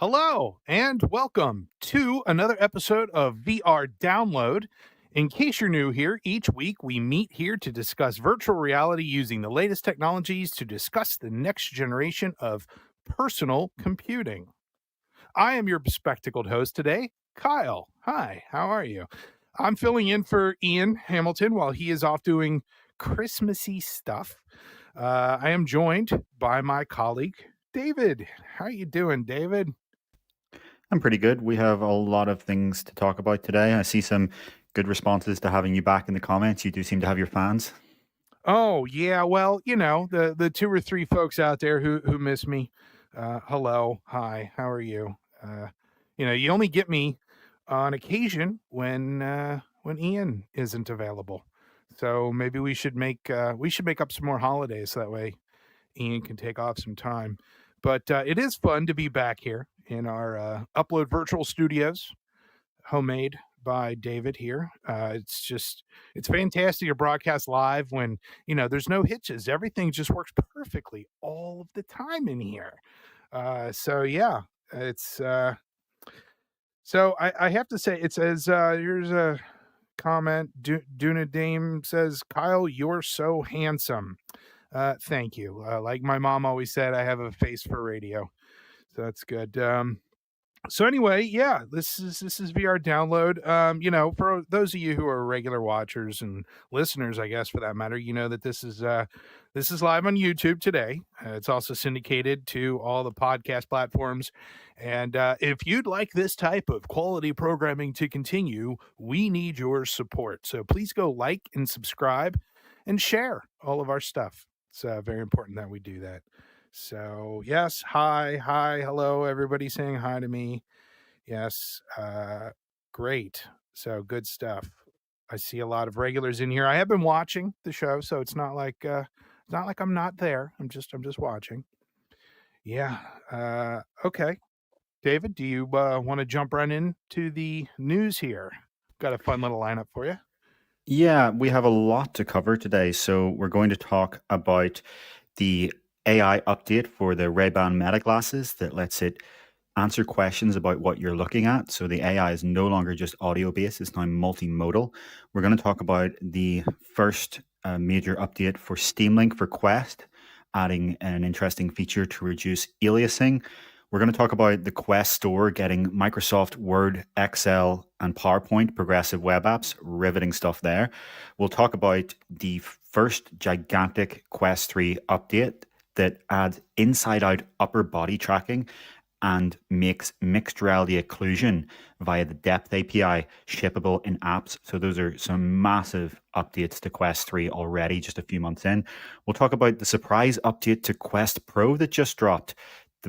Hello and welcome to another episode of VR Download. In case you're new here, each week we meet here to discuss virtual reality using the latest technologies to discuss the next generation of personal computing. I am your bespectacled host today, Kyle. Hi, how are you? I'm filling in for Ian Hamilton while he is off doing Christmassy stuff. I am joined by my colleague, David. How you doing, David? I'm pretty good. We have a lot of things to talk about today. I see some good responses to having you back in the comments. You do seem to have your fans. Oh, yeah, well, the 2 or 3 folks out there who miss me, hello, hi, how are you? You only get me on occasion when Ian isn't available. So maybe we should make up some more holidays so that way Ian can take off some time. But it is fun to be back here in our Upload Virtual Studios, homemade by David here. It's fantastic to broadcast live when, there's no hitches. Everything just works perfectly all of the time in here. So yeah, it's so I have to say it says here's a comment. Duna Dame says, Kyle, you're so handsome. Thank you. Like my mom always said, I have a face for radio. So that's good. So anyway, yeah, this is VR download. For those of you who are regular watchers and listeners, I guess for that matter, you know that this is live on YouTube today. It's also syndicated to all the podcast platforms. And if you'd like this type of quality programming to continue, we need your support. So please go like and subscribe and share all of our stuff. It's very important that we do that. So yes, hi, hello, everybody saying hi to me. Yes, great. So good stuff. I see a lot of regulars in here. I have been watching the show, so it's not like I'm not there. I'm just watching. Yeah. Okay. David, do you want to jump right into the news here? Got a fun little lineup for you. Yeah, we have a lot to cover today. So we're going to talk about the AI update for the Ray-Ban Meta glasses that lets it answer questions about what you're looking at. So the AI is no longer just audio based, it's now multimodal. We're going to talk about the first major update for Steam Link for Quest, adding an interesting feature to reduce aliasing. We're going to talk about the Quest Store getting Microsoft Word, Excel, and PowerPoint progressive web apps, riveting stuff there. We'll talk about the first gigantic Quest 3 update that adds inside out upper body tracking and makes mixed reality occlusion via the depth API shippable in apps. So those are some massive updates to Quest 3 already, just a few months in. We'll talk about the surprise update to Quest Pro that just dropped,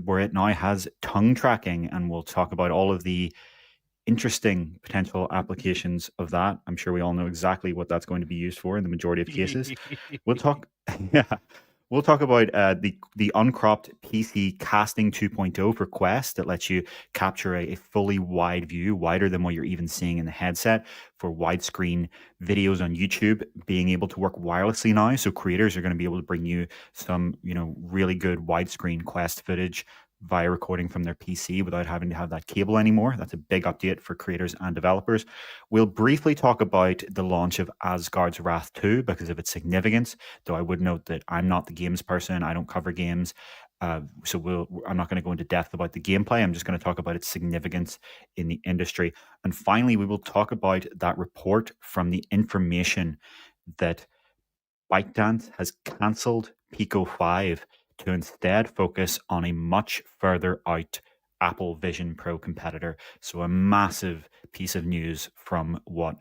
where it now has tongue tracking, and we'll talk about all of the interesting potential applications of that. I'm sure we all know exactly what that's going to be used for in the majority of cases. We'll talk, yeah, we'll talk about the uncropped PC casting 2.0 for Quest that lets you capture a fully wide view, wider than what you're even seeing in the headset, for widescreen videos on YouTube, being able to work wirelessly now. So creators are going to be able to bring you some, really good widescreen Quest footage via recording from their PC without having to have that cable anymore. That's a big update for creators and developers. We'll briefly talk about the launch of Asgard's Wrath 2 because of its significance, though I would note that I'm not the games person. I don't cover games. So I'm not going to go into depth about the gameplay. I'm just going to talk about its significance in the industry. And finally, we will talk about that report from the information that ByteDance has cancelled Pico 5 to instead focus on a much further out Apple Vision Pro competitor. So a massive piece of news from what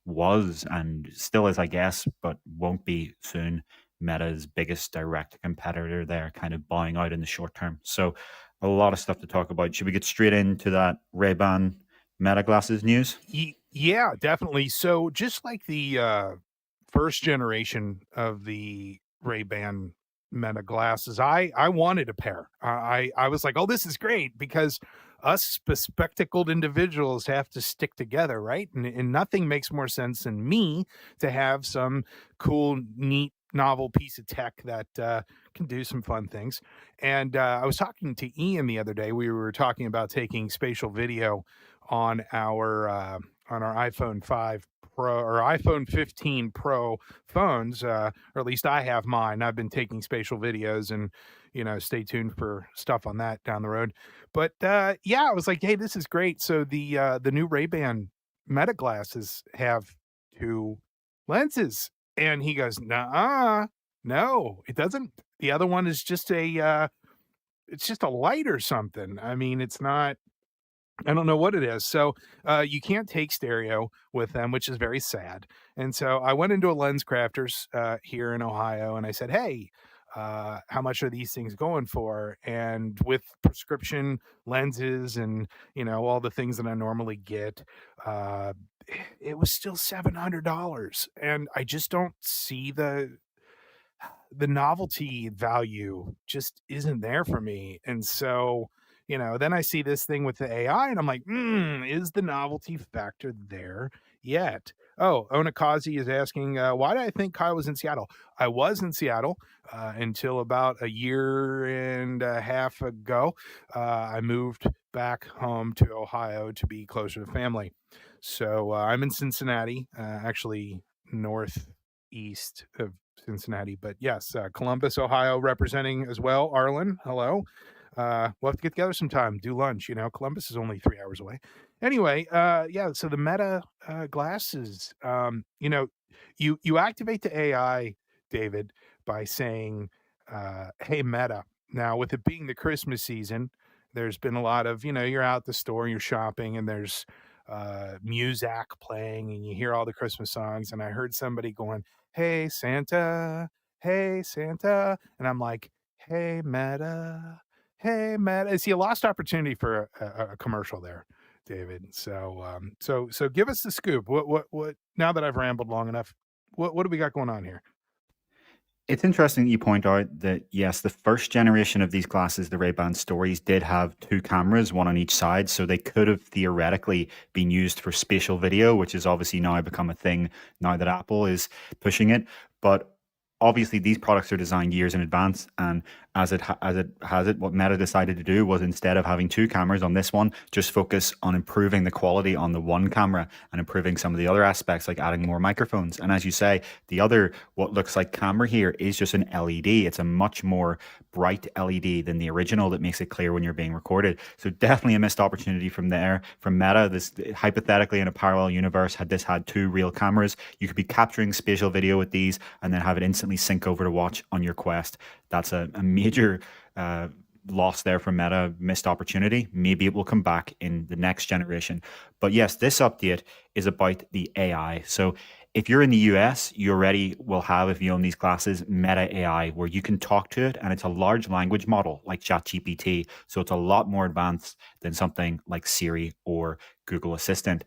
was and still is, I guess, but won't be soon, Meta's biggest direct competitor there, kind of bowing out in the short term. So a lot of stuff to talk about. Should we get straight into that Ray-Ban Meta glasses news? Yeah, definitely. So just like the first generation of the Ray-Ban Meta glasses, I wanted a pair. I was like, oh, this is great because us bespectacled individuals have to stick together, right? And nothing makes more sense than me to have some cool, neat novel piece of tech that can do some fun things. And I was talking to Ian the other day. We were talking about taking spatial video on our iPhone 5 Pro or iPhone 15 Pro phones, or at least I have mine. I've been taking spatial videos, and stay tuned for stuff on that down the road. But yeah, I was like, hey, this is great. So the new Ray-Ban Meta glasses have two lenses, and he goes, nah, no, it doesn't. The other one is just it's just a light or something. I mean, it's not. I don't know what it is. So you can't take stereo with them, which is very sad. And so I went into a lens crafters here in Ohio, and I said, "Hey, how much are these things going for?" And with prescription lenses and all the things that I normally get, uh, it was still $700, and I just don't see the novelty value just isn't there for me. And so, then I see this thing with the AI, and I'm like, is the novelty factor there yet? Oh, Onakazi is asking, why did I think Kyle was in Seattle? I was in Seattle until about a year and a half ago. I moved back home to Ohio to be closer to family. So I'm in Cincinnati, actually northeast of Cincinnati. But yes, Columbus, Ohio, representing as well. Arlen, hello. We'll have to get together sometime, do lunch. Columbus is only 3 hours away. Anyway, yeah. So the Meta glasses, you activate the AI, David, by saying, "Hey Meta." Now, with it being the Christmas season, there's been a lot of you're out the store, you're shopping, and there's music playing, and you hear all the Christmas songs. And I heard somebody going, "Hey Santa, hey Santa," and I'm like, "Hey Meta, hey Meta." See, a lost opportunity for a commercial there, David. So so give us the scoop. What? Now that I've rambled long enough, what do we got going on here? It's interesting that you point out that, yes, the first generation of these glasses, the Ray-Ban Stories, did have two cameras, one on each side. So they could have theoretically been used for spatial video, which has obviously now become a thing now that Apple is pushing it. But obviously, these products are designed years in advance. And as it has it, what Meta decided to do was, instead of having two cameras on this one, just focus on improving the quality on the one camera and improving some of the other aspects, like adding more microphones. And as you say, the other, what looks like camera here, is just an LED. It's a much more bright LED than the original that makes it clear when you're being recorded. So definitely a missed opportunity from Meta. This, hypothetically, in a parallel universe, had this had two real cameras, you could be capturing spatial video with these and then have it instantly sync over to watch on your Quest. That's a major loss there from Meta, missed opportunity. Maybe it will come back in the next generation. But yes, this update is about the AI. So if you're in the US, you already will have, if you own these glasses, Meta AI, where you can talk to it, and it's a large language model like ChatGPT. So it's a lot more advanced than something like Siri or Google Assistant.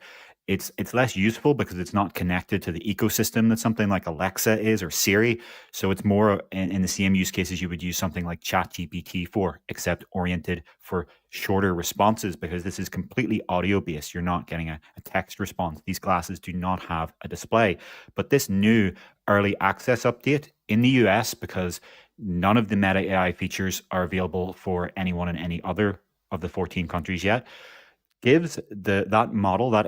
It's less useful because it's not connected to the ecosystem that something like Alexa is or Siri. So it's more in the same use cases you would use something like ChatGPT for, except oriented for shorter responses, because this is completely audio based. You're not getting a text response. These glasses do not have a display. But this new early access update in the US, because none of the Meta AI features are available for anyone in any other of the 14 countries yet, gives that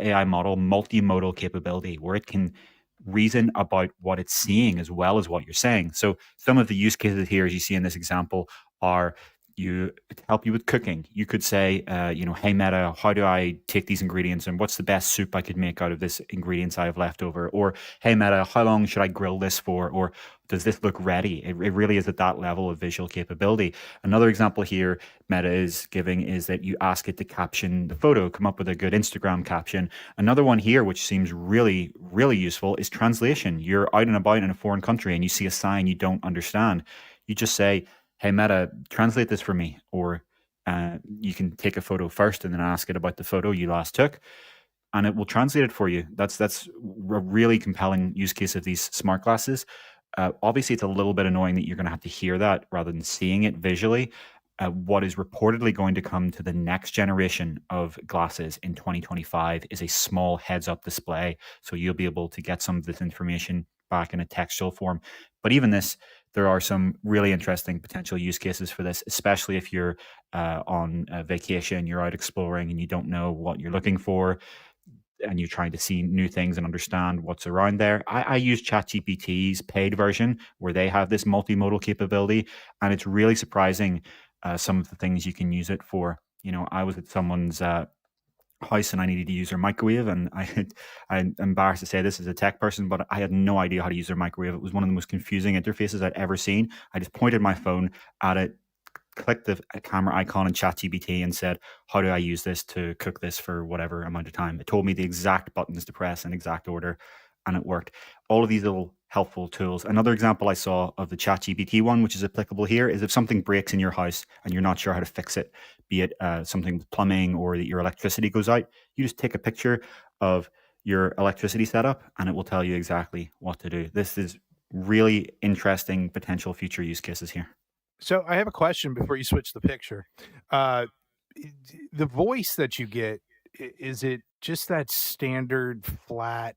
AI model, multimodal capability, where it can reason about what it's seeing as well as what you're saying. So some of the use cases here, as you see in this example, are to help you with cooking. You could say, "Hey Meta, how do I take these ingredients, and what's the best soup I could make out of this ingredients I have left over?" Or, "Hey Meta, how long should I grill this for?" Or, "Does this look ready?" It really is at that level of visual capability. Another example here Meta is giving is that you ask it to caption the photo, come up with a good Instagram caption. Another one here, which seems really, really useful, is translation. You're out and about in a foreign country and you see a sign you don't understand. You just say, "Hey Meta, translate this for me." Or you can take a photo first and then ask it about the photo you last took, and it will translate it for you. That's a really compelling use case of these smart glasses. Obviously, it's a little bit annoying that you're going to have to hear that rather than seeing it visually. What is reportedly going to come to the next generation of glasses in 2025 is a small heads-up display. So you'll be able to get some of this information back in a textual form. But even this, there are some really interesting potential use cases for this, especially if you're on a vacation, you're out exploring and you don't know what you're looking for and you're trying to see new things and understand what's around there. I use ChatGPT's paid version where they have this multimodal capability, and it's really surprising some of the things you can use it for. You know, I was at someone's house and I needed to use their microwave, and I'm embarrassed to say this as a tech person, but I had no idea how to use their microwave. It was one of the most confusing interfaces I'd ever seen. I just pointed my phone at it, clicked the camera icon in ChatGPT and said, how do I use this to cook this for whatever amount of time? It told me the exact buttons to press in exact order, and it worked. All of these little helpful tools. Another example I saw of the ChatGPT one, which is applicable here, is if something breaks in your house and you're not sure how to fix it, be it something with plumbing or that your electricity goes out, you just take a picture of your electricity setup and it will tell you exactly what to do. This is really interesting potential future use cases here. So I have a question before you switch the picture. Uh, the voice that you get, is it just that standard flat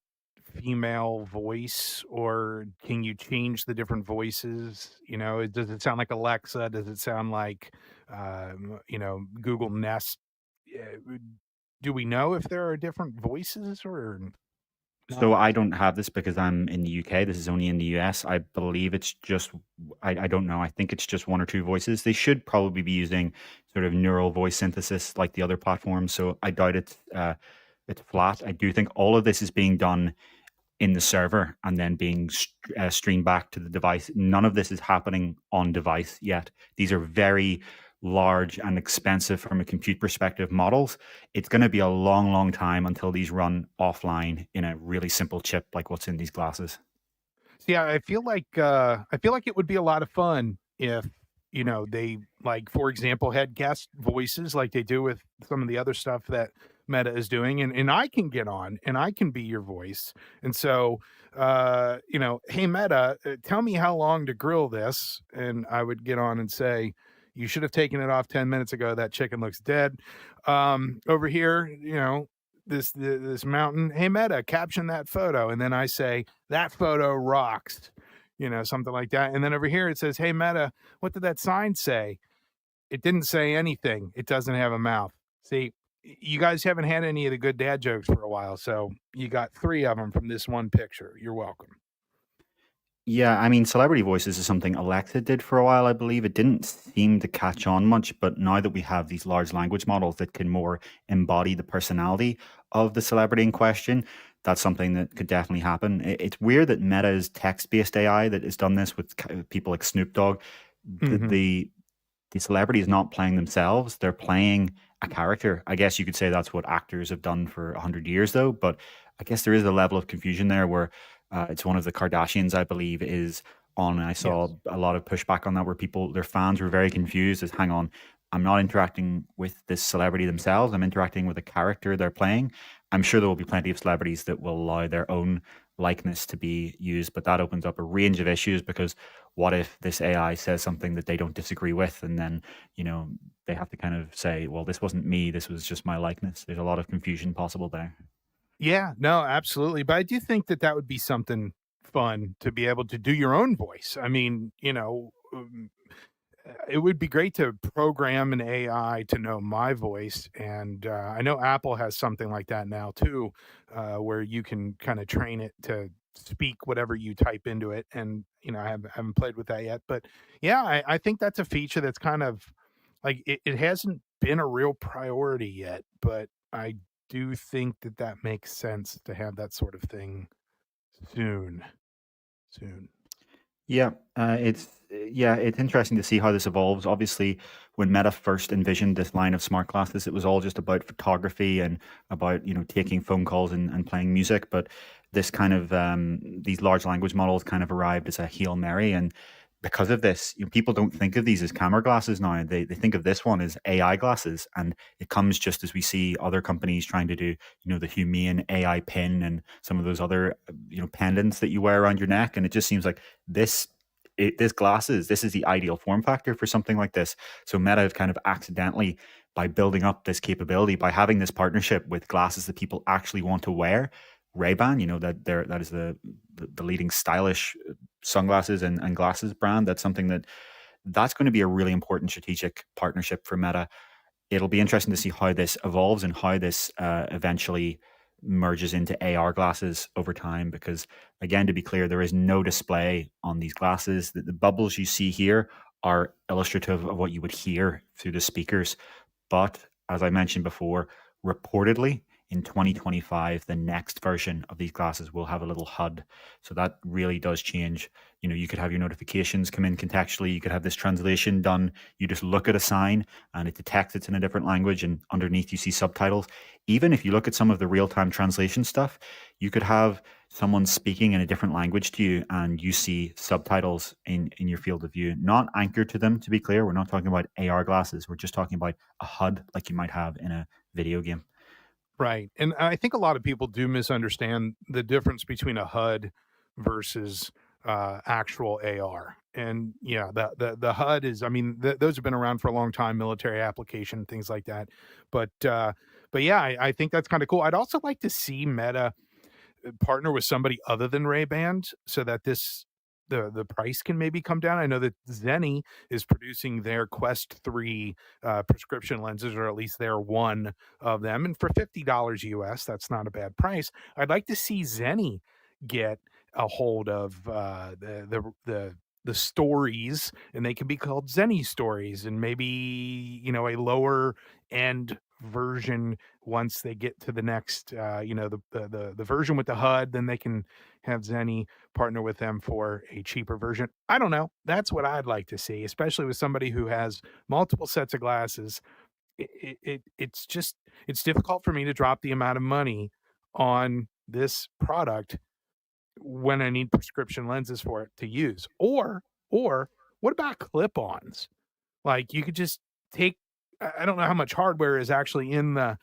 female voice, or can you change the different voices? You know, does it sound like Alexa? Does it sound like, Google Nest? Uh, Do we know if there are different voices or not? So I don't have this because I'm in the UK. This is only in the US. I believe it's just, I don't know. I think it's just one or two voices. They should probably be using sort of neural voice synthesis like the other platforms. So I doubt it's flat. I do think all of this is being done in the server and then being streamed back to the device. None of this is happening on device yet. These are very large and expensive from a compute perspective models. It's going to be a long, long time until these run offline in a really simple chip like what's in these glasses. Yeah, I feel like it would be a lot of fun if, they, like, for example, had guest voices like they do with some of the other stuff that Meta is doing, and I can get on and I can be your voice. And so, hey Meta, tell me how long to grill this, and I would get on and say, you should have taken it off 10 minutes ago. That chicken looks dead. Over here, this mountain. Hey Meta, caption that photo, and then I say that photo rocks, something like that. And then over here it says, hey Meta, what did that sign say? It didn't say anything. It doesn't have a mouth. See, you guys haven't had any of the good dad jokes for a while, so you got 3 of them from this one picture. You're welcome. Yeah, I mean, celebrity voices is something Alexa did for a while, I believe. It didn't seem to catch on much, but now that we have these large language models that can more embody the personality of the celebrity in question, that's something that could definitely happen. It's weird that Meta's text-based AI that has done this with people like Snoop Dogg, the, Mhm. the the celebrity is not playing themselves; they're playing a character. I guess you could say that's what actors have done for 100 years, though. But I guess there is a level of confusion there where it's one of the Kardashians, I believe, is on. And I saw Yes. a lot of pushback on that where people, their fans were very confused as, hang on, I'm not interacting with this celebrity themselves. I'm interacting with a character they're playing. I'm sure there will be plenty of celebrities that will allow their own likeness to be used, but that opens up a range of issues because what if this AI says something that they don't disagree with, and then you know they have to kind of say, well, this wasn't me, this was just my likeness. There's a lot of confusion possible there. Yeah, no, absolutely. But I do think that that would be something fun to be able to do your own voice. I mean, it would be great to program an AI to know my voice, and I know Apple has something like that now too, where you can kind of train it to speak whatever you type into it. And I haven't played with that yet, but yeah, I think that's a feature that's kind of like it hasn't been a real priority yet, but I do think that that makes sense to have that sort of thing soon. Soon. Yeah, it's interesting to see how this evolves. Obviously, when Meta first envisioned this line of smart glasses, it was all just about photography and about taking phone calls and playing music. But this kind of these large language models kind of arrived as a Hail Mary, and because of this, people don't think of these as camera glasses now. They think of this one as AI glasses, and it comes just as we see other companies trying to do the Humane AI pin and some of those other pendants that you wear around your neck, and it just seems like this this glasses, this is the ideal form factor for something like this. So Meta have kind of accidentally, by building up this capability, by having this partnership with glasses that people actually want to wear, Ray-Ban, that is the leading stylish sunglasses and glasses brand. That's going to be a really important strategic partnership for Meta. It'll be interesting to see how this evolves and how this eventually merges into AR glasses over time. Because, again, to be clear, there is no display on these glasses. The bubbles you see here are illustrative of what you would hear through the speakers. But as I mentioned before, reportedly in 2025, the next version of these glasses will have a little HUD. So that really does change. You could have your notifications come in contextually. You could have this translation done. You just look at a sign and it detects it's in a different language, and underneath you see subtitles. Even if you look at some of the real-time translation stuff, you could have someone speaking in a different language to you and you see subtitles in your field of view, not anchored to them, to be clear. We're not talking about AR glasses. We're just talking about a HUD like you might have in a video game. Right. And I think a lot of people do misunderstand the difference between a HUD versus actual AR. And yeah, the HUD is, I mean, those have been around for a long time, military application, things like that. But yeah, I think that's kind of cool. I'd also like to see Meta partner with somebody other than Ray-Ban so that the price can maybe come down. I know that Zenni is producing their Quest 3 prescription lenses, or at least they're one of them. And for $50 US, that's not a bad price. I'd like to see Zenni get a hold of the stories, and they can be called Zenni stories, and maybe a lower end version once they get to the next the version with the HUD. Then they can have Zenni partner with them for a cheaper version. I don't know. That's what I'd like to see, especially with somebody who has multiple sets of glasses. It's difficult for me to drop the amount of money on this product when I need prescription lenses for it to use. Or what about clip-ons? Like, you could just take, I don't know how much hardware is actually in the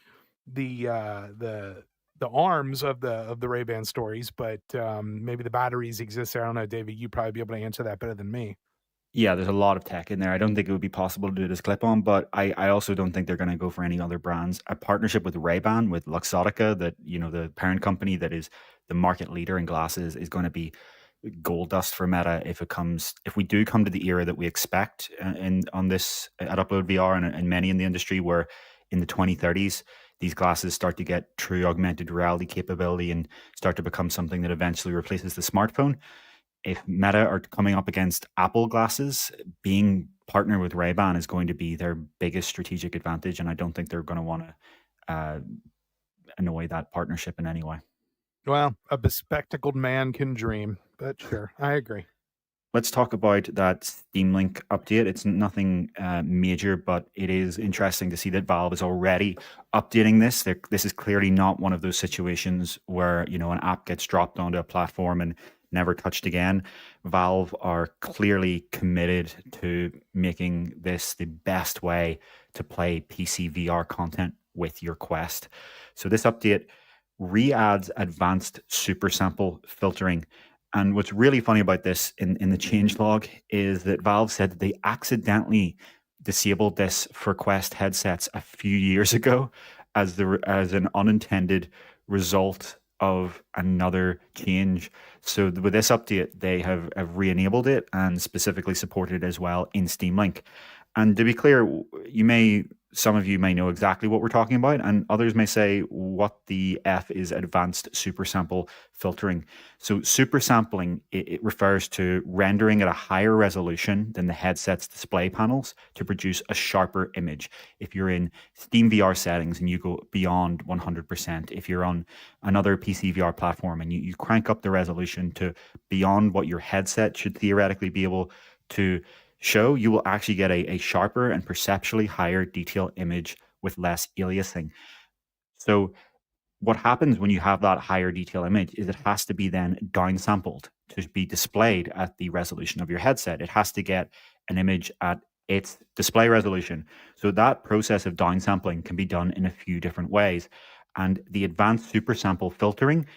arms of the Ray-Ban stories, but maybe the batteries exist there. I don't know, David, you'd probably be able to answer that better than me. Yeah, there's a lot of tech in there. I don't think it would be possible to do this clip-on, but I also don't think they're going to go for any other brands. A partnership with Ray-Ban, with Luxottica, that the parent company that is the market leader in glasses, is going to be gold dust for Meta if we do come to the era that we expect on this at UploadVR and many in the industry, where in the 2030s these glasses start to get true augmented reality capability and start to become something that eventually replaces the smartphone. If Meta are coming up against Apple glasses, being partnered with Ray-Ban is going to be their biggest strategic advantage, and I don't think they're going to want to annoy that partnership in any way. Well, a bespectacled man can dream, but sure, I agree. Let's talk about that Steam Link update. It's nothing major, but it is interesting to see that Valve is already updating this. This is clearly not one of those situations where an app gets dropped onto a platform and never touched again. Valve are clearly committed to making this the best way to play PC VR content with your Quest. So this update re-adds advanced super sample filtering. And what's really funny about this in the changelog is that Valve said that they accidentally disabled this for Quest headsets a few years ago as an unintended result of another change. So with this update, they have re-enabled it and specifically supported it as well in Steam Link. And to be clear, some of you may know exactly what we're talking about, and others may say, what the F is advanced super sample filtering? So super sampling, it refers to rendering at a higher resolution than the headset's display panels to produce a sharper image. If you're in Steam VR settings and you go beyond 100%, if you're on another PC VR platform and you crank up the resolution to beyond what your headset should theoretically be able to show, you will actually get a sharper and perceptually higher detail image with less aliasing. So what happens when you have that higher detail image is it has to be then downsampled to be displayed at the resolution of your headset. It has to get an image at its display resolution. So that process of downsampling can be done in a few different ways. And the advanced super sample filtering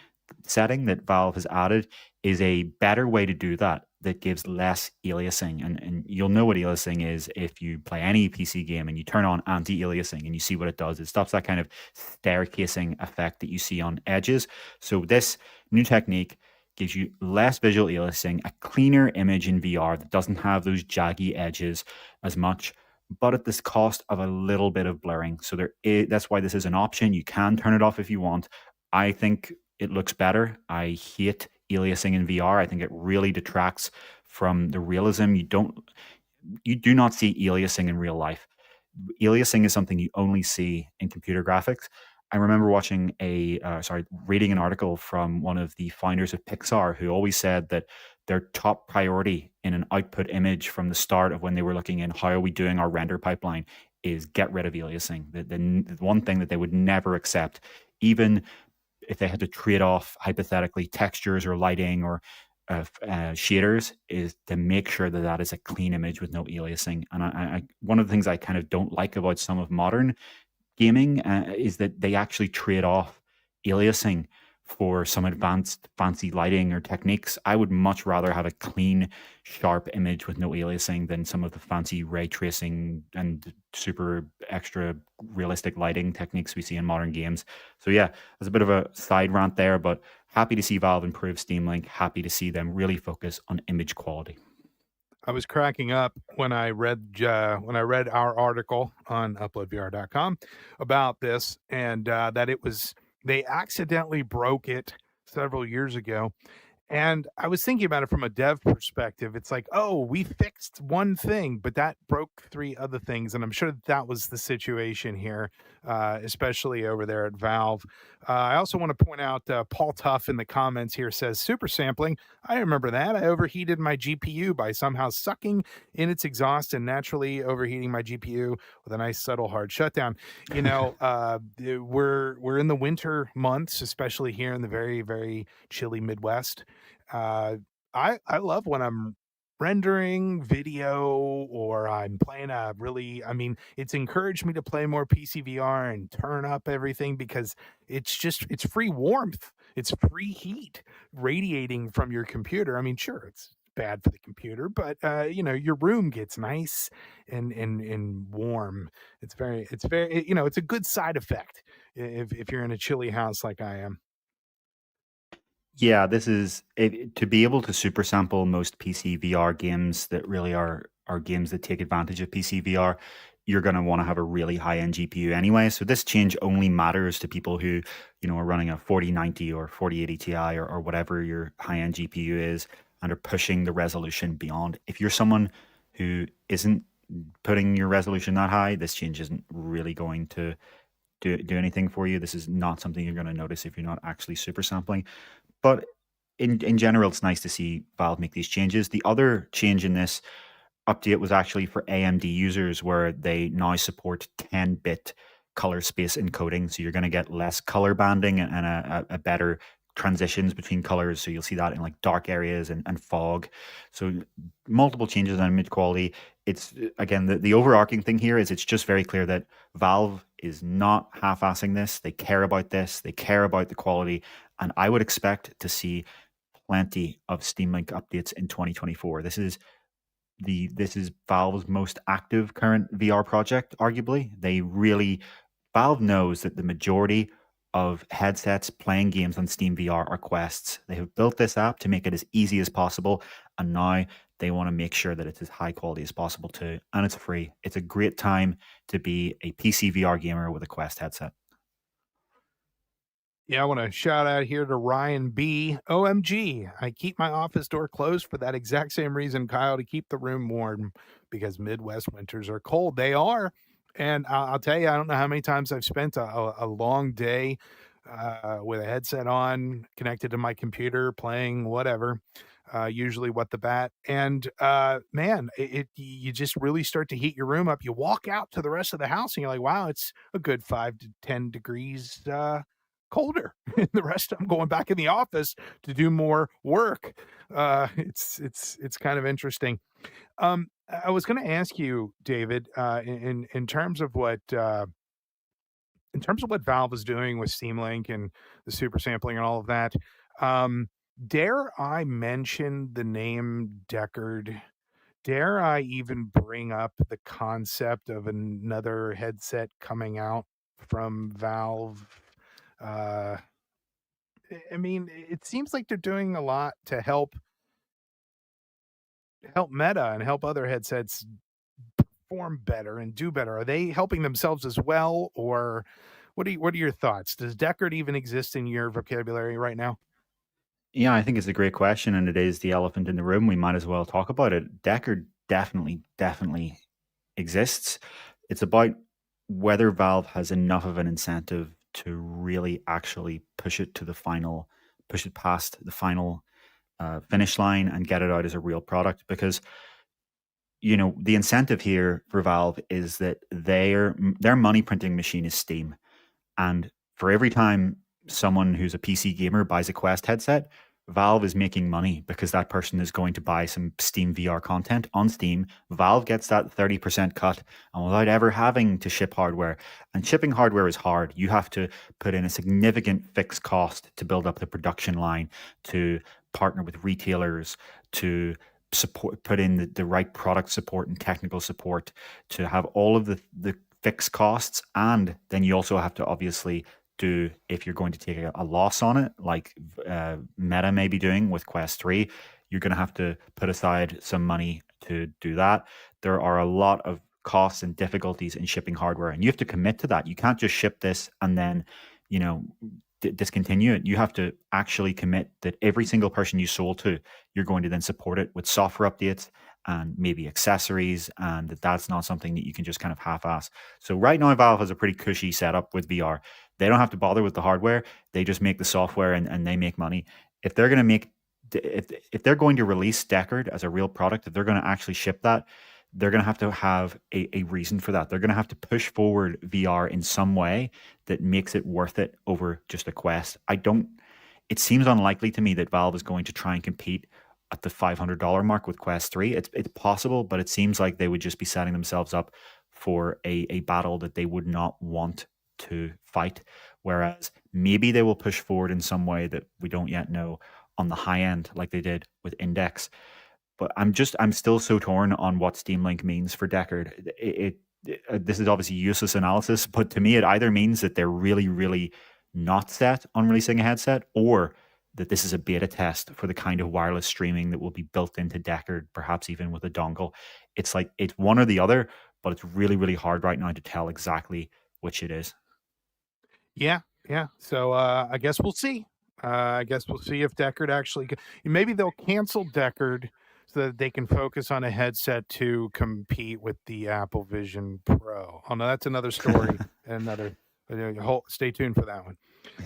setting that Valve has added is a better way to do that that gives less aliasing. And you'll know what aliasing is if you play any PC game and you turn on anti-aliasing and you see what it does. It stops that kind of staircasing effect that you see on edges. So this new technique gives you less visual aliasing, a cleaner image in VR that doesn't have those jaggy edges as much, but at this cost of a little bit of blurring. So that's why this is an option. You can turn it off if you want. I think it looks better. I hate aliasing in VR. I think it really detracts from the realism. You do not see aliasing in real life. Aliasing is something you only see in computer graphics. I remember reading an article from one of the founders of Pixar who always said that their top priority in an output image from the start of when they were looking in how are we doing our render pipeline is get rid of aliasing. The one thing that they would never accept, even if they had to trade off hypothetically textures or lighting or shaders, is to make sure that that is a clean image with no aliasing. And one of the things I kind of don't like about some of modern gaming is that they actually trade off aliasing for some advanced fancy lighting or techniques. I would much rather have a clean, sharp image with no aliasing than some of the fancy ray tracing and super extra realistic lighting techniques we see in modern games. So yeah, there's a bit of a side rant there, but happy to see Valve improve Steam Link. Happy to see them really focus on image quality. I was cracking up when I read our article on UploadVR.com about this, and that they accidentally broke it several years ago. And I was thinking about it from a dev perspective. It's like, oh, we fixed one thing, but that broke three other things. And I'm sure that was the situation here, especially over there at Valve. I also want to point out Paul Tuff in the comments here says super sampling. I remember that. I overheated my GPU by somehow sucking in its exhaust and naturally overheating my GPU with a nice subtle hard shutdown. We're in the winter months, especially here in the very, very chilly Midwest. I love when I'm rendering video or I'm playing it's encouraged me to play more PCVR and turn up everything because it's free warmth. It's free heat radiating from your computer. I mean, sure, it's bad for the computer, but your room gets nice and warm. It's a good side effect if you're in a chilly house like I am. Yeah, this is it, to be able to super sample most PC VR games that really are games that take advantage of PC VR. You're going to want to have a really high end GPU anyway. So this change only matters to people who, are running a 4090 or 4080 Ti or whatever your high end GPU is and are pushing the resolution beyond. If you're someone who isn't putting your resolution that high, this change isn't really going to do anything for you. This is not something you're going to notice if you're not actually super sampling. But in general, it's nice to see Valve make these changes. The other change in this update was actually for AMD users, where they now support 10-bit color space encoding. So you're going to get less color banding and a better transitions between colors. So you'll see that in like dark areas and fog. So multiple changes on image quality. It's again, the overarching thing here is it's just very clear that Valve is not half-assing this. They care about this. They care about the quality. And I would expect to see plenty of Steam Link updates in 2024. This is Valve's most active current VR project, arguably. Valve knows that the majority of headsets playing games on Steam VR are Quests. They have built this app to make it as easy as possible, and now they want to make sure that it's as high quality as possible too. And it's free. It's a great time to be a PC VR gamer with a Quest headset. Yeah, I want to shout out here to Ryan B. OMG. I keep my office door closed for that exact same reason, Kyle, to keep the room warm because Midwest winters are cold. They are. And I'll tell you, I don't know how many times I've spent a long day with a headset on, connected to my computer, playing whatever, usually What the Bat. And man, you just really start to heat your room up. You walk out to the rest of the house and you're like, wow, it's a good 5 to 10 degrees colder. The rest I'm going back in the office to do more work. It's kind of interesting. I was going to ask you, David, in terms of what Valve is doing with Steam Link and the super sampling and all of that. Dare I mention the name Deckard? Dare I even bring up the concept of another headset coming out from Valve? Uh, I mean, it seems like they're doing a lot to help Meta and help other headsets perform better and do better. Are they helping themselves as well, or what are your thoughts? Does Deckard even exist in your vocabulary right now? Yeah, I think it's a great question, and it is the elephant in the room. We might as well talk about it. Deckard definitely exists. It's about whether Valve has enough of an incentive to really actually push it past the final finish line and get it out as a real product. Because the incentive here for Valve is that their money printing machine is Steam. And for every time someone who's a PC gamer buys a Quest headset, Valve is making money because that person is going to buy some Steam VR content on Steam. Valve gets that 30% cut, and without ever having to ship hardware. And shipping hardware is hard. You have to put in a significant fixed cost to build up the production line, to partner with retailers, to put in the right product support and technical support, to have all of the fixed costs. And then you also have to obviously do, if you're going to take a loss on it, like Meta may be doing with Quest 3, you're going to have to put aside some money to do that. There are a lot of costs and difficulties in shipping hardware, and you have to commit to that. You can't just ship this and then, you know, discontinue it. You have to actually commit that every single person you sold to, you're going to then support it with software updates and maybe accessories, and that's not something that you can just kind of half-ass. So right now, Valve has a pretty cushy setup with VR. They don't have to bother with the hardware; they just make the software, and they make money. If they're going to make, if they're going to release Deckard as a real product, if they're going to actually ship that, they're going to have a reason for that. They're going to have to push forward VR in some way that makes it worth it over just a Quest. It seems unlikely to me that Valve is going to try and compete at the $500 mark with Quest 3. It's possible, but it seems like they would just be setting themselves up for a battle that they would not want to fight. Whereas maybe they will push forward in some way that we don't yet know on the high end, like they did with Index. But I'm still so torn on what Steam Link means for Deckard. This is obviously useless analysis, but to me, it either means that they're really not set on releasing a headset, or that this is a beta test for the kind of wireless streaming that will be built into Deckard, perhaps even with a dongle. It's like it's one or the other, but it's really hard right now to tell exactly which it is. Yeah, yeah. So I guess we'll see. I guess we'll see if Deckard actually. Maybe they'll cancel Deckard so that they can focus on a headset to compete with the Apple Vision Pro. Oh no, that's another story. Another. Stay tuned for that one.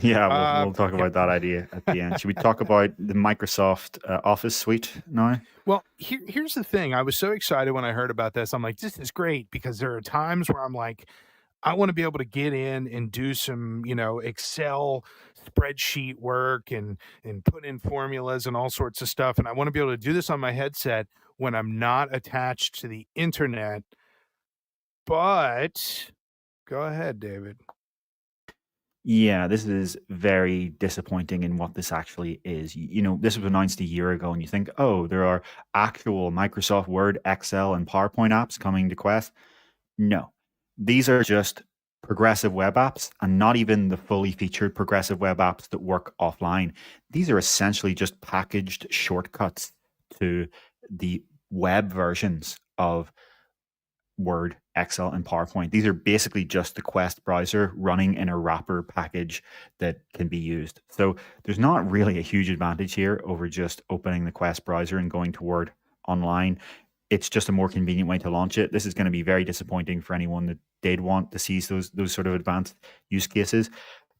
Yeah, we'll talk about that idea at the end. Should we talk about the Microsoft Office suite now? Well, here's the thing. I was so excited when I heard about this. I'm like, this is great, because there are times where I'm like, I want to be able to get in and do some, Excel spreadsheet work and put in formulas and all sorts of stuff. And I want to be able to do this on my headset when I'm not attached to the internet. But go ahead, David. Yeah, this is very disappointing in what this actually is. This was announced a year ago, and you think, oh, there are actual Microsoft Word, Excel, and PowerPoint apps coming to Quest. No, these are just progressive web apps, and not even the fully featured progressive web apps that work offline. These are essentially just packaged shortcuts to the web versions of Word, Excel, and PowerPoint. These are basically just the Quest browser running in a wrapper package that can be used. So there's not really a huge advantage here over just opening the Quest browser and going to Word online. It's just a more convenient way to launch it. This is going to be very disappointing for anyone that did want to see those sort of advanced use cases.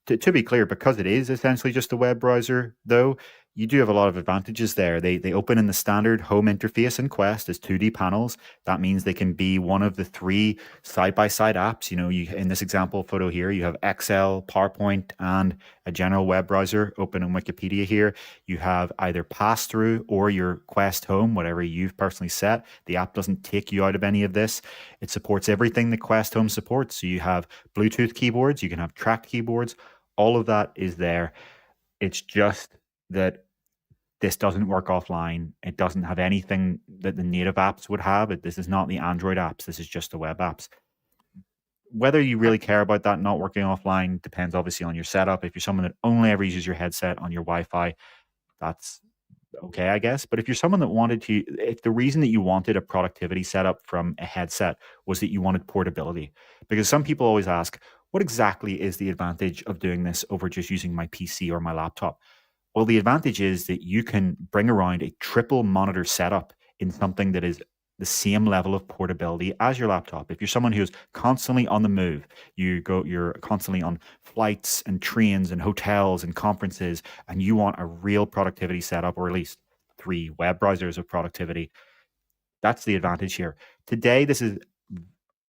To be clear, because it is essentially just a web browser, though, you do have a lot of advantages there. They open in the standard home interface in Quest as 2D panels. That means they can be one of the 3 side-by-side apps. You in this example photo here, you have Excel, PowerPoint, and a general web browser open in Wikipedia here. You have either pass-through or your Quest Home, whatever you've personally set. The app doesn't take you out of any of this. It supports everything the Quest Home supports. So you have Bluetooth keyboards, you can have tracked keyboards. All of that is there. It's just that this doesn't work offline. It doesn't have anything that the native apps would have. This is not the Android apps. This is just the web apps. Whether you really care about that not working offline depends obviously on your setup. If you're someone that only ever uses your headset on your Wi-Fi, that's okay, I guess. But if you're someone that if the reason that you wanted a productivity setup from a headset was that you wanted portability, because some people always ask, what exactly is the advantage of doing this over just using my PC or my laptop? Well, the advantage is that you can bring around a triple monitor setup in something that is the same level of portability as your laptop. If you're someone who's constantly on the move, you're constantly on flights and trains and hotels and conferences, and you want a real productivity setup, or at least 3 web browsers of productivity, that's the advantage here. Today, this is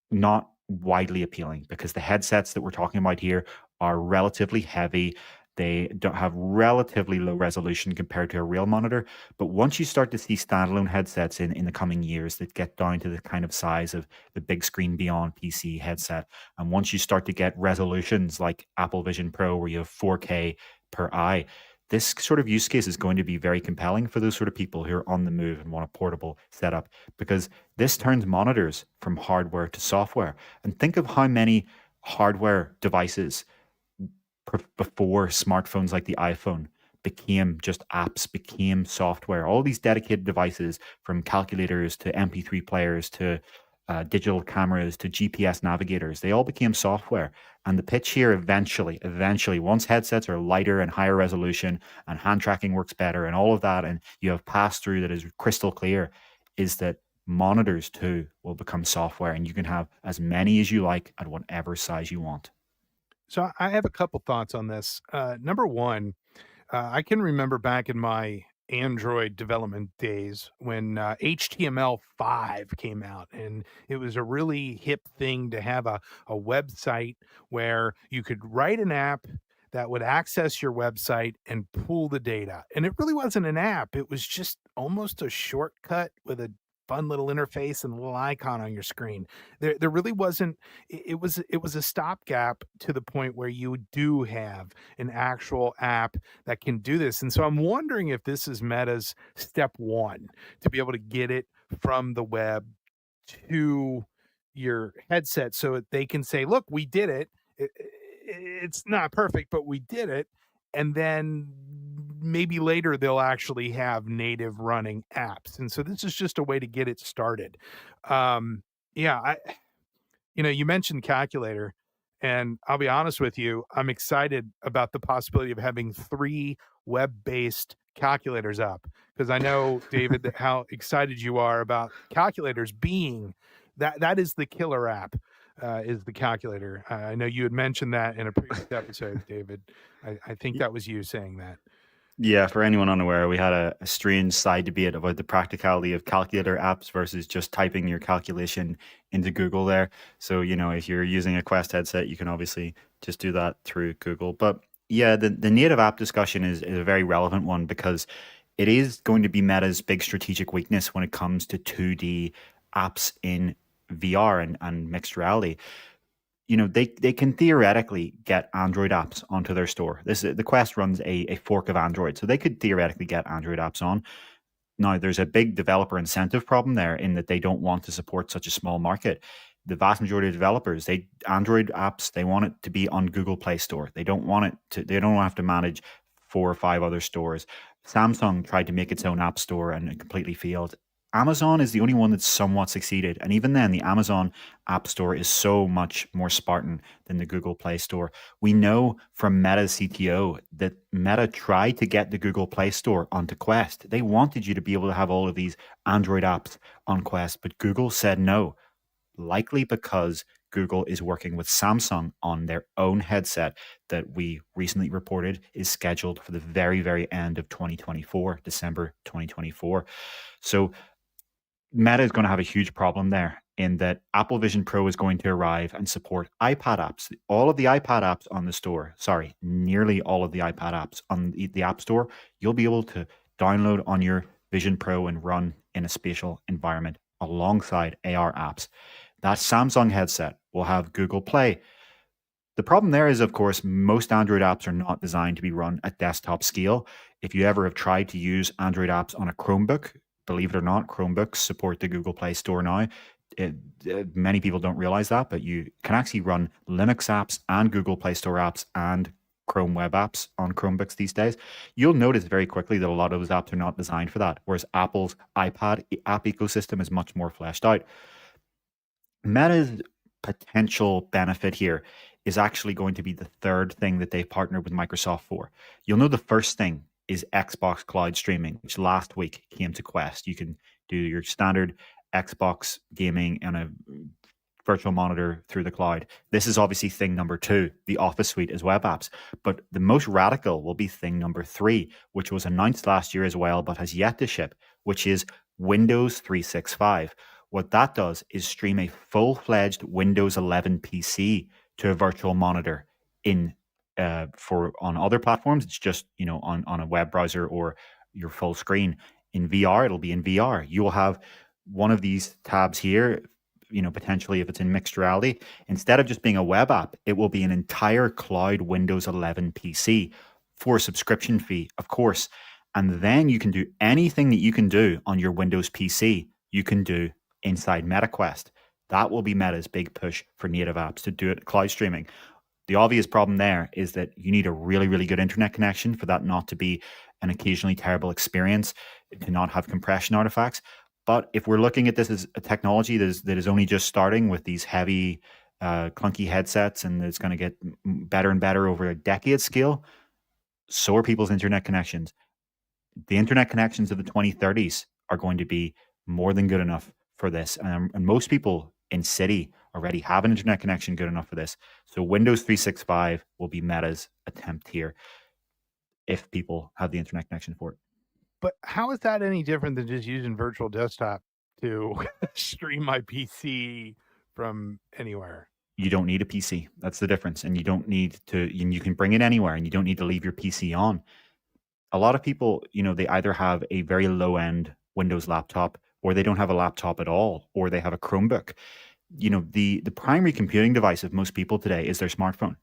not widely appealing because the headsets that we're talking about here are relatively heavy. They don't have relatively low resolution compared to a real monitor. But once you start to see standalone headsets in the coming years that get down to the kind of size of the big screen beyond PC headset, and once you start to get resolutions like Apple Vision Pro where you have 4K per eye, this sort of use case is going to be very compelling for those sort of people who are on the move and want a portable setup, because this turns monitors from hardware to software. And think of how many hardware devices before smartphones like the iPhone became just apps, became software. All these dedicated devices, from calculators to MP3 players to digital cameras to GPS navigators, they all became software. And the pitch here eventually, once headsets are lighter and higher resolution and hand tracking works better and all of that, and you have pass-through that is crystal clear, is that monitors too will become software, and you can have as many as you like at whatever size you want. So I have a couple thoughts on this. Number one, I can remember back in my Android development days when HTML5 came out, and it was a really hip thing to have a website where you could write an app that would access your website and pull the data. And it really wasn't an app, it was just almost a shortcut with a fun little interface and a little icon on your screen. There really wasn't. It was a stopgap to the point where you do have an actual app that can do this. And so I'm wondering if this is Meta's step one to be able to get it from the web to your headset so that they can say, look, we did it. It's not perfect, but we did it. And then maybe later they'll actually have native running apps. And so this is just a way to get it started. Yeah, you mentioned calculator, and I'll be honest with you, I'm excited about the possibility of having 3 web-based calculators up, because I know, David, that how excited you are about calculators being that is the killer app, is the calculator. I know you had mentioned that in a previous episode, David. I think that was you saying that. Yeah, for anyone unaware, we had a strange side debate about the practicality of calculator apps versus just typing your calculation into Google there. So, if you're using a Quest headset, you can obviously just do that through Google. But yeah, the native app discussion is a very relevant one, because it is going to be Meta's big strategic weakness when it comes to 2D apps in VR and mixed reality. They can theoretically get Android apps onto their store. The Quest runs a fork of Android, so they could theoretically get Android apps on. Now, there's a big developer incentive problem there in that they don't want to support such a small market. The vast majority of developers, Android apps, they want it to be on Google Play Store. They don't want they don't have to manage 4 or 5 other stores. Samsung tried to make its own app store and it completely failed. Amazon is the only one that's somewhat succeeded. And even then, the Amazon App Store is so much more Spartan than the Google Play Store. We know from Meta's CTO that Meta tried to get the Google Play Store onto Quest. They wanted you to be able to have all of these Android apps on Quest, but Google said no, likely because Google is working with Samsung on their own headset that we recently reported is scheduled for the very, very end of 2024, December 2024. So Meta is going to have a huge problem there, in that Apple Vision Pro is going to arrive and support iPad apps. All of the iPad apps on the store, nearly all of the iPad apps on the App Store, you'll be able to download on your Vision Pro and run in a spatial environment alongside AR apps. That Samsung headset will have Google Play. The problem there is, of course, most Android apps are not designed to be run at desktop scale. If you ever have tried to use Android apps on a Chromebook, believe it or not, Chromebooks support the Google Play Store now. Many people don't realize that, but you can actually run Linux apps and Google Play Store apps and Chrome web apps on Chromebooks these days. You'll notice very quickly that a lot of those apps are not designed for that, whereas Apple's iPad app ecosystem is much more fleshed out. Meta's potential benefit here is actually going to be the third thing that they've partnered with Microsoft for. You'll know the first thing is Xbox Cloud Streaming, which last week came to Quest. You can do your standard Xbox gaming and a virtual monitor through the cloud. This is obviously thing number 2, the Office Suite as web apps. But the most radical will be thing number 3, which was announced last year as well, but has yet to ship, which is Windows 365. What that does is stream a full-fledged Windows 11 PC to a virtual monitor on other platforms. It's just on a web browser or your full screen. In VR, it'll be in VR. You will have one of these tabs here. Potentially if it's in mixed reality, instead of just being a web app, it will be an entire cloud Windows 11 PC for a subscription fee, of course. And then you can do anything that you can do on your Windows PC, you can do inside MetaQuest. That will be Meta's big push for native apps to do it cloud streaming. The obvious problem there is that you need a really, really good internet connection for that not to be an occasionally terrible experience, to not have compression artifacts. But if we're looking at this as a technology that is only just starting with these heavy, clunky headsets, and it's going to get better and better over a decade scale, so are people's internet connections. The internet connections of the 2030s are going to be more than good enough for this. And most people in city already have an internet connection good enough for this. So Windows 365 will be Meta's attempt here if people have the internet connection for it. But how is that any different than just using virtual desktop to stream my PC from anywhere? You don't need a PC. That's the difference. And you don't need to, and you can bring it anywhere, and you don't need to leave your PC on. A lot of people, they either have a very low end Windows laptop, or they don't have a laptop at all, or they have a Chromebook. The primary computing device of most people today is their smartphone.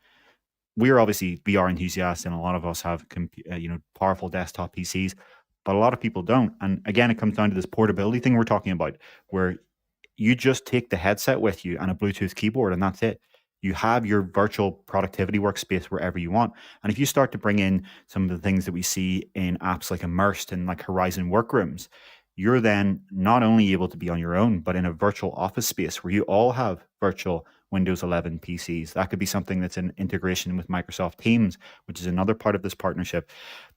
We are obviously VR enthusiasts, and a lot of us have powerful desktop PCs, but a lot of people don't. And again, it comes down to this portability thing we're talking about, where you just take the headset with you and a Bluetooth keyboard, and that's it. You have your virtual productivity workspace wherever you want. And if you start to bring in some of the things that we see in apps like Immersed and like Horizon Workrooms, you're then not only able to be on your own, but in a virtual office space where you all have virtual Windows 11 PCs. That could be something that's in integration with Microsoft Teams, which is another part of this partnership.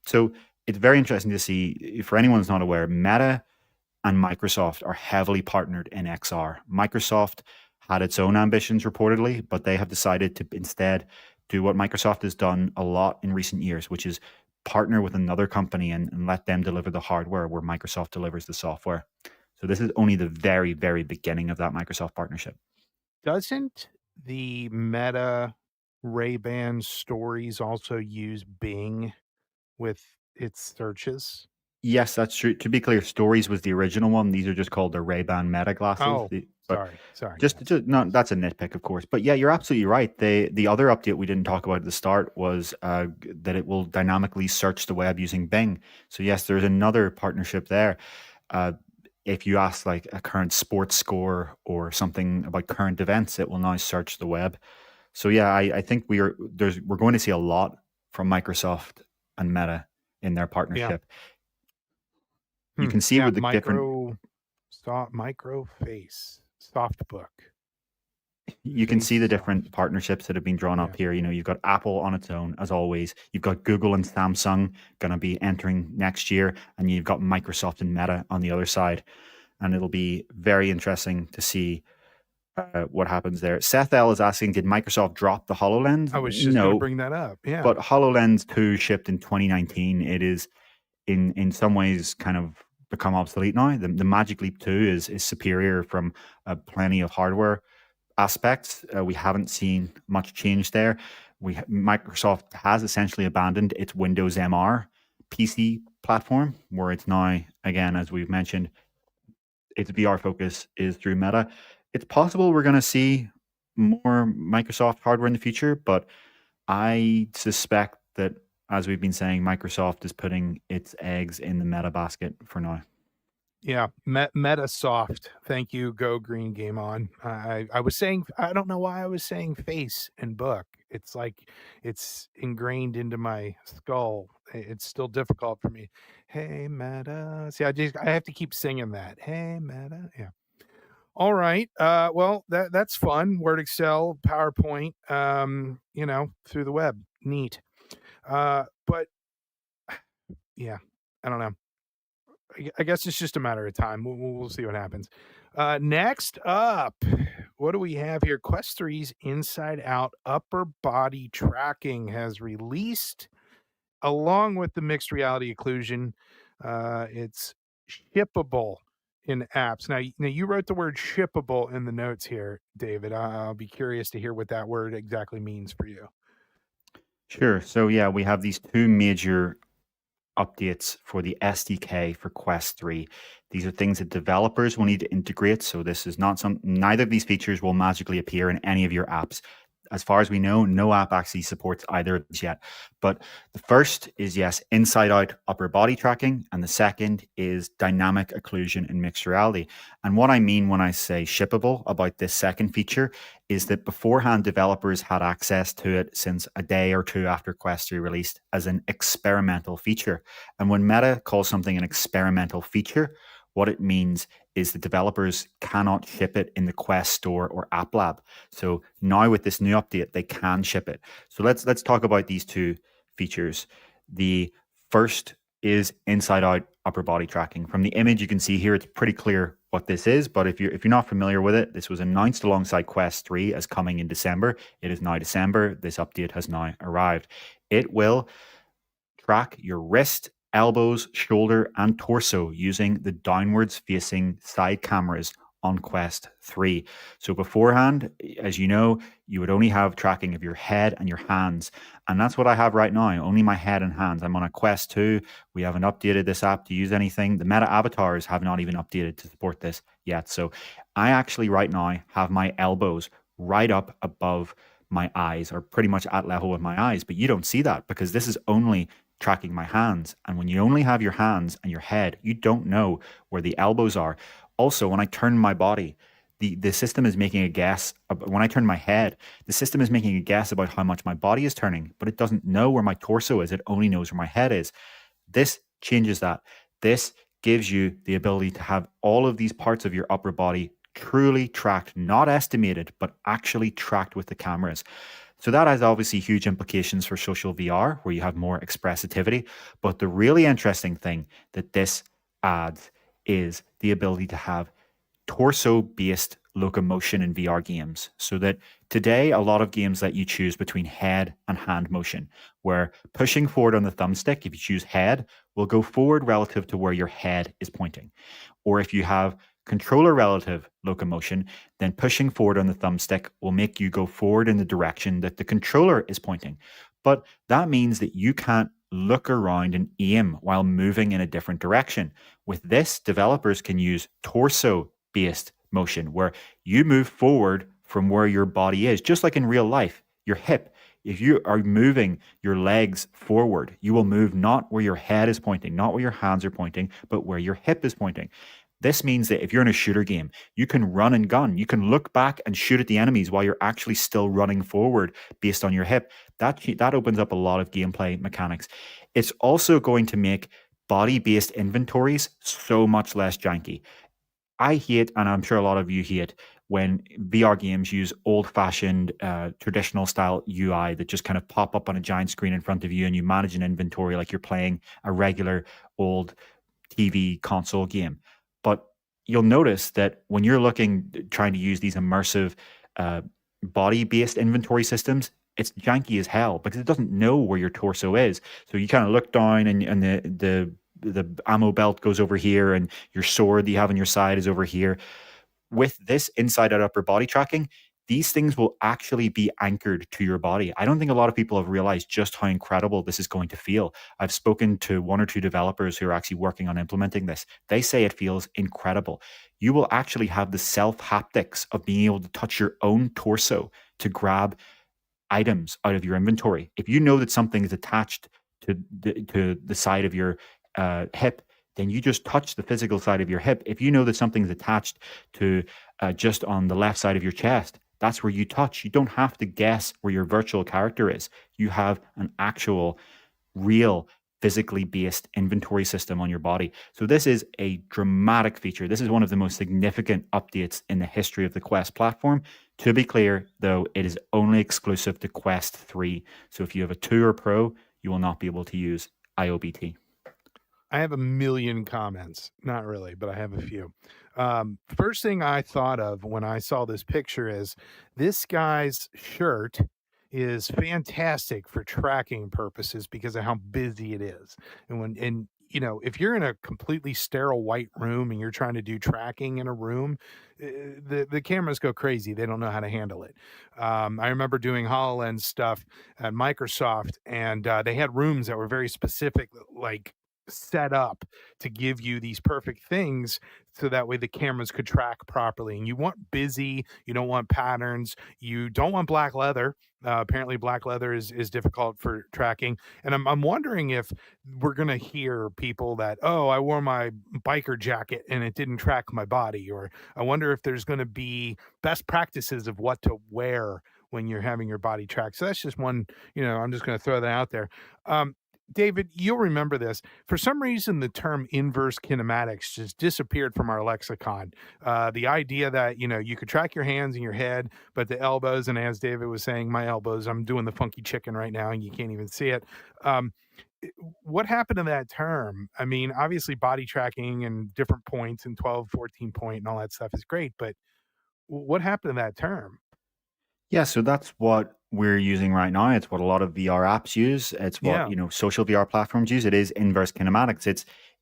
So it's very interesting to see. For anyone who's not aware, Meta and Microsoft are heavily partnered in XR. Microsoft had its own ambitions reportedly, but they have decided to instead do what Microsoft has done a lot in recent years, which is partner with another company and let them deliver the hardware where Microsoft delivers the software. So this is only the very, very beginning of that Microsoft partnership. Doesn't the Meta Ray-Ban stories also use Bing with its searches? Yes, that's true. To be clear, Stories was the original one. These are just called the Ray-Ban Meta glasses. Oh, But sorry. just no, that's a nitpick, of course. But yeah, you're absolutely right. The other update we didn't talk about at the start was that it will dynamically search the web using Bing. So yes, there's another partnership there. If you ask like a current sports score or something about current events, it will now search the web. So yeah, I think we're going to see a lot from Microsoft and Meta in their partnership. You can see with the different micro face softbook. You can see the different partnerships that have been drawn up here. You've got Apple on its own, as always. You've got Google and Samsung going to be entering next year, and you've got Microsoft and Meta on the other side. And it'll be very interesting to see what happens there. Seth L is asking, did Microsoft drop the HoloLens? I was just going to bring that up. Yeah. But HoloLens 2 shipped in 2019. It is in some ways kind of become obsolete now. The Magic Leap 2 is superior from plenty of hardware aspects. We haven't seen much change there. Microsoft has essentially abandoned its Windows MR PC platform, where it's now, again, as we've mentioned, its VR focus is through Meta. It's possible we're going to see more Microsoft hardware in the future, but I suspect that, as we've been saying, Microsoft is putting its eggs in the Meta basket for now. Yeah, Metasoft. Thank you, Go Green Game On. I was saying, I don't know why I was saying face and book. It's like it's ingrained into my skull. It's still difficult for me. Hey Meta. See, I have to keep singing that. Hey Meta. Yeah. All right. Well, that's fun. Word Excel, PowerPoint. Through the web. Neat. But yeah, I don't know. I guess it's just a matter of time. We'll see what happens. Next up, what do we have here? Quest 3's Inside Out upper body tracking has released along with the mixed reality occlusion. It's shippable in apps. Now, you wrote the word shippable in the notes here, David. I'll be curious to hear what that word exactly means for you. Sure. So yeah, we have these two major updates for the SDK for Quest 3. These are things that developers will need to integrate. So this is not neither of these features will magically appear in any of your apps. As far as we know, no app actually supports either of these yet. But the first is, yes, inside out upper body tracking. And the second is dynamic occlusion in mixed reality. And what I mean when I say shippable about this second feature is that beforehand, developers had access to it since a day or two after Quest 3 released as an experimental feature. And when Meta calls something an experimental feature, what it means is the developers cannot ship it in the Quest Store or App Lab. So now with this new update, they can ship it. So let's talk about these two features. The first is inside out upper body tracking. From the image you can see here, it's pretty clear what this is, but if you're not familiar with it, this was announced alongside Quest 3 as coming in December. It is now December. This update has now arrived. It will track your wrist, elbows, shoulder, and torso using the downwards facing side cameras on Quest 3. So beforehand, as you know, you would only have tracking of your head and your hands. And that's what I have right now, only my head and hands. I'm on a Quest 2. We haven't updated this app to use anything. The Meta avatars have not even updated to support this yet. So I actually right now have my elbows right up above my eyes, or pretty much at level with my eyes. But you don't see that because this is only tracking my hands. And when you only have your hands and your head, you don't know where the elbows are. Also, when I turn my body, the system is making a guess. When I turn my head, the system is making a guess about how much my body is turning, but it doesn't know where my torso is. It only knows where my head is. This changes that. This gives you the ability to have all of these parts of your upper body truly tracked, not estimated, but actually tracked with the cameras. So that has obviously huge implications for social VR, where you have more expressivity. But the really interesting thing that this adds is the ability to have torso-based locomotion in VR games. So that today, a lot of games let you choose between head and hand motion, where pushing forward on the thumbstick, if you choose head, will go forward relative to where your head is pointing. Or if you have controller relative locomotion, then pushing forward on the thumbstick will make you go forward in the direction that the controller is pointing. But that means that you can't look around and aim while moving in a different direction. With this, developers can use torso-based motion, where you move forward from where your body is, just like in real life, your hip. If you are moving your legs forward, you will move not where your head is pointing, not where your hands are pointing, but where your hip is pointing. This means that if you're in a shooter game, you can run and gun. You can look back and shoot at the enemies while you're actually still running forward based on your hip. That opens up a lot of gameplay mechanics. It's also going to make body-based inventories so much less janky. I hate, and I'm sure a lot of you hate, when VR games use old-fashioned, traditional-style UI that just kind of pop up on a giant screen in front of you and you manage an inventory like you're playing a regular old TV console game. But you'll notice that when you're trying to use these immersive body-based inventory systems, it's janky as hell because it doesn't know where your torso is. So you kind of look down and the ammo belt goes over here and your sword that you have on your side is over here. With this inside out upper body tracking, these things will actually be anchored to your body. I don't think a lot of people have realized just how incredible this is going to feel. I've spoken to one or two developers who are actually working on implementing this. They say it feels incredible. You will actually have the self haptics of being able to touch your own torso to grab items out of your inventory. If you know that something is attached to the side of your hip, then you just touch the physical side of your hip. If you know that something's attached to just on the left side of your chest, that's where you touch. You don't have to guess where your virtual character is. You have an actual, real, physically based inventory system on your body. So this is a dramatic feature. This is one of the most significant updates in the history of the Quest platform. To be clear, though, it is only exclusive to Quest 3. So if you have a 2 or Pro, you will not be able to use IOBT. I have a million comments. Not really, but I have a few. First thing I thought of when I saw this picture is this guy's shirt is fantastic for tracking purposes because of how busy it is. And you know, if you're in a completely sterile white room and you're trying to do tracking in a room, the cameras go crazy. They don't know how to handle it. I remember doing HoloLens stuff at Microsoft, and they had rooms that were very specific, like set up to give you these perfect things so that way the cameras could track properly. And you want busy, you don't want patterns, you don't want black leather. Apparently black leather is difficult for tracking. And I'm wondering if we're going to hear people that, oh, I wore my biker jacket and it didn't track my body. Or I wonder if there's going to be best practices of what to wear when you're having your body tracked. So that's just one, you know, I'm just going to throw that out there. David, you'll remember this. For some reason, the term inverse kinematics just disappeared from our lexicon. The idea that, you know, you could track your hands and your head, but the elbows, and as David was saying, my elbows, I'm doing the funky chicken right now and you can't even see it. What happened to that term? I mean, obviously body tracking and different points and 12, 14 point and all that stuff is great, but what happened to that term? Yeah, so that's what we're using right now. It's what a lot of VR apps use. It's what, Yeah. social VR platforms use. It is inverse kinematics.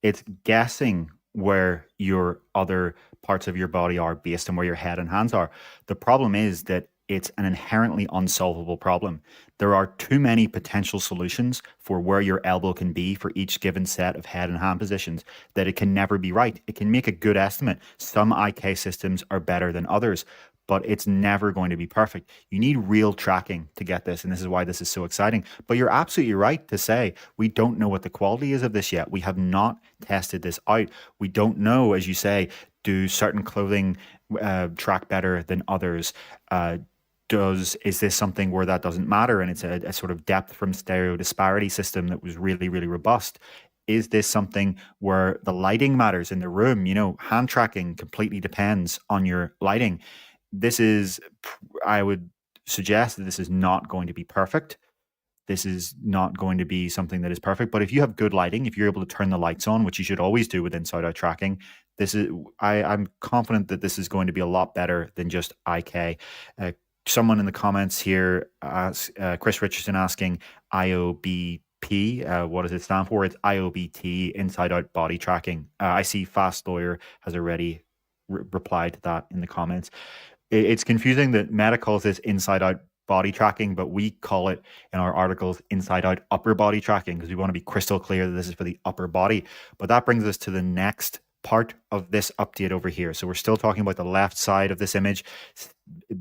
It's guessing where your other parts of your body are based on where your head and hands are. The problem is that it's an inherently unsolvable problem. There are too many potential solutions for where your elbow can be for each given set of head and hand positions that it can never be right. It can make a good estimate. Some IK systems are better than others, but it's never going to be perfect. You need real tracking to get this, and this is why this is so exciting. But you're absolutely right to say we don't know what the quality is of this yet. We have not tested this out. We don't know, as you say, do certain clothing track better than others? Is this something where that doesn't matter and it's a sort of depth from stereo disparity system that was really, really robust? Is this something where the lighting matters in the room? Hand tracking completely depends on your lighting. I would suggest that this is not going to be perfect. This is not going to be something that is perfect. But if you have good lighting, if you're able to turn the lights on, which you should always do with inside out tracking, I'm confident that this is going to be a lot better than just IK. Someone in the comments here, Chris Richardson, asking IOBP, what does it stand for? It's IOBT, inside out body tracking. I see Fast Lawyer has already replied to that in the comments. It's confusing that Meta calls this inside out body tracking, but we call it in our articles inside out upper body tracking because we want to be crystal clear that this is for the upper body. But that brings us to the next part of this update over here. So we're still talking about the left side of this image,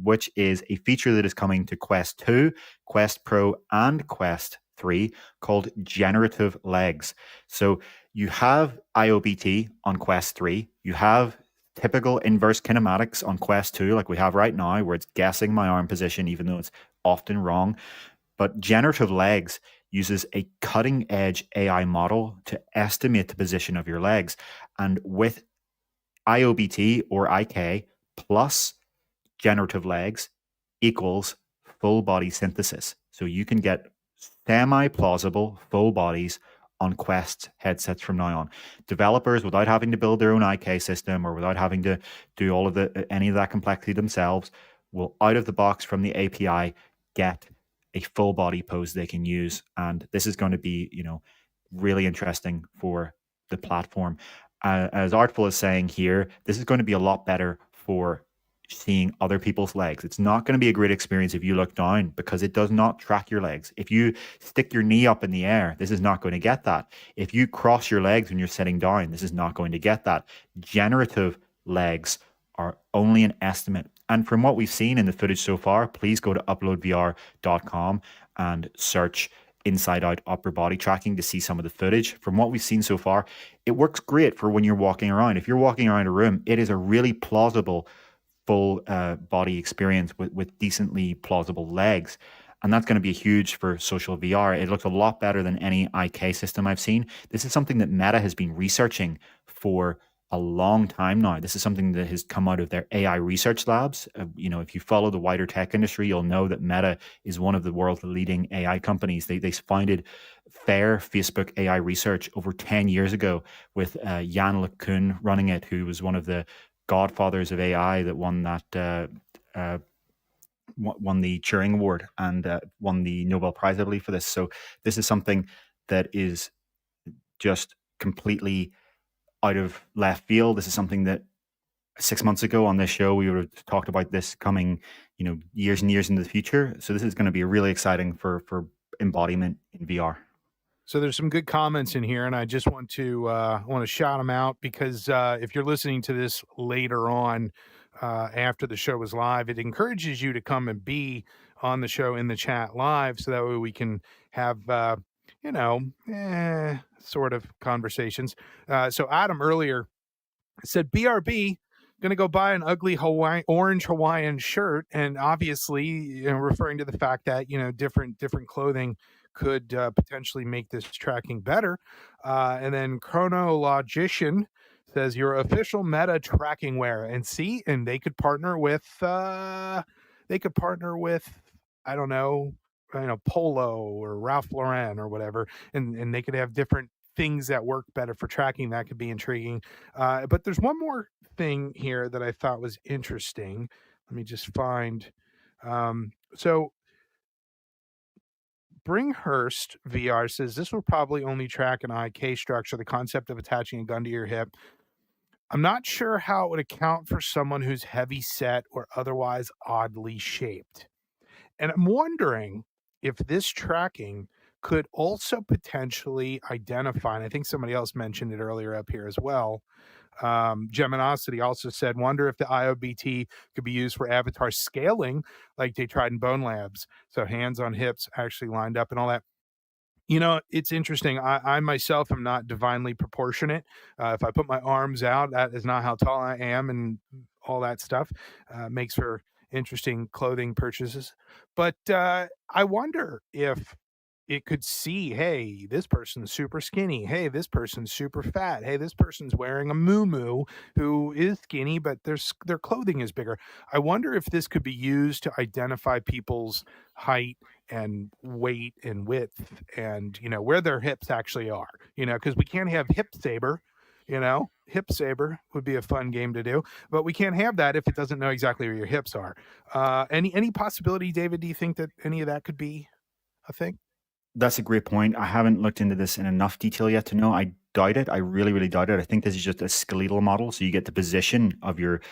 which is a feature that is coming to Quest 2, Quest Pro, and Quest 3 called generative legs. So you have IOBT on Quest 3, you have typical inverse kinematics on Quest 2, like we have right now, where it's guessing my arm position, even though it's often wrong. But generative legs uses a cutting edge AI model to estimate the position of your legs. And with IOBT or IK plus generative legs equals full body synthesis. So you can get semi-plausible full bodies on Quest headsets from now on. Developers, without having to build their own IK system or without having to do any of that complexity themselves, will out of the box from the API get a full body pose they can use. And this is going to be, really interesting for the platform. As Artful is saying here, this is going to be a lot better for seeing other people's legs. It's not going to be a great experience if you look down because it does not track your legs. If you stick your knee up in the air, this is not going to get that. If you cross your legs when you're sitting down, this is not going to get that. Generative legs are only an estimate. And from what we've seen in the footage so far, please go to uploadvr.com and search inside out upper body tracking to see some of the footage. From what we've seen so far, it works great for when you're walking around. If you're walking around a room, it is a really plausible full body experience with decently plausible legs. And that's going to be huge for social VR. It looks a lot better than any IK system I've seen. This is something that Meta has been researching for a long time now. This is something that has come out of their AI research labs. If you follow the wider tech industry, you'll know that Meta is one of the world's leading AI companies. They founded Fair Facebook AI research over 10 years ago with Jan LeCun running it, who was one of the godfathers of AI that won the Turing Award and won the Nobel Prize, I believe, for this. So this is something that is just completely out of left field. This is something that 6 months ago on this show we would have talked about this coming, years and years into the future. So this is going to be really exciting for embodiment in VR. So there's some good comments in here, and I just want to shout them out because if you're listening to this later on after the show is live, it encourages you to come and be on the show in the chat live, so that way we can have sort of conversations. So Adam earlier said BRB going to go buy an ugly orange Hawaiian shirt, and obviously referring to the fact that different clothing could potentially make this tracking better. And then Chronologician says your official Meta tracking wear, and they could partner with I don't know, Polo or Ralph Lauren or whatever, and they could have different things that work better for tracking. That could be intriguing. But there's one more thing here that I thought was interesting. Let me just find. So Bringhurst VR says this will probably only track an IK structure, the concept of attaching a gun to your hip. I'm not sure how it would account for someone who's heavy set or otherwise oddly shaped. And I'm wondering if this tracking could also potentially identify, and I think somebody else mentioned it earlier up here as well. Geminosity also said, wonder if the IOBT could be used for avatar scaling like they tried in Bone Labs. So hands on hips actually lined up and all that. It's interesting. I myself am not divinely proportionate. If I put my arms out, that is not how tall I am, and all that stuff makes for interesting clothing purchases. But I wonder if it could see, hey, this person's super skinny. Hey, this person's super fat. Hey, this person's wearing a muumuu who is skinny, but their clothing is bigger. I wonder if this could be used to identify people's height and weight and width and, where their hips actually are, because we can't have hip saber. Hip saber would be a fun game to do, but we can't have that if it doesn't know exactly where your hips are. Any possibility, David, do you think that any of that could be a thing? That's a great point. I haven't looked into this in enough detail yet to know. I doubt it. I really, really doubt it. I think this is just a skeletal model. So you get the position of your,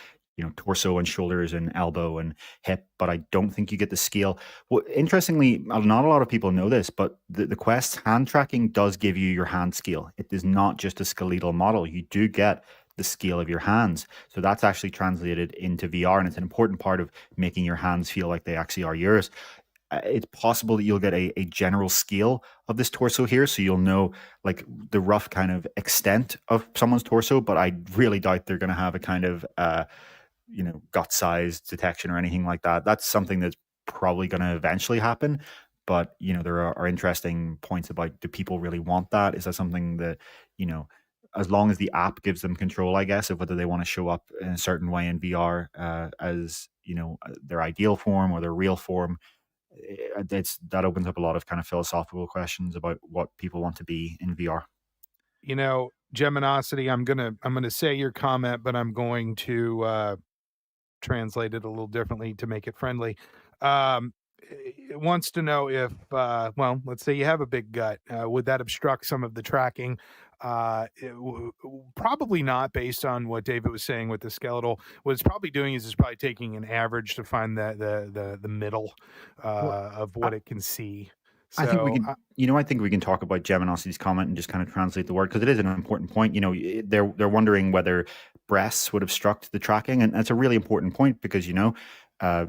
torso and shoulders and elbow and hip, but I don't think you get the scale. Well, interestingly, not a lot of people know this, but the Quest hand tracking does give you your hand scale. It is not just a skeletal model. You do get the scale of your hands. So that's actually translated into VR, and it's an important part of making your hands feel like they actually are yours. It's possible that you'll get a general scale of this torso here, so you'll know like the rough kind of extent of someone's torso, but I really doubt they're going to have a kind of gut size detection or anything like that. That's something that's probably going to eventually happen, but there are interesting points about, do people really want that? Is that something that as long as the app gives them control, I guess, of whether they want to show up in a certain way in VR as their ideal form or their real form, that opens up a lot of kind of philosophical questions about what people want to be in VR. Geminosity, I'm gonna say your comment, but I'm going to translate it a little differently to make it friendly. It wants to know if, let's say you have a big gut, would that obstruct some of the tracking? Probably not, based on what David was saying with the skeletal. What it's probably doing is it's probably taking an average to find the middle Well, of I, what it can see. I think we So can, I think we can talk about Geminosity's comment and just kind of translate the word because it is an important point. They're wondering whether breasts would obstruct the tracking, and that's a really important point because uh,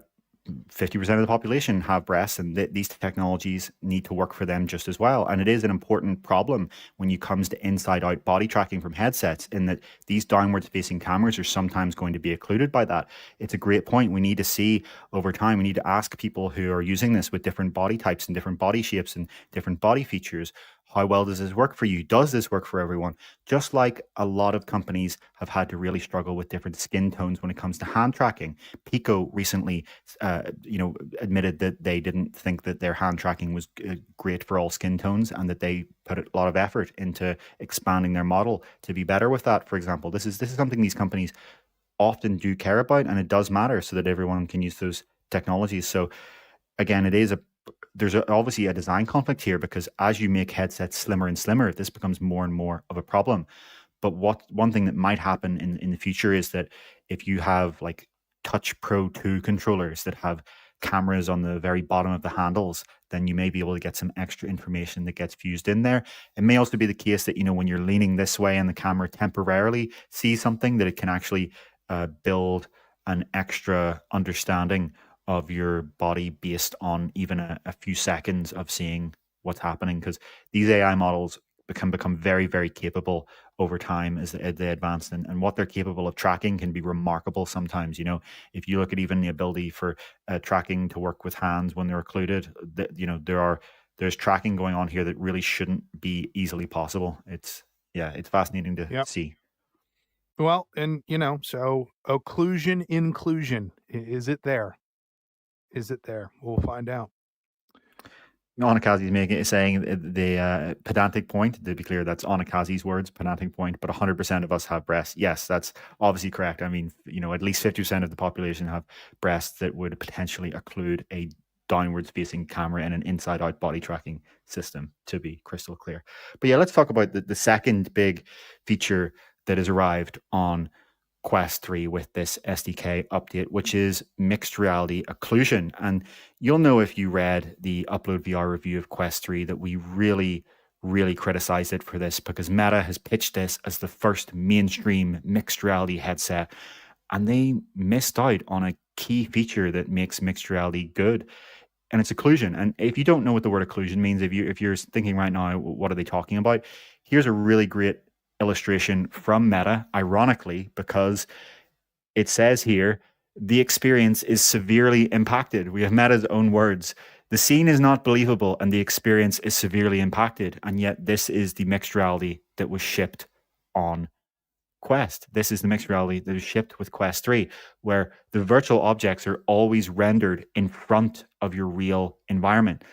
50% of the population have breasts, and these technologies need to work for them just as well. And it is an important problem when it comes to inside out body tracking from headsets, in that these downwards facing cameras are sometimes going to be occluded by that. It's a great point. We need to see over time, we need to ask people who are using this with different body types and different body shapes and different body features, how well does this work for you? Does this work for everyone? Just like a lot of companies have had to really struggle with different skin tones when it comes to hand tracking. Pico recently admitted that they didn't think that their hand tracking was great for all skin tones, and that they put a lot of effort into expanding their model to be better with that. For example, this is something these companies often do care about, and it does matter so that everyone can use those technologies. So again, there's obviously a design conflict here, because as you make headsets slimmer and slimmer, this becomes more and more of a problem. But one thing that might happen in the future is that if you have like Touch Pro 2 controllers that have cameras on the very bottom of the handles, then you may be able to get some extra information that gets fused in there. It may also be the case that, when you're leaning this way and the camera temporarily sees something, that it can actually build an extra understanding of your body based on even a few seconds of seeing what's happening, because these AI models can become very, very capable over time as they advance, and what they're capable of tracking can be remarkable sometimes. If you look at even the ability for tracking to work with hands when they're occluded, there's tracking going on here that really shouldn't be easily possible. It's fascinating to yep. see. Well, and so occlusion, inclusion, is it there? Is it there? We'll find out. Onakazi's saying the pedantic point. To be clear, that's Onakazi's words, pedantic point. But 100% of us have breasts. Yes, that's obviously correct. I mean, at least 50% of the population have breasts that would potentially occlude a downwards facing camera in an inside out body tracking system, to be crystal clear. But yeah, let's talk about the second big feature that has arrived on Quest 3 with this SDK update, which is mixed reality occlusion. And you'll know, if you read the UploadVR review of Quest 3, that we really, really criticized it for this, because Meta has pitched this as the first mainstream mixed reality headset, and they missed out on a key feature that makes mixed reality good, and it's occlusion. And if you don't know what the word occlusion means, if you're thinking right now, what are they talking about? Here's a really great illustration from Meta, ironically, because it says here, the experience is severely impacted. We have Meta's own words. The scene is not believable and the experience is severely impacted. And yet this is the mixed reality that was shipped on Quest. This is the mixed reality that is shipped with Quest 3, where the virtual objects are always rendered in front of your real environment.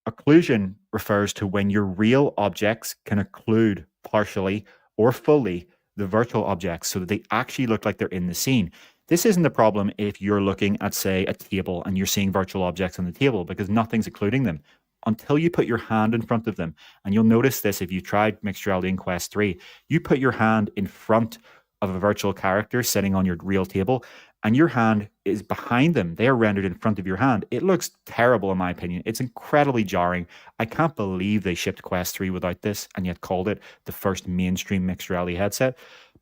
Occlusion refers to when your real objects can occlude partially or fully the virtual objects so that they actually look like they're in the scene. This isn't a problem if you're looking at, say, a table and you're seeing virtual objects on the table, because nothing's occluding them until you put your hand in front of them. And you'll notice this if you tried mixed reality in Quest 3. You put your hand in front of a virtual character sitting on your real table, and your hand is behind them. They are rendered in front of your hand. It looks terrible, in my opinion. It's incredibly jarring. I can't believe they shipped Quest 3 without this and yet called it the first mainstream mixed reality headset.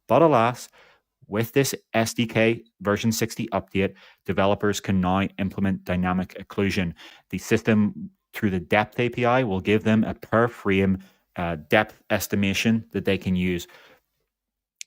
But alas, with this SDK version 60 update, developers can now implement dynamic occlusion. The system, through the depth API, will give them a per frame depth estimation that they can use.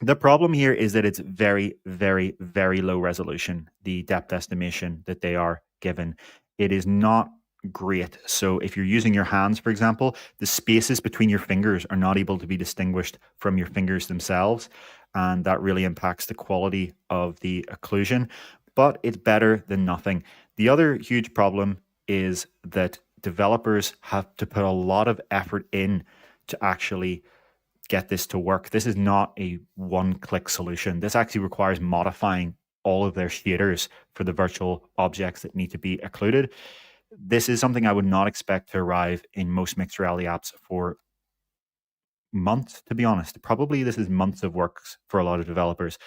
The problem here is that it's very, very, very low resolution, the depth estimation that they are given. It is not great. So if you're using your hands, for example, the spaces between your fingers are not able to be distinguished from your fingers themselves. And that really impacts the quality of the occlusion, but it's better than nothing. The other huge problem is that developers have to put a lot of effort in to actually get this to work. This is not a one-click solution. This actually requires modifying all of their shaders for the virtual objects that need to be occluded. This is something I would not expect to arrive in most mixed reality apps for months, to be honest. Probably this is months of work for a lot of developers.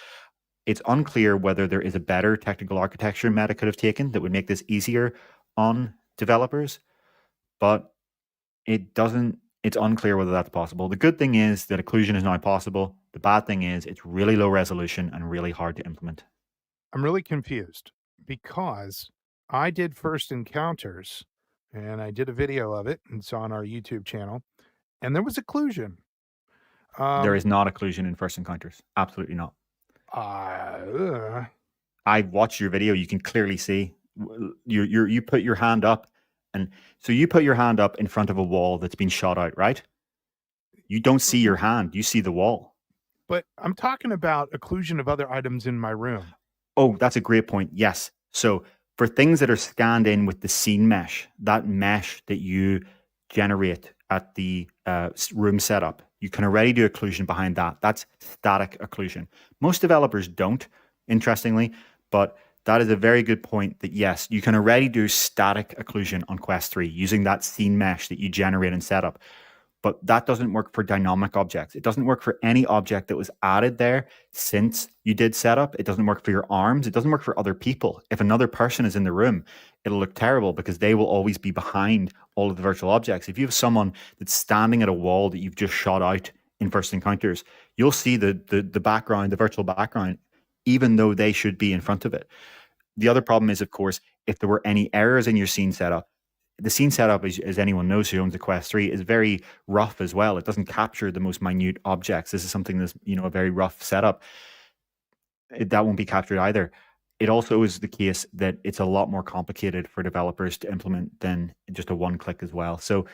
It's unclear whether there is a better technical architecture Meta could have taken that would make this easier on developers, but it's unclear whether that's possible. The good thing is that occlusion is now possible. The bad thing is it's really low resolution and really hard to implement. I'm really confused because I did First Encounters and I did a video of it, and it's on our YouTube channel, and there was occlusion. There is not occlusion in First Encounters. Absolutely not. I watched your video. You can clearly see you put your hand up, and so you put your hand up in front of a wall that's been shot out, right? You don't see your hand. You see the wall. But I'm talking about occlusion of other items in my room. Oh, that's a great point. Yes. So for things that are scanned in with the scene mesh, that mesh that you generate at the room setup, you can already do occlusion behind that. That's static occlusion. Most developers don't, interestingly, but that is a very good point that yes, you can already do static occlusion on Quest 3 using that scene mesh that you generate and set up. But that doesn't work for dynamic objects. It doesn't work for any object that was added there since you did setup. It doesn't work for your arms. It doesn't work for other people. If another person is in the room, it'll look terrible because they will always be behind all of the virtual objects. If you have someone that's standing at a wall that you've just shot out in First Encounters, you'll see the background, the virtual background, even though they should be in front of it. The other problem is, of course, if there were any errors in your scene setup, the scene setup, as anyone knows who owns a Quest 3, is very rough as well. It doesn't capture the most minute objects. This is something that's, a very rough setup. That won't be captured either. It also is the case that it's a lot more complicated for developers to implement than just a one-click as well. So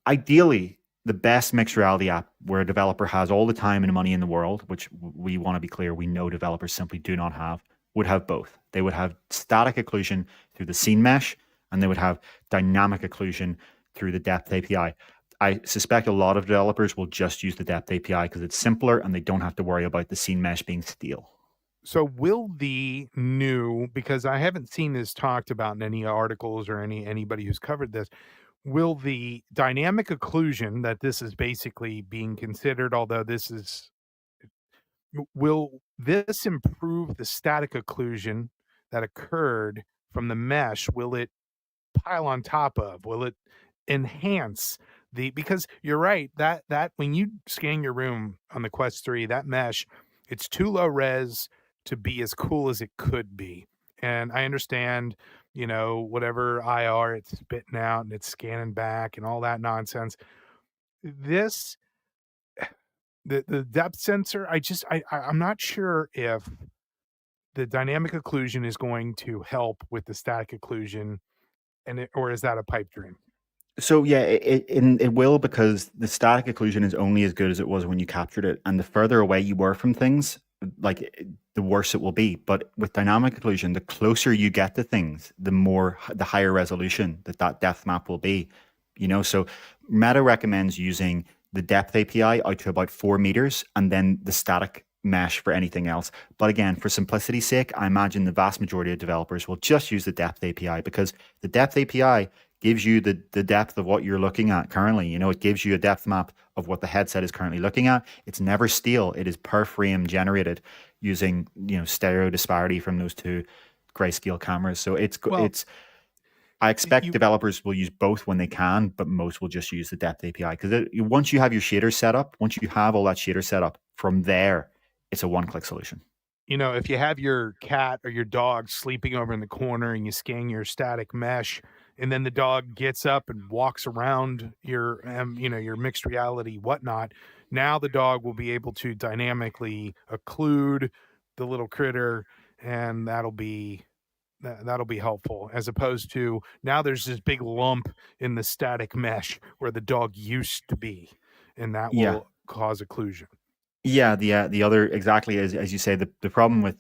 ideally, the best mixed reality app where a developer has all the time and money in the world, which we want to be clear, we know developers simply do not have, would have both. They would have static occlusion through the scene mesh, and they would have dynamic occlusion through the depth API. I suspect a lot of developers will just use the depth API because it's simpler and they don't have to worry about the scene mesh being steel. So will the new, because I haven't seen this talked about in any articles or anybody who's covered this, will the dynamic occlusion that this is basically being considered, although will this improve the static occlusion that occurred from the mesh? Will it pile on top of? Will it enhance because you're right, that when you scan your room on the Quest 3, that mesh, it's too low res to be as cool as it could be. And I understand, whatever IR it's spitting out and it's scanning back and all that nonsense. This the depth sensor, I'm not sure if the dynamic occlusion is going to help with the static occlusion, or is that a pipe dream? So yeah, it will, because the static occlusion is only as good as it was when you captured it, and the further away you were from things, the worse it will be. But with dynamic occlusion, the closer you get to things, the higher resolution that depth map will be. So Meta recommends using the depth API out to about 4 meters, and then the static mesh for anything else. But again, for simplicity's sake, I imagine the vast majority of developers will just use the depth API, because the depth API gives you the depth of what you're looking at currently. It gives you a depth map of what the headset is currently looking at. It's never steel. It is per frame generated using stereo disparity from those two grayscale cameras. So I expect developers will use both when they can, but most will just use the depth API, because once you have your shaders set up, once you have all that shader set up, from there, it's a one-click solution. If you have your cat or your dog sleeping over in the corner and you scan your static mesh, and then the dog gets up and walks around your, your mixed reality whatnot, now the dog will be able to dynamically occlude the little critter, and that'll be helpful, as opposed to now there's this big lump in the static mesh where the dog used to be, and that will cause occlusion. Yeah, the other, exactly as you say, the problem with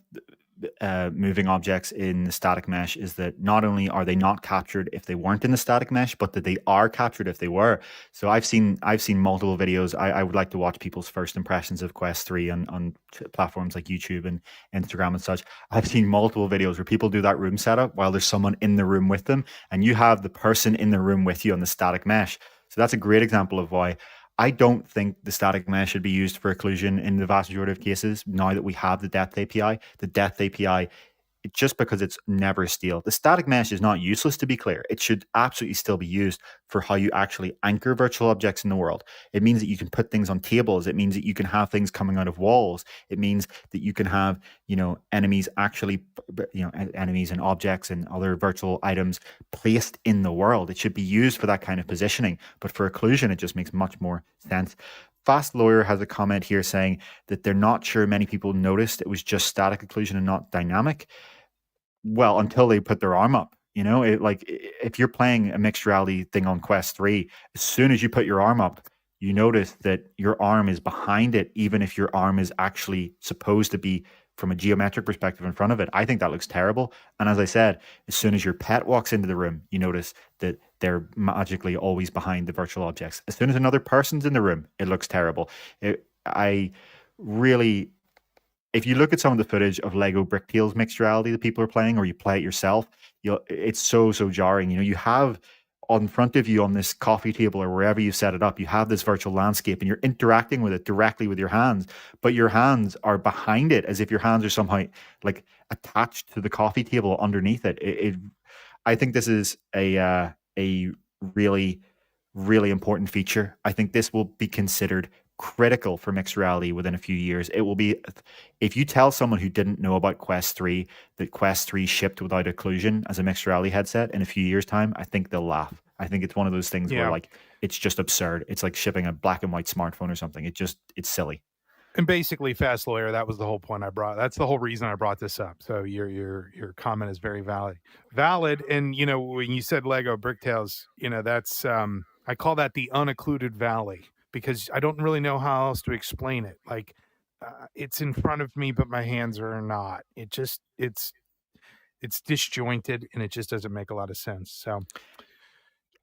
moving objects in the static mesh is that not only are they not captured if they weren't in the static mesh, but that they are captured if they were. So I've seen multiple videos. I would like to watch people's first impressions of Quest 3 on platforms like YouTube and Instagram and such. I've seen multiple videos where people do that room setup while there's someone in the room with them, and you have the person in the room with you on the static mesh. So that's a great example of why I don't think the static mesh should be used for occlusion in the vast majority of cases. Now that we have the depth API, just because it's never steel. The static mesh is not useless, to be clear. It should absolutely still be used for how you actually anchor virtual objects in the world. It means that you can put things on tables. It means that you can have things coming out of walls. It means that you can have, enemies actually, enemies and objects and other virtual items placed in the world. It should be used for that kind of positioning. But for occlusion, it just makes much more sense. Fast Lawyer has a comment here saying that they're not sure many people noticed it was just static occlusion and not dynamic. Well, until they put their arm up, if you're playing a mixed reality thing on Quest 3, as soon as you put your arm up, you notice that your arm is behind it, even if your arm is actually supposed to be from a geometric perspective in front of it. I think that looks terrible. And as I said, as soon as your pet walks into the room, you notice that they're magically always behind the virtual objects. As soon as another person's in the room, it looks terrible. If you look at some of the footage of Lego Bricktales mixed reality that people are playing, or you play it yourself, it's so jarring. You have on front of you on this coffee table or wherever you set it up, you have this virtual landscape and you're interacting with it directly with your hands, but your hands are behind it as if your hands are somehow like attached to the coffee table underneath it. I think this is a really, really important feature. I think this will be considered critical for mixed reality within a few years. It will be, if you tell someone who didn't know about Quest 3 that Quest 3 shipped without occlusion as a mixed reality headset in a few years' time, I think they'll laugh. I think it's one of those things where it's just absurd. It's like shipping a black and white smartphone or something. It's silly. And basically, Fast Lawyer, that was the whole point I brought. That's the whole reason I brought this up. So your comment is very valid. And when you said Lego Bricktales, that's I call that the unoccluded valley, because I don't really know how else to explain it. Like, it's in front of me, but my hands are not. It's disjointed, and it just doesn't make a lot of sense. So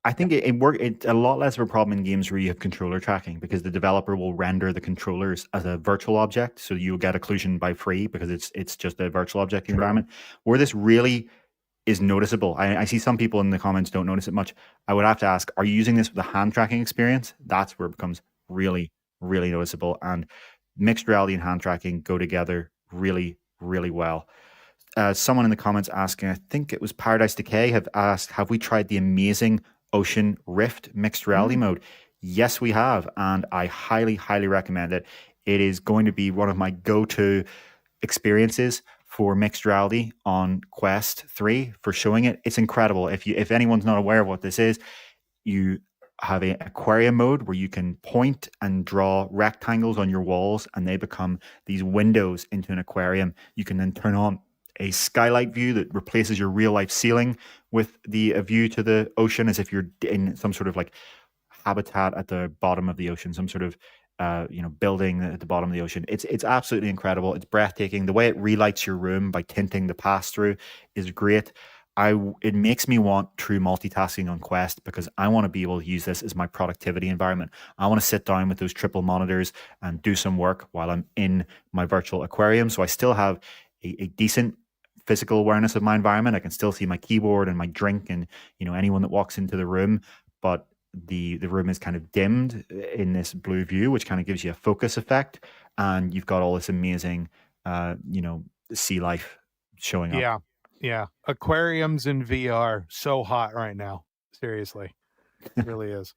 I think it's a lot less of a problem in games where you have controller tracking, because the developer will render the controllers as a virtual object, so you'll get occlusion by free because it's just a virtual object environment. Where this really is noticeable, I see some people in the comments don't notice it much. I would have to ask, are you using this with a hand tracking experience? That's where it becomes really, really noticeable. And mixed reality and hand tracking go together really, really well. Someone in the comments asking, I think it was Paradise Decay, have asked, have we tried the amazing Ocean Rift mixed reality mode? Yes, we have, and I highly, highly recommend it. It is going to be one of my go-to experiences for mixed reality on Quest 3 for showing it. It's incredible. If anyone's not aware of what this is, you have an aquarium mode where you can point and draw rectangles on your walls, and they become these windows into an aquarium. You can then turn on a skylight view that replaces your real life ceiling with a view to the ocean, as if you're in some sort of like habitat at the bottom of the ocean, some sort of building at the bottom of the ocean. It's absolutely incredible. It's breathtaking. The way it relights your room by tinting the pass through is great. It makes me want true multitasking on Quest, because I want to be able to use this as my productivity environment. I want to sit down with those triple monitors and do some work while I'm in my virtual aquarium. So I still have a decent physical awareness of my environment. I can still see my keyboard and my drink and anyone that walks into the room, but the room is kind of dimmed in this blue view, which kind of gives you a focus effect, and you've got all this amazing sea life showing up. Yeah. Aquariums in VR, so hot right now. Seriously. It really is.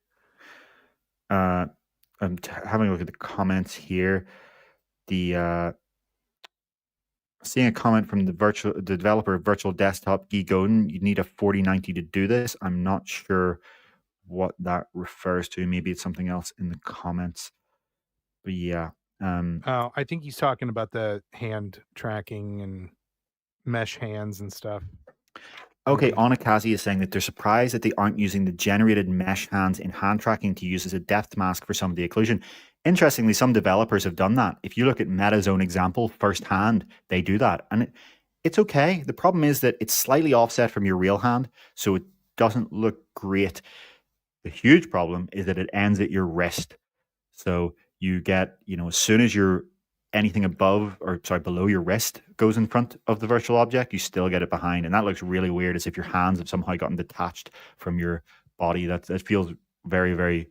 I'm having a look at the comments here. Seeing a comment from the developer of Virtual Desktop, Guy Godin, you need a 4090 to do this. I'm not sure what that refers to. Maybe it's something else in the comments. But yeah. I think he's talking about the hand tracking and mesh hands and stuff. Okay, Onakazi is saying that they're surprised that they aren't using the generated mesh hands in hand tracking to use as a depth mask for some of the occlusion. Interestingly, some developers have done that. If you look at Meta's own example, firsthand, they do that. And it's okay. The problem is that it's slightly offset from your real hand, so it doesn't look great. The huge problem is that it ends at your wrist. So you get, as soon as anything below your wrist goes in front of the virtual object, you still get it behind. And that looks really weird, as if your hands have somehow gotten detached from your body. That feels very, very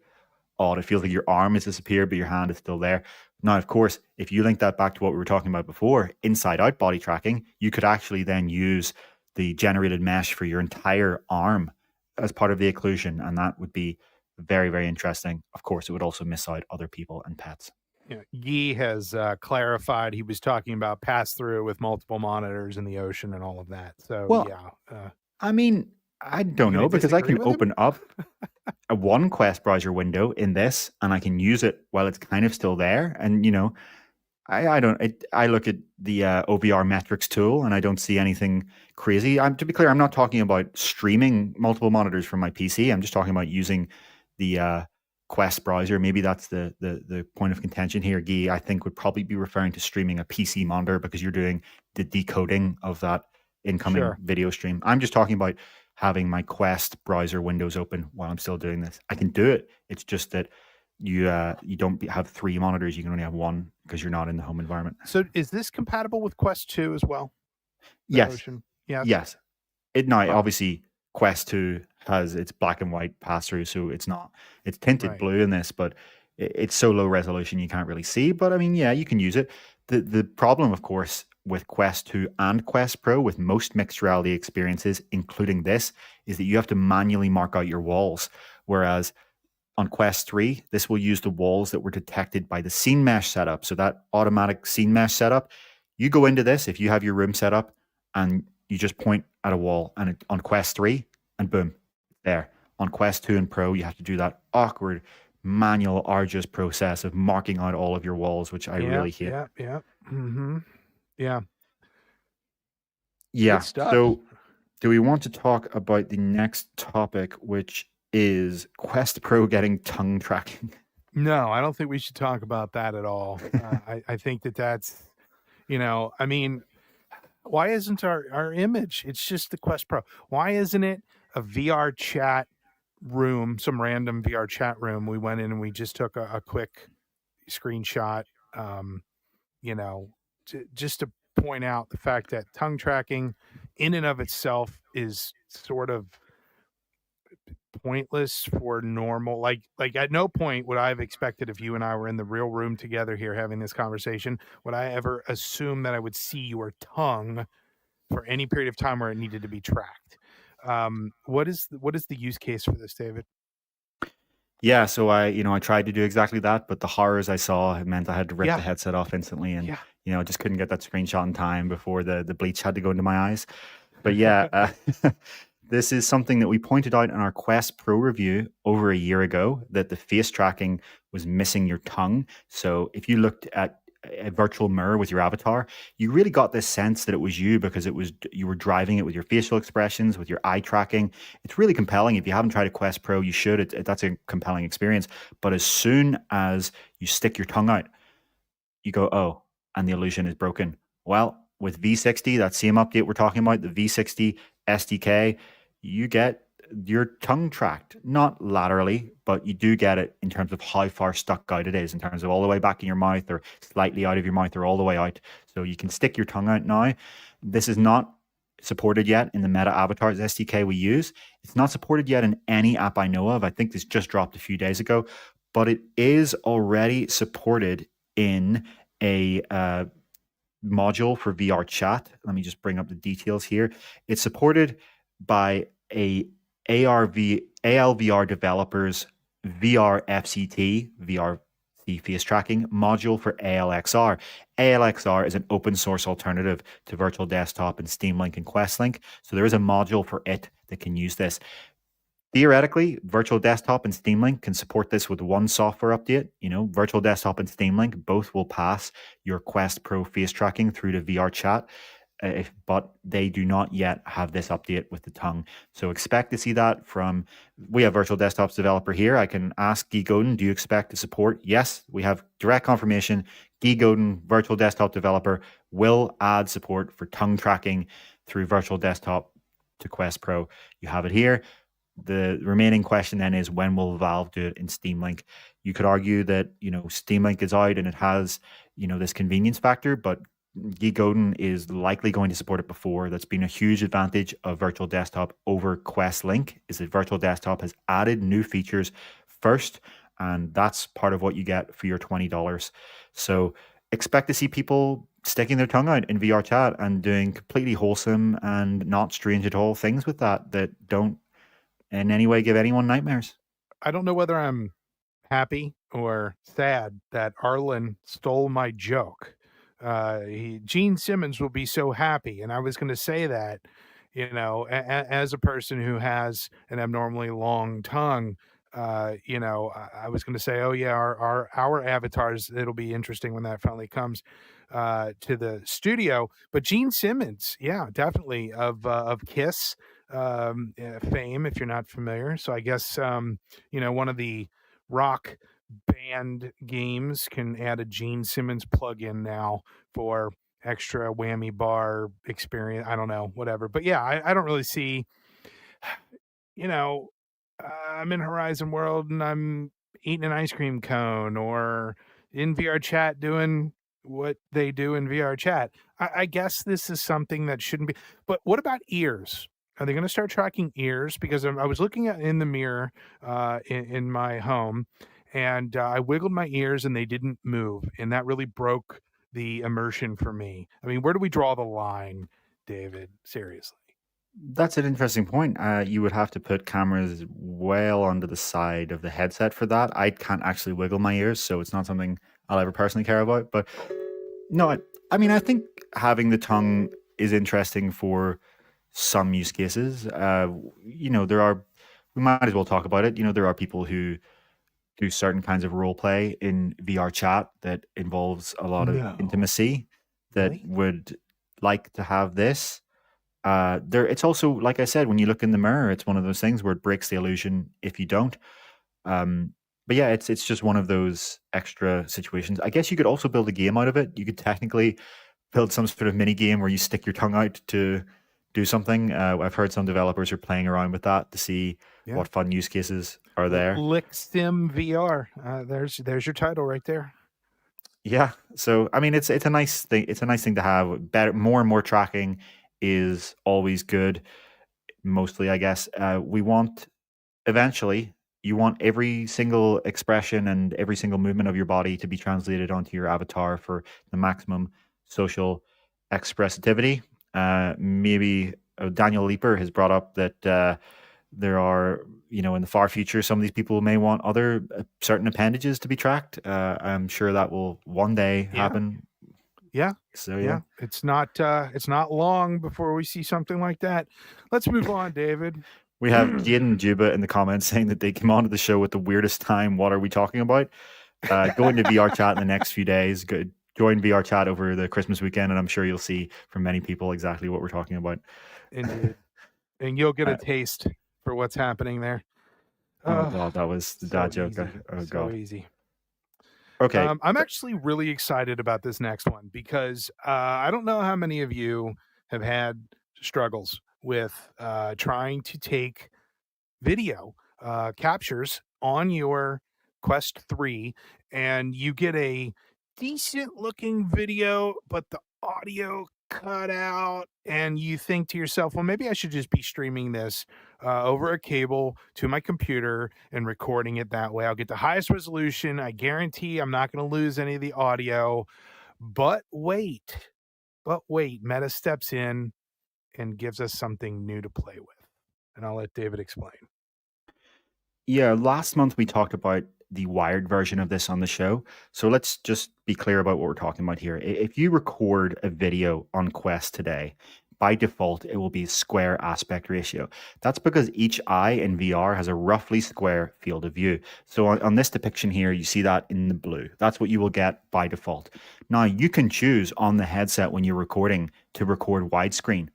odd. It feels like your arm has disappeared, but your hand is still there. Now, of course, if you link that back to what we were talking about before, inside-out body tracking, you could actually then use the generated mesh for your entire arm as part of the occlusion, and that would be very, very interesting. Of course, it would also miss out other people and pets. Guy has clarified he was talking about pass-through with multiple monitors in the ocean and all of that. So, Well, yeah. I mean, I don't You gonna know, because I disagree can with him? open up a one Quest browser window in this, and I can use it while it's kind of still there. And I look at the OVR metrics tool, and I don't see anything crazy. To be clear, I'm not talking about streaming multiple monitors from my PC. I'm just talking about using the Quest browser. Maybe that's the point of contention here. Guy, I think, would probably be referring to streaming a PC monitor, because you're doing the decoding of that incoming Sure. video stream. I'm just talking about having my Quest browser windows open while I'm still doing this. I can do it. It's just that you don't have 3 monitors. You can only have 1 because you're not in the home environment. So is this compatible with Quest 2 as well? The Yes. Ocean? Yes. Yes. Obviously, Quest 2 has its black and white pass-through, so it's tinted Right. blue in this, but it's so low resolution you can't really see. But I mean, yeah, you can use it. The problem, of course, with Quest 2 and Quest Pro, with most mixed reality experiences, including this, is that you have to manually mark out your walls. Whereas on Quest 3, this will use the walls that were detected by the scene mesh setup. So that automatic scene mesh setup, you go into this, if you have your room set up, and you just point at a wall, and on Quest 3, and boom, there. On Quest 2 and Pro, you have to do that awkward, manual, arduous process of marking out all of your walls, which I really hate. Yeah. Mm-hmm. Yeah. Yeah. Good stuff. So do we want to talk about the next topic, which is Quest Pro getting tongue tracking? No, I don't think we should talk about that at all. I think that's, I mean, why isn't our image? It's just the Quest Pro. Why isn't it a VR chat room, some random VR chat room? We went in and we just took a quick screenshot, just to point out the fact that tongue tracking in and of itself is sort of pointless for normal, like at no point would I have expected, if you and I were in the real room together here having this conversation, would I ever assume that I would see your tongue for any period of time where it needed to be tracked. What is the use case for this, David? Yeah, so I tried to do exactly that, but the horrors I saw meant I had to rip Yeah. the headset off instantly, and Yeah. just couldn't get that screenshot in time before the bleach had to go into my eyes. But yeah, this is something that we pointed out in our Quest Pro review over a year ago, that the face tracking was missing your tongue. So if you looked at a virtual mirror with your avatar, you really got this sense that it was you, because you were driving it with your facial expressions, with your eye tracking. It's really compelling. If you haven't tried a Quest Pro, you should. That's a compelling experience. But as soon as you stick your tongue out, you go, oh, and the illusion is broken. Well, with V60, that same update we're talking about, the V60 SDK, you get your tongue tracked, not laterally, but you do get it in terms of how far stuck out it is, in terms of all the way back in your mouth, or slightly out of your mouth, or all the way out. So you can stick your tongue out now. This is not supported yet in the Meta Avatars SDK we use. It's not supported yet in any app I know of. I think this just dropped a few days ago, but it is already supported in a module for VR chat. Let me just bring up the details here. It's supported by a ALVR developers VR FCT, VRC face tracking module for ALXR. ALXR is an open source alternative to Virtual Desktop and Steam Link and Quest Link. So there is a module for it that can use this. Theoretically, Virtual Desktop and Steam Link can support this with one software update. Virtual Desktop and Steam Link both will pass your Quest Pro face tracking through to VR chat. But they do not yet have this update with the tongue. So expect to see that we have Virtual Desktop's developer here. I can ask Guy Godin, do you expect to support? Yes, we have direct confirmation. Guy Godin, Virtual Desktop developer, will add support for tongue tracking through Virtual Desktop to Quest Pro. You have it here. The remaining question then is, when will Valve do it in Steam Link? You could argue that, Steam Link is out and it has, this convenience factor, but Guy Godin is likely going to support it before. That's been a huge advantage of Virtual Desktop over Quest Link, is that Virtual Desktop has added new features first, and that's part of what you get for your $20. So expect to see people sticking their tongue out in VR chat and doing completely wholesome and not strange at all things with that don't in any way give anyone nightmares. I don't know whether I'm happy or sad that Arlen stole my joke. Gene Simmons will be so happy, and I was going to say that, as a person who has an abnormally long tongue. I was going to say, oh yeah, our avatars. It'll be interesting when that finally comes to the studio. But Gene Simmons, yeah, definitely of Kiss fame, if you're not familiar. So I guess one of the rock band games can add a Gene Simmons plugin now for extra whammy bar experience. I don't know, whatever. But yeah, I don't really see, you know, I'm in Horizon World and I'm eating an ice cream cone or in VR chat doing what they do in VR chat. I guess this is something that shouldn't be. But what about ears? Are they going to start tracking ears? Because I was looking at in the mirror in my home, and I wiggled my ears and they didn't move, and that really broke the immersion for me. I mean, where do we draw the line, David? Seriously. That's an interesting point. You would have to put cameras well under the side of the headset for that. I can't actually wiggle my ears, so it's not something I'll ever personally care about. But no, I mean, I think having the tongue is interesting for some use cases. We might as well talk about it. There are people who do certain kinds of role play in VR chat that involves a lot of No. intimacy that Really? would like to have this. It's also, like I said, when you look in the mirror, it's one of those things where it breaks the illusion if you don't. Um, but yeah, it's just one of those extra situations. I guess you could also build a game out of it. You could technically build some sort of mini game where you stick your tongue out to do something. I've heard some developers are playing around with that to see Yeah. what fun use cases are there. Lick Sim VR. There's your title right there. Yeah. So I mean, it's a nice thing. It's a nice thing to have. Better, more and more tracking is always good. Mostly, I guess. We want eventually you want every single expression and every single movement of your body to be translated onto your avatar for the maximum social expressivity. Maybe Daniel Leeper has brought up that there are, in the far future, some of these people may want other certain appendages to be tracked. I'm sure that will one day happen. Yeah. So Yeah. It's not long before we see something like that. Let's move on, David. We have Jaden Juba in the comments saying that they came onto the show with the weirdest time. What are we talking about? Go into VR chat in the next few days. Join VR chat over the Christmas weekend, and I'm sure you'll see from many people exactly what we're talking about. Indeed. And you'll get a taste for what's happening there. Oh God, that was the dad joke. Easy. Oh so God. easy. Okay. I'm actually really excited about this next one because I don't know how many of you have had struggles with trying to take video captures on your Quest 3 and you get a decent looking video, but the audio cut out, and you think to yourself, well, maybe I should just be streaming this over a cable to my computer and recording it that way. I'll get the highest resolution. I guarantee I'm not going to lose any of the audio. But wait, Meta steps in and gives us something new to play with. And I'll let David explain. Yeah, last month we talked about the wired version of this on the show. So let's just be clear about what we're talking about here. If you record a video on Quest today, by default, it will be square aspect ratio. That's because each eye in VR has a roughly square field of view. So on this depiction here, you see that in the blue. That's what you will get by default. Now, you can choose on the headset when you're recording to record widescreen.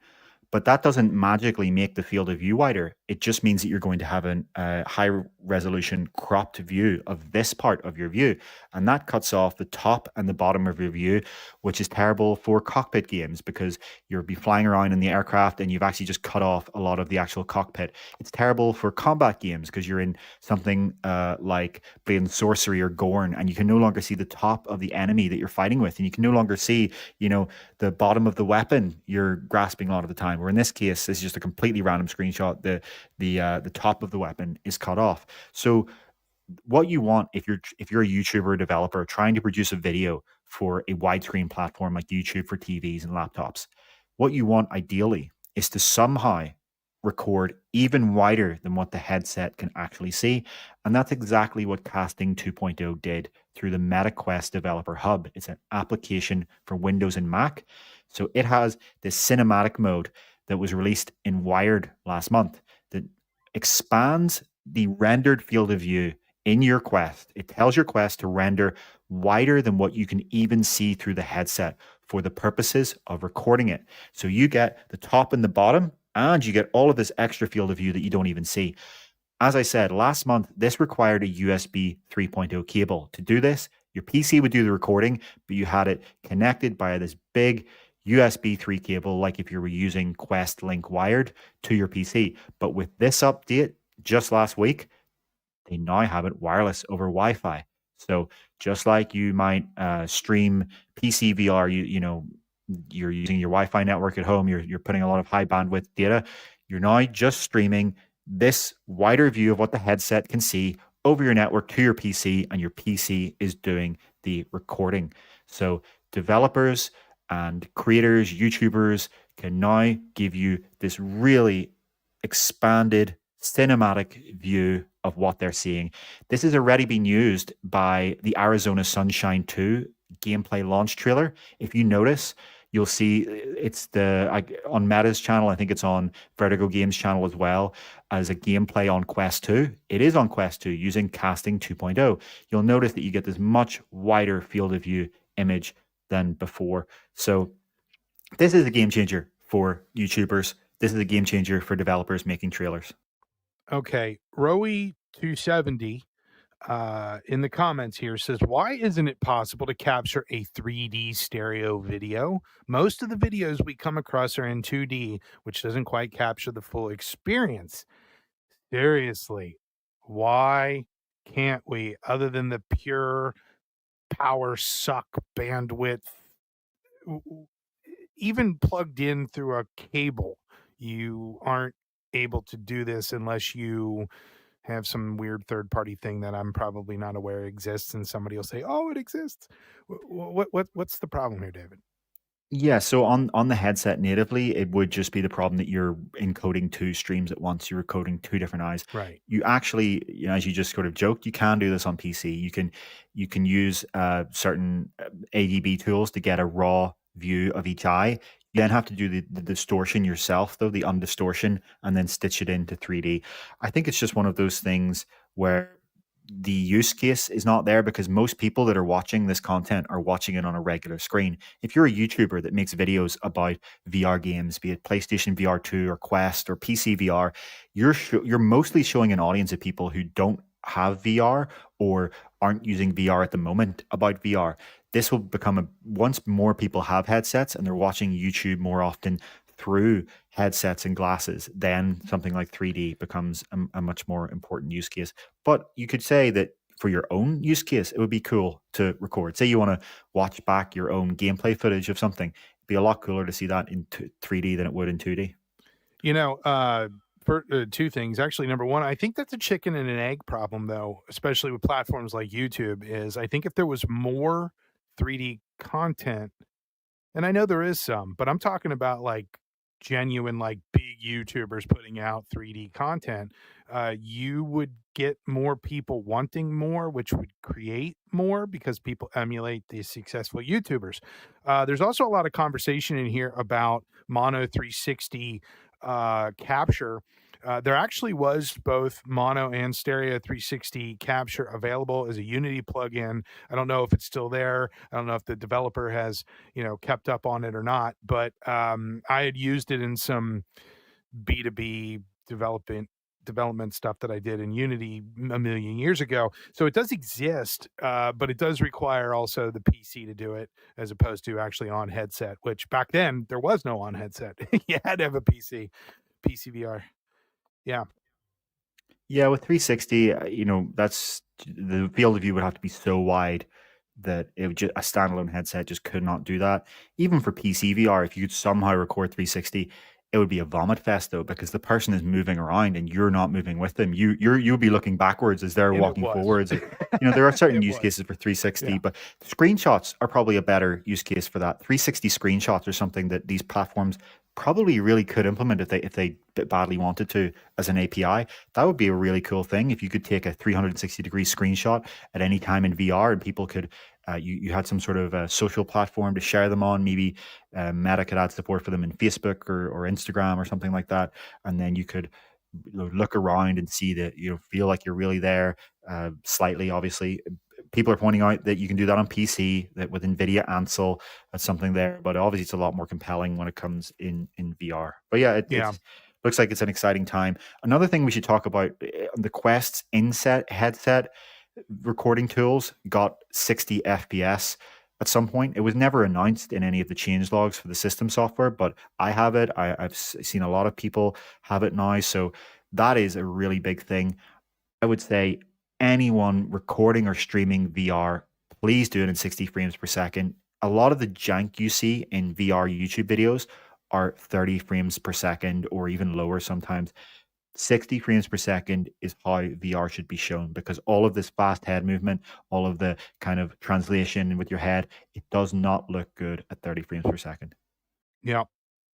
But that doesn't magically make the field of view wider. It just means that you're going to have a high resolution cropped view of this part of your view. And that cuts off the top and the bottom of your view, which is terrible for cockpit games because you'll be flying around in the aircraft and you've actually just cut off a lot of the actual cockpit. It's terrible for combat games because you're in something like Blade and Sorcery or Gorn, and you can no longer see the top of the enemy that you're fighting with. And you can no longer see, the bottom of the weapon you're grasping a lot of the time. Or in this case, this is just a completely random screenshot. The top of the weapon is cut off. So what you want if you're a YouTuber or developer trying to produce a video for a widescreen platform like YouTube for TVs and laptops, what you want ideally is to somehow record even wider than what the headset can actually see. And that's exactly what Casting 2.0 did through the MetaQuest Developer Hub. It's an application for Windows and Mac. So it has this cinematic mode that was released in Wired last month that expands the rendered field of view in your Quest. It tells your Quest to render wider than what you can even see through the headset for the purposes of recording it. So you get the top and the bottom, and you get all of this extra field of view that you don't even see. As I said, last month, this required a USB 3.0 cable. To do this, your PC would do the recording, but you had it connected by this big USB 3 cable, like if you were using Quest Link wired to your PC. But with this update just last week, they now have it wireless over Wi-Fi. So just like you might stream PC VR, you're using your Wi-Fi network at home, you're putting a lot of high bandwidth data. You're now just streaming this wider view of what the headset can see over your network to your PC, and your PC is doing the recording. So developers and creators, YouTubers can now give you this really expanded cinematic view of what they're seeing. This has already been used by the Arizona Sunshine 2 gameplay launch trailer. If you notice, you'll see it's on Meta's channel. I think it's on Vertigo Games channel as well as a gameplay on Quest 2. It is on Quest 2 using Casting 2.0. You'll notice that you get this much wider field of view image than before. So this is a game changer for YouTubers. This is a game changer for developers making trailers. Okay, Rowie 270 in the comments here says, why isn't it possible to capture a 3D stereo video? Most of the videos we come across are in 2D, which doesn't quite capture the full experience. Seriously, why can't we, other than the pure power suck bandwidth, even plugged in through a cable, you aren't able to do this unless you have some weird third party thing that I'm probably not aware exists, and somebody will say, "Oh, it exists." What's the problem here, David? Yeah, so on the headset natively, it would just be the problem that you're encoding two streams at once. You're encoding two different eyes. Right. You actually, as you just sort of joked, you can do this on PC. You can use certain ADB tools to get a raw view of each eye. You then have to do the distortion yourself, though, the undistortion, and then stitch it into 3D. I think it's just one of those things where the use case is not there because most people that are watching this content are watching it on a regular screen. If you're a YouTuber that makes videos about VR games, be it PlayStation VR 2 or Quest or PC VR, you're mostly showing an audience of people who don't have VR or aren't using VR at the moment about VR. This will become once more people have headsets and they're watching YouTube more often through headsets and glasses, then something like 3D becomes a much more important use case. But you could say that for your own use case, it would be cool to record. Say you want to watch back your own gameplay footage of something. It'd be a lot cooler to see that in 3D than it would in 2D. For two things. Actually, number one, I think that's a chicken and an egg problem, though, especially with platforms like YouTube, is I think if there was more 3D content, and I know there is some, but I'm talking about like genuine, like big YouTubers putting out 3D content, you would get more people wanting more, which would create more because people emulate these successful YouTubers. There's also a lot of conversation in here about Mono 360 capture. There actually was both mono and stereo 360 capture available as a Unity plugin. I don't know if it's still there. I don't know if the developer has, kept up on it or not, but I had used it in some B2B development stuff that I did in Unity a million years ago. So it does exist, but it does require also the PC to do it as opposed to actually on headset, which back then there was no on headset. You had to have a PC VR. Yeah. Yeah, with 360, that's the field of view would have to be so wide that a standalone headset just could not do that. Even for PC VR, if you could somehow record 360, it would be a vomit fest though, because the person is moving around and you're not moving with them. You'll be looking backwards as they're And it walking was. forwards. There are certain It use was. cases for 360, Yeah. but screenshots are probably a better use case for that. 360 screenshots are something that these platforms probably really could implement if they badly wanted to as an API. That would be a really cool thing if you could take a 360-degree screenshot at any time in VR and people could you had some sort of a social platform to share them on. Maybe Meta could add support for them in Facebook or Instagram or something like that, and then you could look around and see that feel like you're really there. Slightly, obviously, people are pointing out that you can do that on PC. That with NVIDIA Ansel, that's something there. But obviously, it's a lot more compelling when it comes in VR. But yeah, Yeah. it looks like it's an exciting time. Another thing we should talk about: the Quest's inset headset recording tools got 60 FPS at some point. It was never announced in any of the change logs for the system software, but I have it. I've seen a lot of people have it now. So that is a really big thing. I would say anyone recording or streaming VR, please do it in 60 frames per second. A lot of the jank you see in VR YouTube videos are 30 frames per second or even lower sometimes. 60 frames per second is how VR should be shown, because all of this fast head movement, all of the kind of translation with your head, it does not look good at 30 frames per second. Yeah.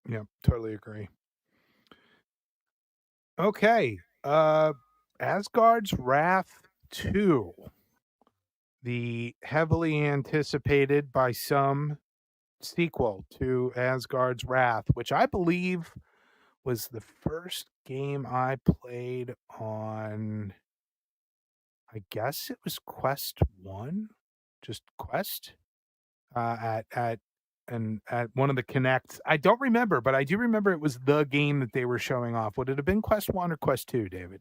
Yeah. Totally agree. Okay. Asgard's Wrath 2. The heavily anticipated by some sequel to Asgard's Wrath, which I believe was the first game I played on, I guess it was Quest 1, just Quest, at one of the Kinects. I don't remember, but I do remember it was the game that they were showing off. Would it have been Quest 1 or Quest 2, David?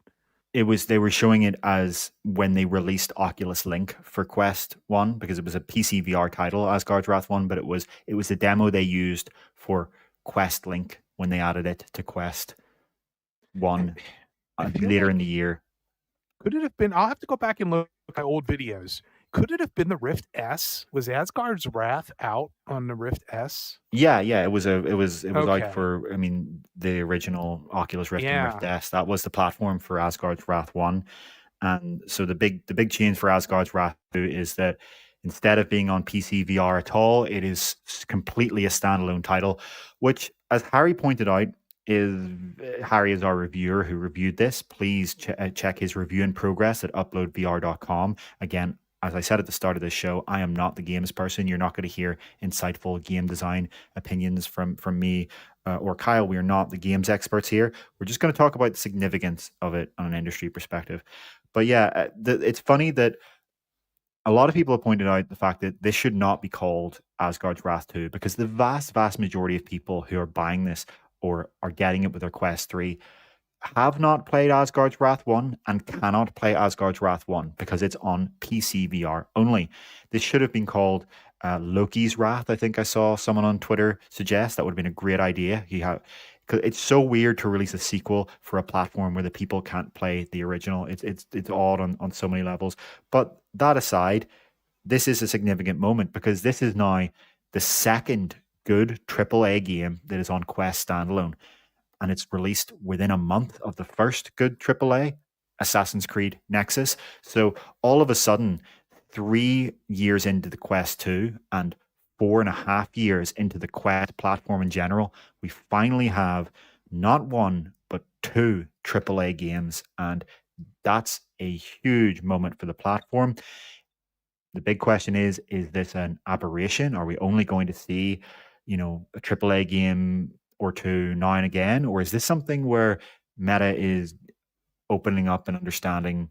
They were showing it as when they released Oculus Link for Quest 1, because it was a PC VR title, Asgard's Wrath 1, but it was the demo they used for Quest Link when they added it to Quest 1 I feel later like, in the year. could it have been? I'll have to go back and look at my old videos. Could it have been the Rift S? Was Asgard's Wrath out on the Rift S? Yeah, it was out Okay. for, the original Oculus Rift and Rift Yeah. S. That was the platform for Asgard's Wrath 1. And so the big change for Asgard's Wrath 2 is that instead of being on PC VR at all, it is completely a standalone title, which, as Harry pointed out, Harry is our reviewer who reviewed this. Please check his review in progress at UploadVR.com. Again, as I said at the start of this show, I am not the games person. You're not going to hear insightful game design opinions from me or Kyle. We are not the games experts here. We're just going to talk about the significance of it on an industry perspective. But yeah, it's funny that a lot of people have pointed out the fact that this should not be called Asgard's Wrath 2, because the vast majority of people who are buying this or are getting it with their Quest 3 have not played Asgard's Wrath 1 and cannot play Asgard's Wrath 1 because it's on PC VR only. This should have been called Loki's Wrath. I think I saw someone on Twitter suggest that would have been a great idea. It's so weird to release a sequel for a platform where the people can't play the original. It's odd on so many levels. But that aside, this is a significant moment because this is now the second good AAA game that is on Quest standalone, and it's released within a month of the first good AAA, Assassin's Creed Nexus. So all of a sudden, 3 years into the Quest 2 and 4.5 years into the Quest platform in general, we finally have not one, but 2 AAA games. And that's a huge moment for the platform. The big question is this an aberration? Are we only going to see, a AAA game or two now and again? Or is this something where Meta is opening up and understanding,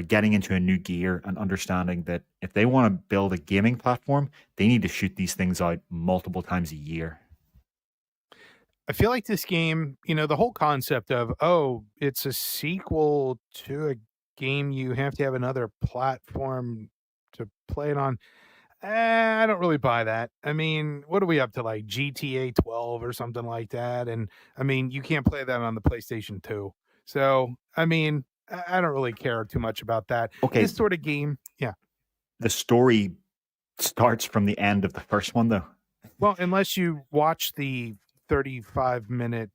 getting into a new gear and understanding that if they want to build a gaming platform, they need to shoot these things out multiple times a year? I feel like this game, the whole concept of, oh, it's a sequel to a game you have to have another platform to play it on. I don't really buy that. I mean, what are we up to, like GTA 12 or something like that? And I mean, you can't play that on the PlayStation 2. So, I mean, I don't really care too much about that. Okay, This sort of game, yeah. the story starts from the end of the first one, though. Well, unless you watch the 35-minute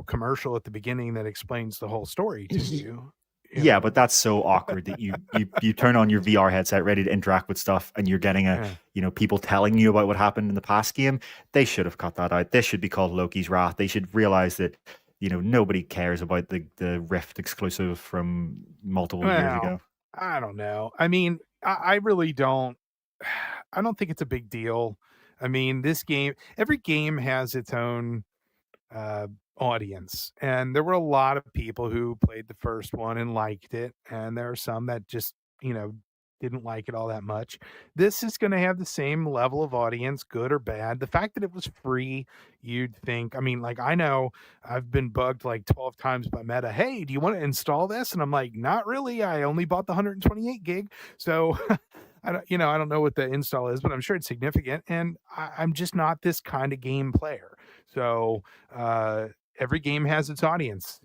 commercial at the beginning that explains the whole story to you. Yeah, but that's so awkward that you turn on your VR headset ready to interact with stuff and you're getting Yeah. people telling you about what happened in the past game. They should have cut that out. This should be called Loki's Wrath. They should realize that nobody cares about the Rift exclusive from multiple years Well, ago. I don't know. I mean, I really don't. I don't think it's a big deal. I mean, every game has its own uh, audience. And there were a lot of people who played the first one and liked it, and there are some that just, didn't like it all that much. This is going to have the same level of audience, good or bad. The fact that it was free, you'd think, I mean, like, I know I've been bugged like 12 times by Meta. Hey, do you want to install this? And I'm like, not really. I only bought the 128 gig. So I don't know what the install is, but I'm sure it's significant. And I'm just not this kind of game player. So every game has its audience.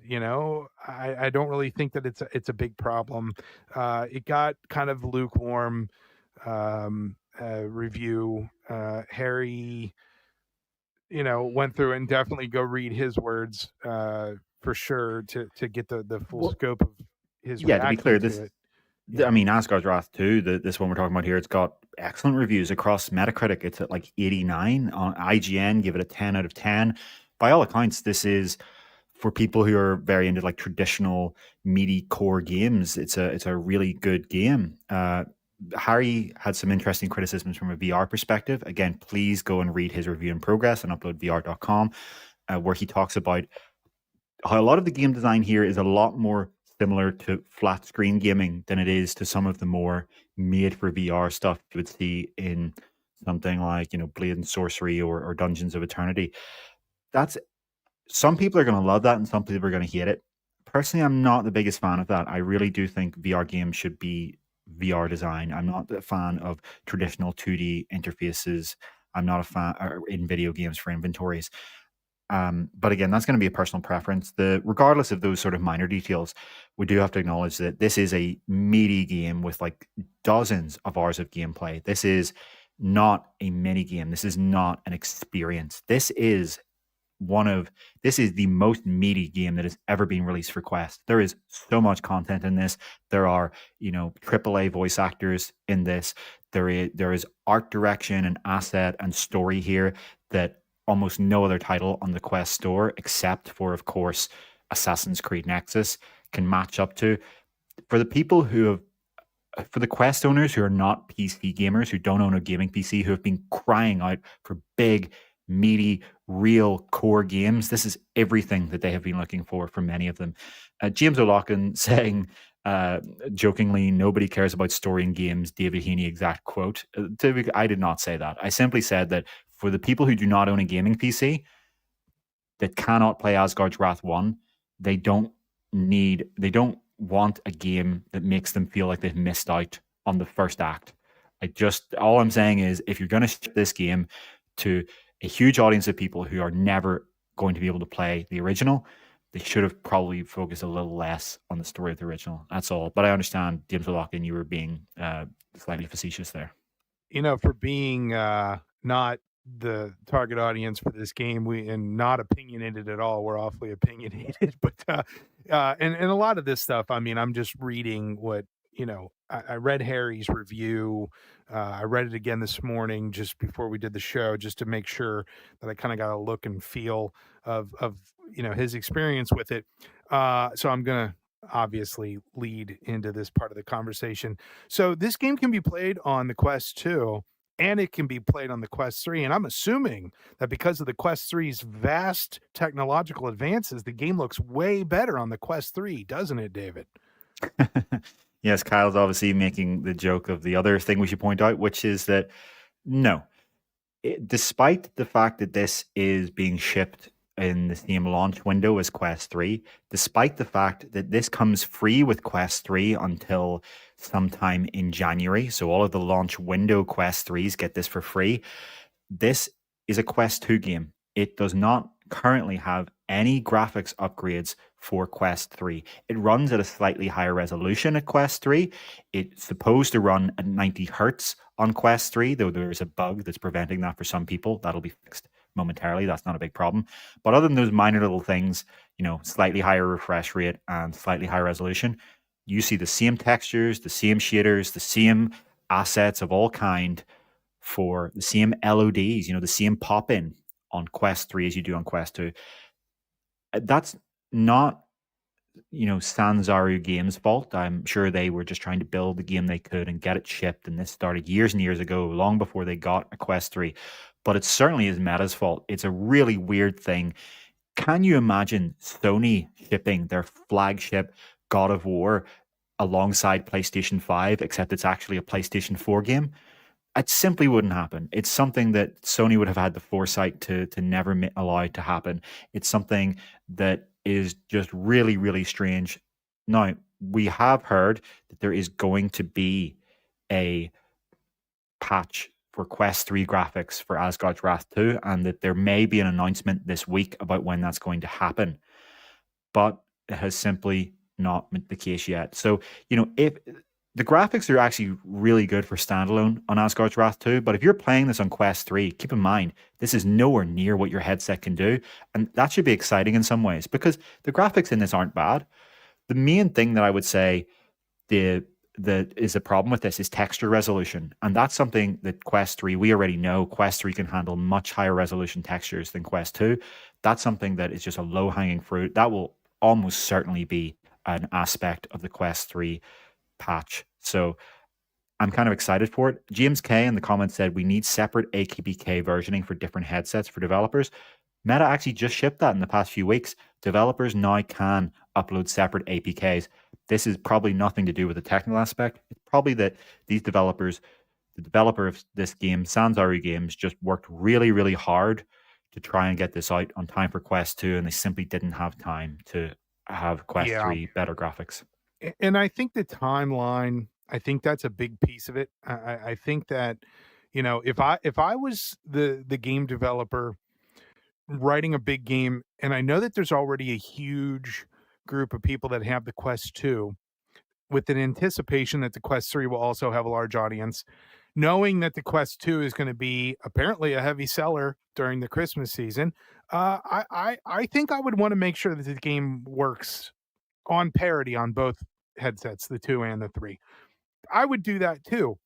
I don't really think that it's a big problem. It got kind of lukewarm review. Harry, went through and definitely go read his words for sure to get the full Well, scope of his yeah, to be clear, reaction to it. Yeah. I mean, Asgard's Wrath 2, this one we're talking about here, it's got excellent reviews across Metacritic. It's at like 89. On IGN, give it a 10 out of 10. By all accounts, this is for people who are very into like traditional meaty core games. It's a really good game. Harry had some interesting criticisms from a VR perspective. Again, please go and read his review in progress on UploadVR.com, where he talks about how a lot of the game design here is a lot more similar to flat screen gaming than it is to some of the more made for VR stuff you would see in something like, Blade and Sorcery or Dungeons of Eternity. That's Some people are going to love that and some people are going to hate it. Personally, I'm not the biggest fan of that. I really do think VR games should be VR design. I'm not a fan of traditional 2D interfaces. I'm not a fan in video games for inventories. But again, that's going to be a personal preference. Regardless of those sort of minor details, we do have to acknowledge that this is a meaty game with like dozens of hours of gameplay. This is not a mini game. This is not an experience. This is the most meaty game that has ever been released for Quest. There is so much content in this. There are, AAA voice actors in this. There is art direction and asset and story here that almost no other title on the Quest store, except for, of course, Assassin's Creed Nexus, can match up to. For the Quest owners who are not PC gamers, who don't own a gaming PC, who have been crying out for big, meaty, real core games, this is everything that they have been looking for many of them. James O'Loughlin saying, jokingly, nobody cares about story in games, David Heaney exact quote. I did not say that. I simply said that for the people who do not own a gaming PC that cannot play Asgard's Wrath 1, they don't want a game that makes them feel like they've missed out on the first act. All I'm saying is, if you're going to ship this game to a huge audience of people who are never going to be able to play the original, they should have probably focused a little less on the story of the original. That's all. But I understand, James O'Loughlin, you were being slightly facetious there. For being not the target audience for this game, and not opinionated at all. We're awfully opinionated, but and a lot of this stuff, I mean, I'm just reading what I read Harry's review. I read it again this morning just before we did the show, just to make sure that I kind of got a look and feel of his experience with it. So I'm gonna obviously lead into this part of the conversation. So this game can be played on the Quest 2 and it can be played on the Quest 3. And I'm assuming that because of the Quest 3's vast technological advances, the game looks way better on the Quest 3, doesn't it, David? Yes, Kyle's obviously making the joke of the other thing we should point out, which is that no, despite the fact that this is being shipped in the same launch window as Quest 3, despite the fact that this comes free with Quest 3 until sometime in January, so all of the launch window Quest 3s get this for free, this is a Quest 2 game. It does not currently have any graphics upgrades for Quest 3. It runs at a slightly higher resolution at Quest 3. It's supposed to run at 90 hertz on Quest 3, though there's a bug that's preventing that for some people. That'll be fixed momentarily. That's not a big problem. But other than those minor little things, slightly higher refresh rate and slightly higher resolution, you see the same textures, the same shaders, the same assets of all kind for the same LODs, the same pop in on Quest 3 as you do on Quest 2. That's not Sanzaru Games' fault. I'm sure they were just trying to build the game they could and get it shipped, and this started years and years ago, long before they got a Quest 3. But it certainly is Meta's fault. It's a really weird thing. Can you imagine Sony shipping their flagship God of War alongside PlayStation 5, except it's actually a PlayStation 4 game? It simply wouldn't happen. It's something that Sony would have had the foresight to never allow it to happen. It's something that is just really, really strange. Now, we have heard that there is going to be a patch for Quest 3 graphics for Asgard's Wrath 2, and that there may be an announcement this week about when that's going to happen. But it has simply not been the case yet. So, if the graphics are actually really good for standalone on Asgard's Wrath 2, but if you're playing this on Quest 3, keep in mind, this is nowhere near what your headset can do. And that should be exciting in some ways, because the graphics in this aren't bad. The main thing that I would say that is a problem with this is texture resolution. And that's something that Quest 3, we already know Quest 3 can handle much higher resolution textures than Quest 2. That's something that is just a low-hanging fruit. That will almost certainly be an aspect of the Quest 3 patch. So I'm kind of excited for it. James K in the comments said we need separate AKBK versioning for different headsets for developers. Meta actually just shipped that in the past few weeks. Developers now can upload separate APKs. This is probably nothing to do with the technical aspect. It's probably that these developers, the developer of this game, Sanzaru Games, just worked really, really hard to try and get this out on time for Quest 2, and they simply didn't have time to have Quest 3 better graphics. And I think the timeline, I think that's a big piece of it. I think that, if I was the game developer writing a big game, and I know that there's already a huge group of people that have the Quest 2, with an anticipation that the Quest 3 will also have a large audience, knowing that the Quest 2 is going to be apparently a heavy seller during the Christmas season, I think I would want to make sure that the game works on parity on both headsets, the 2 and the 3. I would do that too.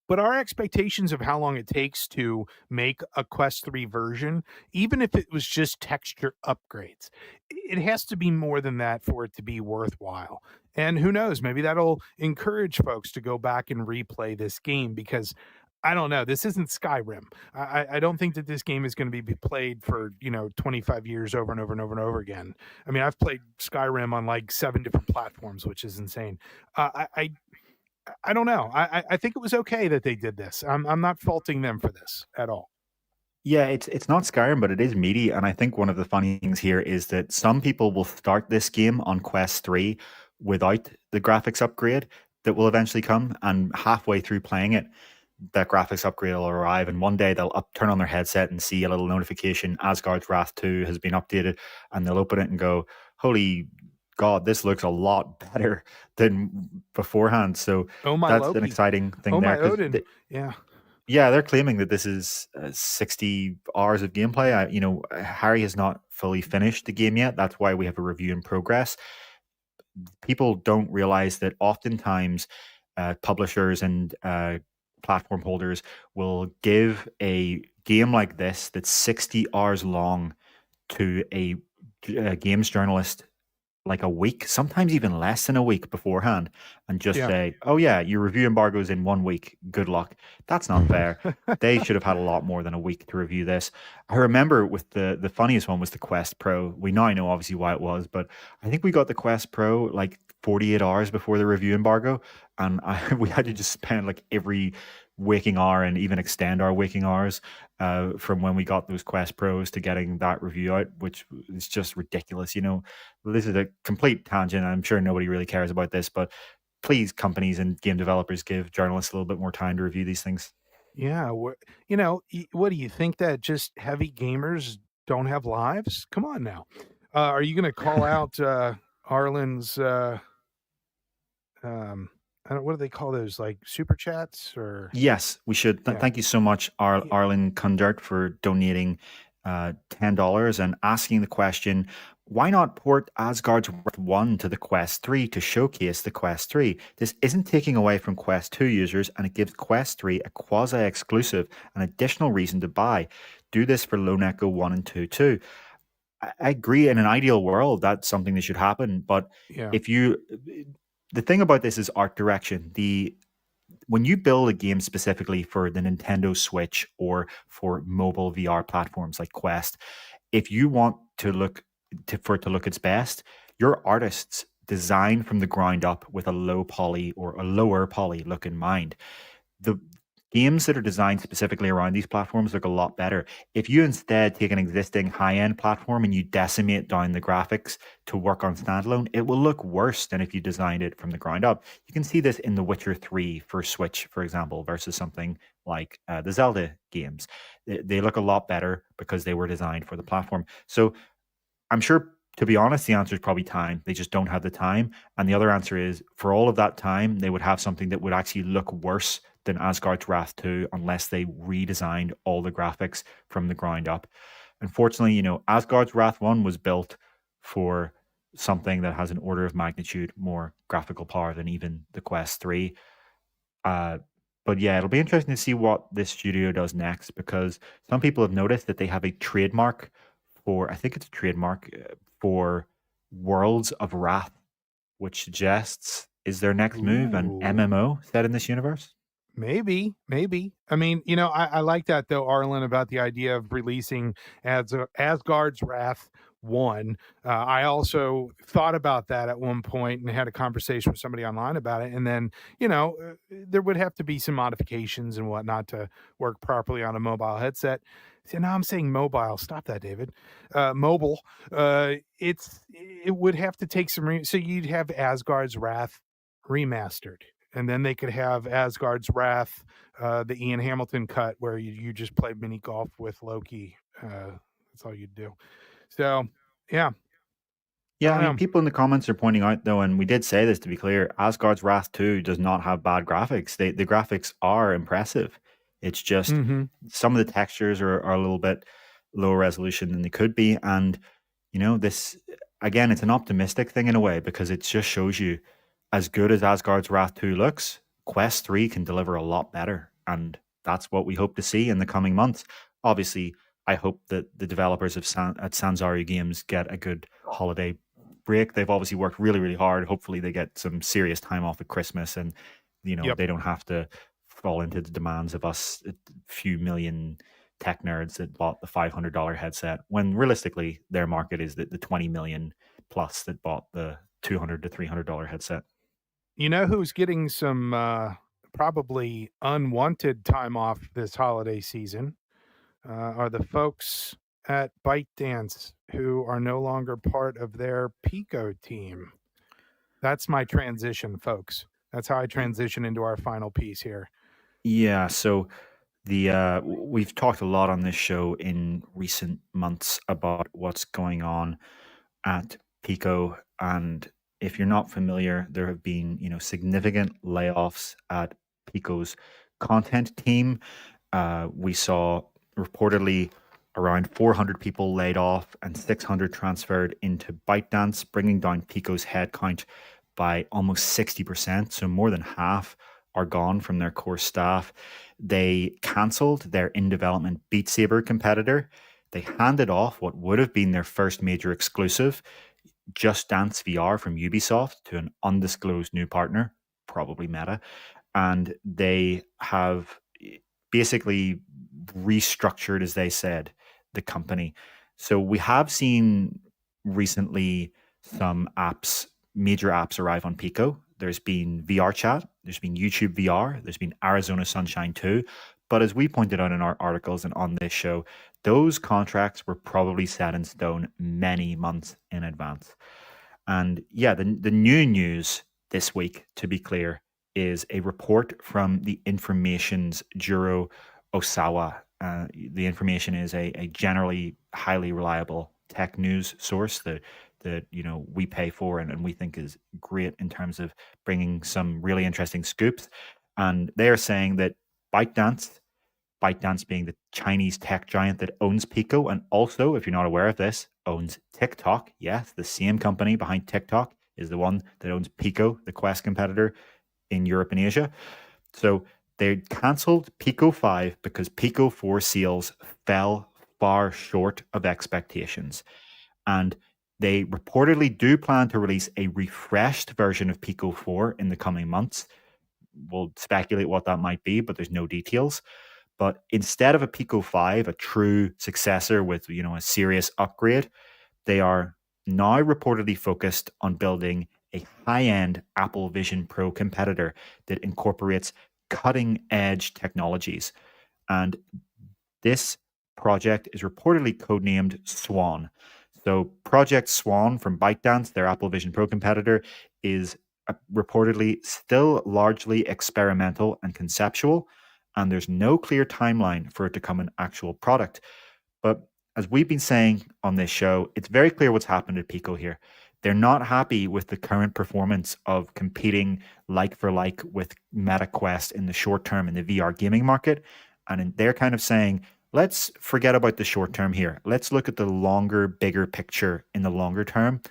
But our expectations of how long it takes to make a Quest 3 version, even if it was just texture upgrades, it has to be more than that for it to be worthwhile. And who knows, maybe that'll encourage folks to go back and replay this game, because I don't know, this isn't Skyrim. I don't think that this game is going to be played for 25 years over and over and over and over again. I mean, I've played Skyrim on like 7 different platforms, which is insane. I don't know. I think it was okay that they did this. I'm not faulting them for this at all. Yeah, it's not Skyrim, but it is meaty. And I think one of the funny things here is that some people will start this game on Quest 3 without the graphics upgrade that will eventually come. And halfway through playing it, that graphics upgrade will arrive. And one day they'll turn on their headset and see a little notification, Asgard's Wrath 2 has been updated. And they'll open it and go, holy God, this looks a lot better than beforehand. So that's Loki. an exciting thing oh there. My Odin. Yeah. Yeah, they're claiming that this is 60 hours of gameplay. Harry has not fully finished the game yet. That's why we have a review in progress. People don't realize that oftentimes publishers and platform holders will give a game like this that's 60 hours long to a games journalist like a week, sometimes even less than a week beforehand, and just say, oh yeah, your review embargo is in 1 week. Good luck. That's not fair. They should have had a lot more than a week to review this. I remember with the funniest one was the Quest Pro. We now know obviously why it was, but I think we got the Quest Pro like 48 hours before the review embargo, and we had to just spend like every waking hour and even extend our waking hours from when we got those Quest Pros to getting that review out, which is just ridiculous. This is a complete tangent. I'm sure nobody really cares about this, but please, companies and game developers, give journalists a little bit more time to review these things. Yeah. What do you think, that just heavy gamers don't have lives? Come on now. Are you going to call out Arlen's what do they call those, like super chats? Or yes, we should. Thank you so much, Arlen Kundert, for donating $10 and asking the question, why not port Asgard's Wrath 1 to the Quest 3 to showcase the Quest 3? This isn't taking away from Quest 2 users, and it gives Quest 3 a quasi-exclusive and additional reason to buy. Do this for Lone Echo 1 and 2 too. I agree, in an ideal world, that's something that should happen. But Yeah. the thing about this is art direction. When you build a game specifically for the Nintendo Switch or for mobile VR platforms like Quest, if you want for it to look its best, your artists design from the ground up with a low poly or a lower poly look in mind. The games that are designed specifically around these platforms look a lot better. If you instead take an existing high-end platform and you decimate down the graphics to work on standalone, it will look worse than if you designed it from the ground up. You can see this in The Witcher 3 for Switch, for example, versus something like the Zelda games. They look a lot better because they were designed for the platform. So I'm sure, to be honest, the answer is probably time. They just don't have the time. And the other answer is, for all of that time, they would have something that would actually look worse than Asgard's Wrath 2 unless they redesigned all the graphics from the ground up. Unfortunately, Asgard's Wrath 1 was built for something that has an order of magnitude more graphical power than even the Quest 3. But yeah, it'll be interesting to see what this studio does next, because some people have noticed that they have a trademark for, I think it's a trademark for Worlds of Wrath, which suggests, is their next move an Ooh. MMO set in this universe? Maybe. I mean, I like that though, Arlen, about the idea of releasing Asgard's Wrath 1. I also thought about that at one point and had a conversation with somebody online about it. And then, there would have to be some modifications and whatnot to work properly on a mobile headset. See, now I'm saying mobile. Stop that, David. Mobile. It would have to take some. So you'd have Asgard's Wrath remastered, and then they could have Asgard's Wrath, the Ian Hamilton cut, where you just play mini golf with Loki. That's all you'd do. So, yeah. Yeah, I I mean, don't know. people in the comments are pointing out, though, and we did say this to be clear, Asgard's Wrath 2 does not have bad graphics. The graphics are impressive. It's just Mm-hmm. some of the textures are a little bit lower resolution than they could be. And, this, again, it's an optimistic thing in a way, because it just shows you, as good as Asgard's Wrath 2 looks, Quest 3 can deliver a lot better. And that's what we hope to see in the coming months. Obviously, I hope that the developers at Sanzaru Games get a good holiday break. They've obviously worked really, really hard. Hopefully they get some serious time off at Christmas, and Yep. they don't have to fall into the demands of us, a few million tech nerds that bought the $500 headset, when realistically their market is the 20 million plus that bought the $200 to $300 headset. You know who's getting some probably unwanted time off this holiday season? Are the folks at ByteDance, who are no longer part of their Pico team. That's my transition, folks. That's how I transition into our final piece here. Yeah, so we've talked a lot on this show in recent months about what's going on at Pico, and if you're not familiar, there have been significant layoffs at Pico's content team. We saw reportedly around 400 people laid off and 600 transferred into ByteDance, bringing down Pico's headcount by almost 60%. So more than half are gone from their core staff. They cancelled their in-development Beat Saber competitor. They handed off what would have been their first major exclusive, Just Dance VR from Ubisoft, to an undisclosed new partner, probably Meta. And they have basically restructured, as they said, the company. So we have seen recently some major apps arrive on Pico. There's been VR Chat, there's been YouTube VR, there's been Arizona Sunshine 2. But as we pointed out in our articles and on this show, those contracts were probably set in stone many months in advance. And yeah, the new news this week, to be clear, is a report from the Information's Juro Osawa. The Information is a generally highly reliable tech news source that we pay for and we think is great in terms of bringing some really interesting scoops. And they are saying that ByteDance ByteDance being the Chinese tech giant that owns Pico, and also, if you're not aware of this, owns TikTok. Yes, the same company behind TikTok is the one that owns Pico, the Quest competitor in Europe and Asia. So they cancelled Pico 5 because Pico 4 sales fell far short of expectations. And they reportedly do plan to release a refreshed version of Pico 4 in the coming months. We'll speculate what that might be, but there's no details. But instead of a Pico 5, a true successor with, a serious upgrade, they are now reportedly focused on building a high-end Apple Vision Pro competitor that incorporates cutting-edge technologies. And this project is reportedly codenamed Swan. So Project Swan from ByteDance, their Apple Vision Pro competitor, is reportedly still largely experimental and conceptual, and there's no clear timeline for it to become an actual product. But as we've been saying on this show, it's very clear what's happened at Pico here. They're not happy with the current performance of competing like for like with MetaQuest in the short term in the VR gaming market. And they're kind of saying, let's forget about the short term here. Let's look at the longer, bigger picture in the longer term.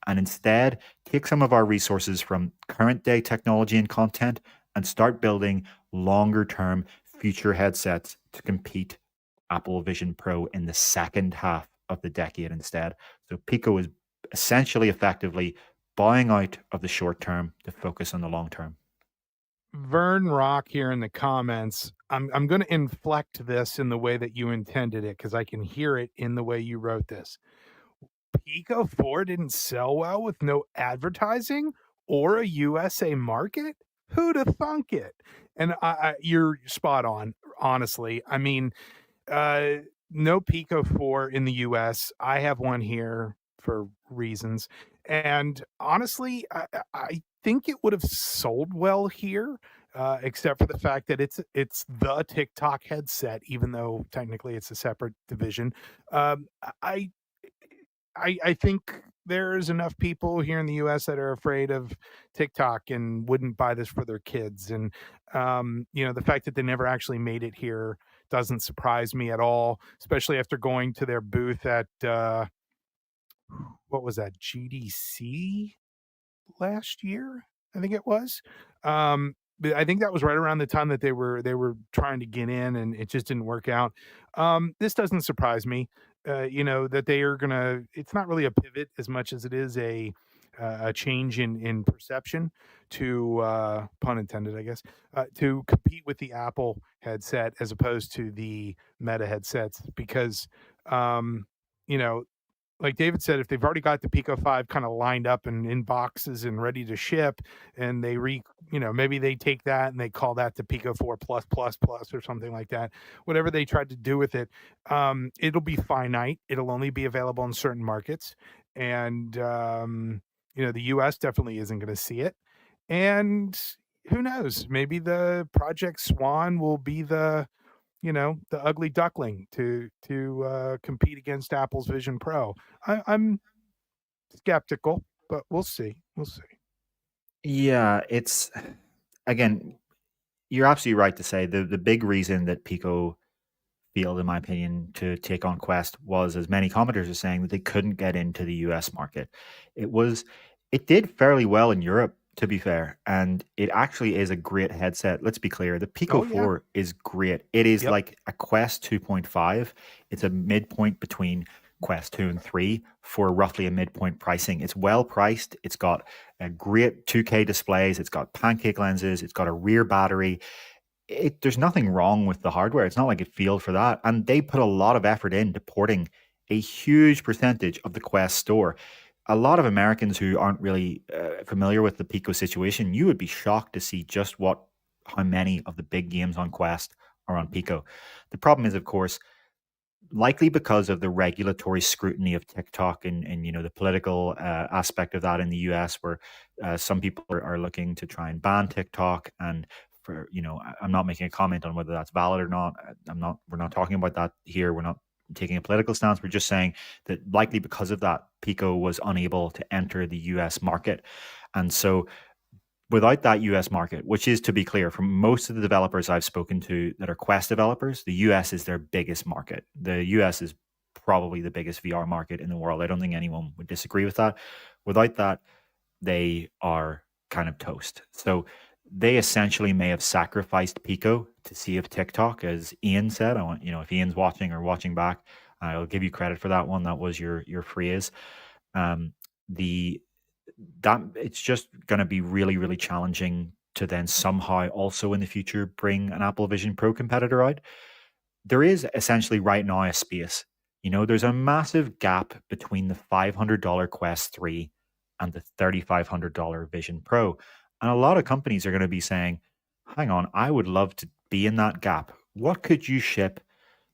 And instead, take some of our resources from current day technology and content and start building longer term future headsets to compete Apple Vision Pro in the second half of the decade instead. So Pico is essentially effectively buying out of the short term to focus on the long term. Vern Rock here in the comments. I'm going to inflect this in the way that you intended it because I can hear it in the way you wrote this. Pico 4 didn't sell well with no advertising or a USA market? Who'd have thunk it? And you're spot on, honestly. I mean, no Pico 4 in the US. I have one here for reasons. And honestly, I think it would have sold well here, except for the fact that it's the TikTok headset, even though technically it's a separate division. Um, I I think there's enough people here in the US that are afraid of TikTok and wouldn't buy this for their kids. And the fact that they never actually made it here doesn't surprise me at all, especially after going to their booth at what was that, GDC last year? I think it was. But I think that was right around the time that they were trying to get in, and it just didn't work out. This doesn't surprise me. That they are gonna. It's not really a pivot as much as it is a change in perception to pun intended, I guess, to compete with the Apple headset as opposed to the Meta headsets because you know like David said, if they've already got the Pico 5 kind of lined up and in boxes and ready to ship, and maybe they take that and they call that the Pico 4 plus plus plus or something like that. Whatever they tried to do with it, it'll be finite. It'll only be available in certain markets, and the US definitely isn't going to see it. And who knows? Maybe the Project Swan will be the ugly duckling to compete against Apple's Vision Pro. I'm skeptical, but we'll see. We'll see. Yeah, it's again, you're absolutely right to say the big reason that Pico failed, in my opinion, to take on Quest was, as many commenters are saying, that they couldn't get into the US market. It did fairly well in Europe, to be fair, and it actually is a great headset. Let's be clear, the Pico Oh yeah. 4 is great. It is Yep. like a Quest 2.5. It's a midpoint between Quest 2 and 3 for roughly a midpoint pricing. It's well priced. It's got a great 2K displays. It's got pancake lenses. It's got a rear battery. There's nothing wrong with the hardware. It's not like it failed for that. And they put a lot of effort into porting a huge percentage of the Quest store. A lot of Americans who aren't really familiar with the Pico situation, you would be shocked to see just how many of the big games on Quest are on Pico. The problem is, of course, likely because of the regulatory scrutiny of TikTok and the political aspect of that in the US, where some people are looking to try and ban TikTok. And I'm not making a comment on whether that's valid or not. We're not talking about that here. We're not taking a political stance. We're just saying that likely because of that, Pico was unable to enter the US market. And so without that US market, which is, to be clear, from most of the developers I've spoken to that are Quest developers, the US is their biggest market. The US is probably the biggest VR market in the world. I don't think anyone would disagree with that. Without that, they are kind of toast. So they essentially may have sacrificed Pico to see if TikTok, as Ian said, I want, if Ian's watching or watching back, I'll give you credit for that one. That was your phrase. Um, the that it's just going to be really, really challenging to then somehow also in the future bring an Apple Vision Pro competitor out. There is essentially right now a space. There's a massive gap between the $500 Quest 3 and the $3,500 Vision Pro. And a lot of companies are going to be saying, hang on, I would love to be in that gap. What could you ship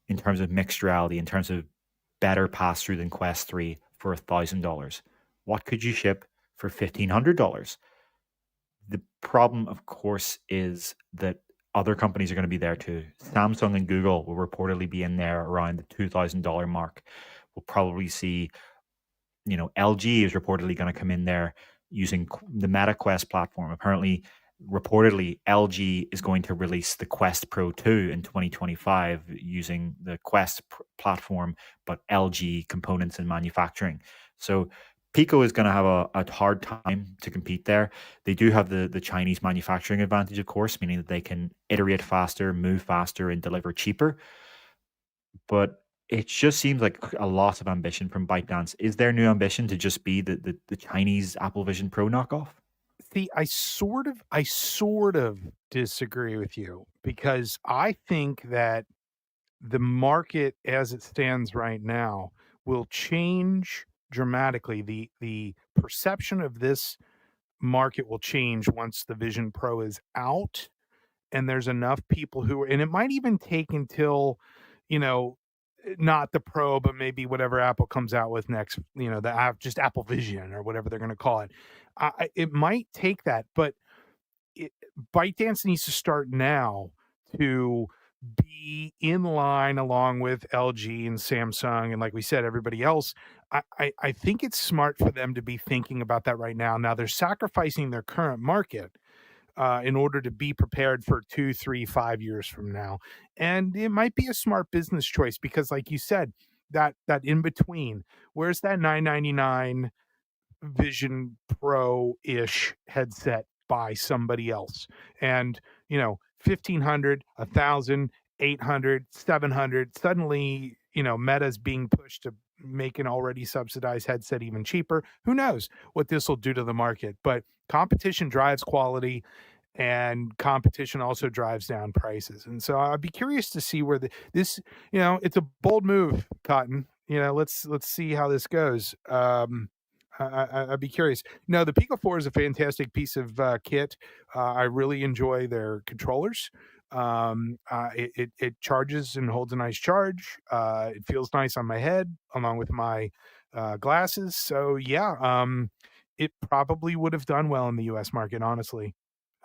in terms of mixed reality, in terms of better pass through than Quest 3 for $1,000? What could you ship for $1,500? The problem, of course, is that other companies are going to be there too. Samsung and Google will reportedly be in there around the $2,000 mark. We'll probably see, LG is reportedly going to come in there using the Meta Quest platform. Apparently, reportedly, LG is going to release the Quest Pro 2 in 2025 using the Quest platform, but LG components and manufacturing. So Pico is going to have a hard time to compete there. They do have the Chinese manufacturing advantage, of course, meaning that they can iterate faster, move faster, and deliver cheaper. But it just seems like a lot of ambition from ByteDance. Is their new ambition to just be the Chinese Apple Vision Pro knockoff? See, I sort of disagree with you because I think that the market as it stands right now will change dramatically. The perception of this market will change once the Vision Pro is out and there's enough people who are, and it might even take until, you know, not the Pro, but maybe whatever Apple comes out with next, the app, just Apple Vision or whatever they're going to call it. It might take that, but it, ByteDance needs to start now to be in line along with LG and Samsung and, like we said, everybody else. I think it's smart for them to be thinking about that right now. Now they're sacrificing their current market in order to be prepared for 2, 3, 5 years from now, and it might be a smart business choice because, like you said, that in between, where's that 999 Vision Pro-ish headset by somebody else? And, 1,500, 1,000, 800, 700, suddenly, Meta's being pushed to make an already subsidized headset even cheaper. Who knows what this will do to the market? But competition drives quality, and competition also drives down prices. And so I'd be curious to see where this, it's a bold move, Cotton. Let's see how this goes. I'd be curious. No, the Pico 4 is a fantastic piece of kit. I really enjoy their controllers. It charges and holds a nice charge. It feels nice on my head along with my glasses. So yeah, it probably would have done well in the U.S. market. Honestly,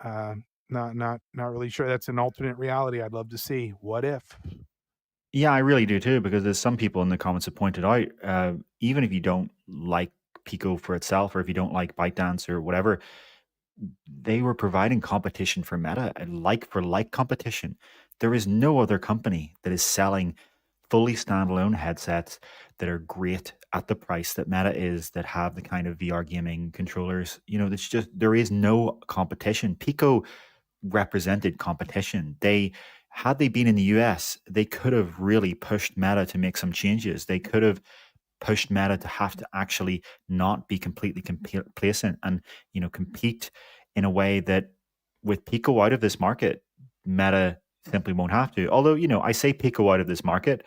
not really sure. That's an alternate reality I'd love to see. What if? Yeah, I really do too, because there's some people in the comments have pointed out, even if you don't like Pico for itself, or if you don't like ByteDance or whatever, they were providing competition for Meta, and like for like competition. There is no other company that is selling fully standalone headsets that are great at the price that Meta is, that have the kind of VR gaming controllers. It's just, there is no competition. Pico represented competition. Had they been in the US, they could have really pushed Meta to make some changes. They could have pushed Meta to have to actually not be completely complacent and compete in a way that, with Pico out of this market, Meta simply won't have to. Although, I say Pico out of this market,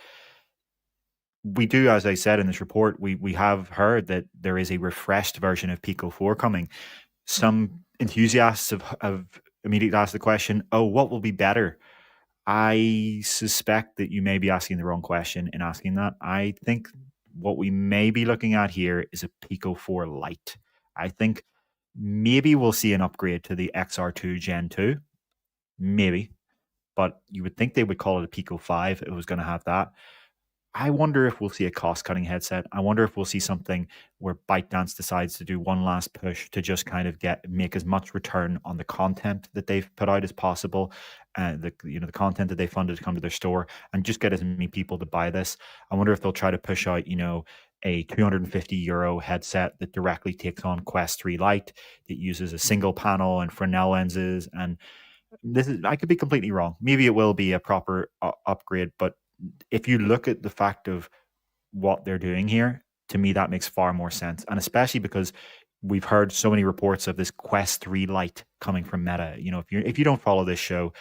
we do, as I said in this report, we have heard that there is a refreshed version of Pico 4 coming. Some enthusiasts have immediately asked the question, oh, what will be better? I suspect that you may be asking the wrong question in asking that. I think what we may be looking at here is a Pico 4 Lite. I think maybe we'll see an upgrade to the XR2 Gen 2. Maybe. But you would think they would call it a Pico 5 if it was going to have that. I wonder if we'll see a cost-cutting headset. I wonder if we'll see something where ByteDance decides to do one last push to just kind of make as much return on the content that they've put out as possible, the content that they funded to come to their store, and just get as many people to buy this. I wonder if they'll try to push out, a €250 headset that directly takes on Quest 3 Lite, that uses a single panel and Fresnel lenses. And I could be completely wrong. Maybe it will be a proper upgrade, but if you look at the fact of what they're doing here, to me that makes far more sense. And especially because we've heard so many reports of this Quest 3 Lite coming from Meta. If you don't follow this show,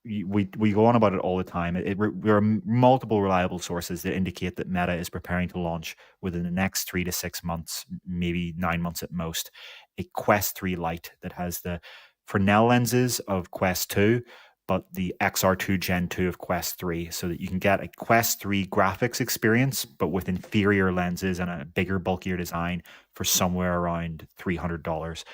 we go on about it all the time. There are multiple reliable sources that indicate that Meta is preparing to launch within the next 3 to 6 months, maybe 9 months at most, a Quest 3 Lite that has the Fresnel lenses of Quest 2, but the XR2 Gen 2 of Quest 3, so that you can get a Quest 3 graphics experience, but with inferior lenses and a bigger, bulkier design for somewhere around $300.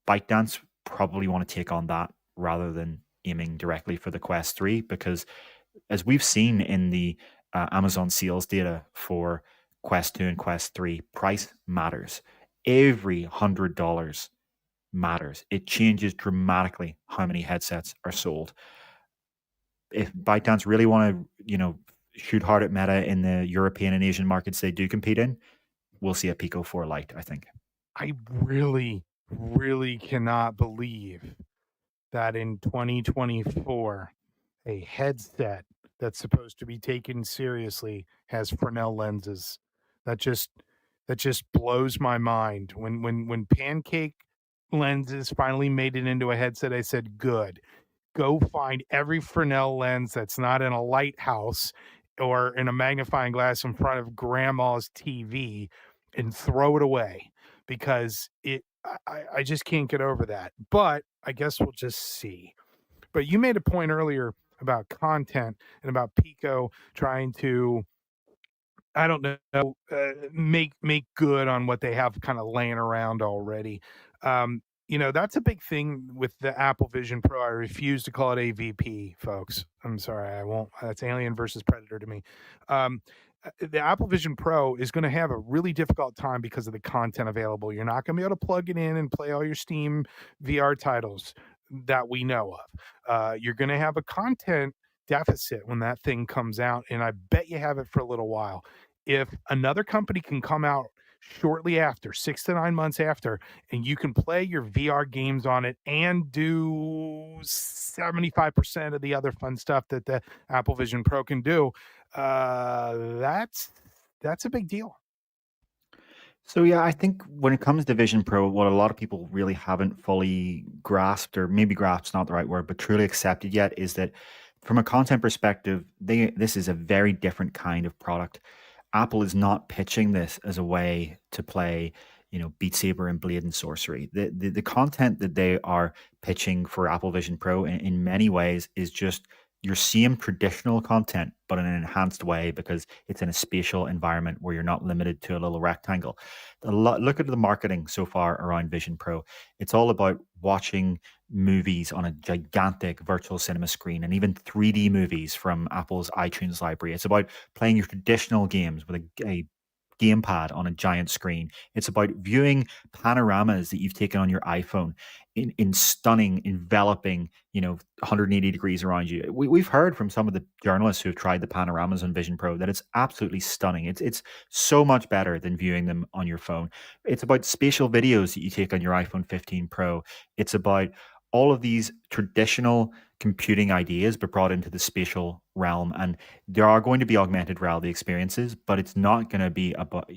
ByteDance probably want to take on that rather than aiming directly for the Quest 3, because as we've seen in the Amazon sales data for Quest 2 and Quest 3, price matters. Every $100 matters. It changes dramatically how many headsets are sold. If ByteDance really want to, shoot hard at Meta in the European and Asian markets they do compete in, we'll see a Pico 4 Lite, I think. I really, really cannot believe that in 2024, a headset that's supposed to be taken seriously has Fresnel lenses. That just blows my mind. When Pancake lenses finally made it into a headset, I said, "Good. Go find every Fresnel lens that's not in a lighthouse or in a magnifying glass in front of grandma's TV and throw it away," because I just can't get over that. But I guess we'll just see. But you made a point earlier about content and about Pico trying to, I don't know, make good on what they have kind of laying around already. That's a big thing with the Apple Vision Pro. I refuse to call it AVP, folks. I'm sorry, I won't. That's Alien versus Predator to me. The Apple Vision Pro is going to have a really difficult time because of the content available. You're not going to be able to plug it in and play all your Steam VR titles that we know of. You're going to have a content deficit when that thing comes out, and I bet you have it for a little while. If another company can come out shortly after, 6 to 9 months after, and you can play your VR games on it and do 75% of the other fun stuff that the Apple Vision Pro can do, that's a big deal. So yeah, I think when it comes to Vision Pro, what a lot of people really haven't fully grasped, or maybe grasped not the right word, but truly accepted yet, is that from a content perspective, this is a very different kind of product. Apple is not pitching this as a way to play, Beat Saber and Blade and Sorcery. The content that they are pitching for Apple Vision Pro in many ways is just your same traditional content, but in an enhanced way, because it's in a spatial environment where you're not limited to a little rectangle. Look at the marketing so far around Vision Pro. It's all about watching movies on a gigantic virtual cinema screen, and even 3D movies from Apple's iTunes library. It's about playing your traditional games with a gamepad on a giant screen. It's about viewing panoramas that you've taken on your iPhone in stunning, enveloping, 180 degrees around you. We've heard from some of the journalists who have tried the panoramas on Vision Pro that it's absolutely stunning. It's so much better than viewing them on your phone. It's about spatial videos that you take on your iPhone 15 Pro. It's about all of these traditional computing ideas but brought into the spatial realm. And there are going to be augmented reality experiences, but it's not going to be about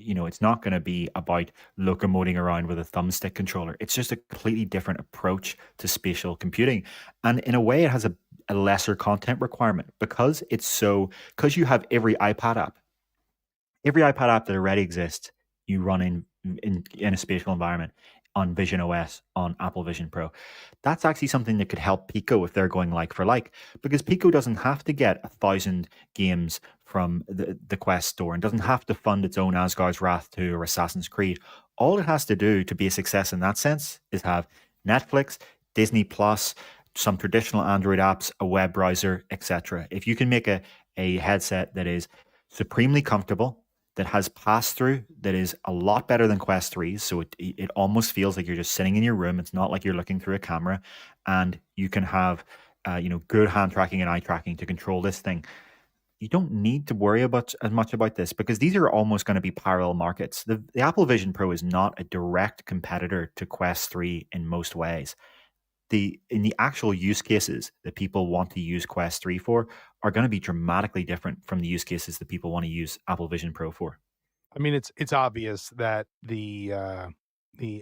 locomoting around with a thumbstick controller. It's just a completely different approach to spatial computing. And in a way, it has a lesser content requirement because you have every iPad app that already exists, you run in a spatial environment on Vision OS, on Apple Vision Pro. That's actually something that could help Pico if they're going like for like, because Pico doesn't have to get 1,000 games from the Quest store and doesn't have to fund its own Asgard's Wrath 2 or Assassin's Creed. All it has to do to be a success in that sense is have Netflix, Disney Plus, some traditional Android apps, a web browser, etc. If you can make a a headset that is supremely comfortable, that has pass-through, that is a lot better than Quest 3. So it almost feels like you're just sitting in your room. It's not like you're looking through a camera, and you can have good hand tracking and eye tracking to control this thing. You don't need to worry about as much about this because these are almost going to be parallel markets. The Apple Vision Pro is not a direct competitor to Quest 3 in most ways. In the actual use cases that people want to use Quest 3 for are going to be dramatically different from the use cases that people want to use Apple Vision Pro for. I mean, it's obvious that the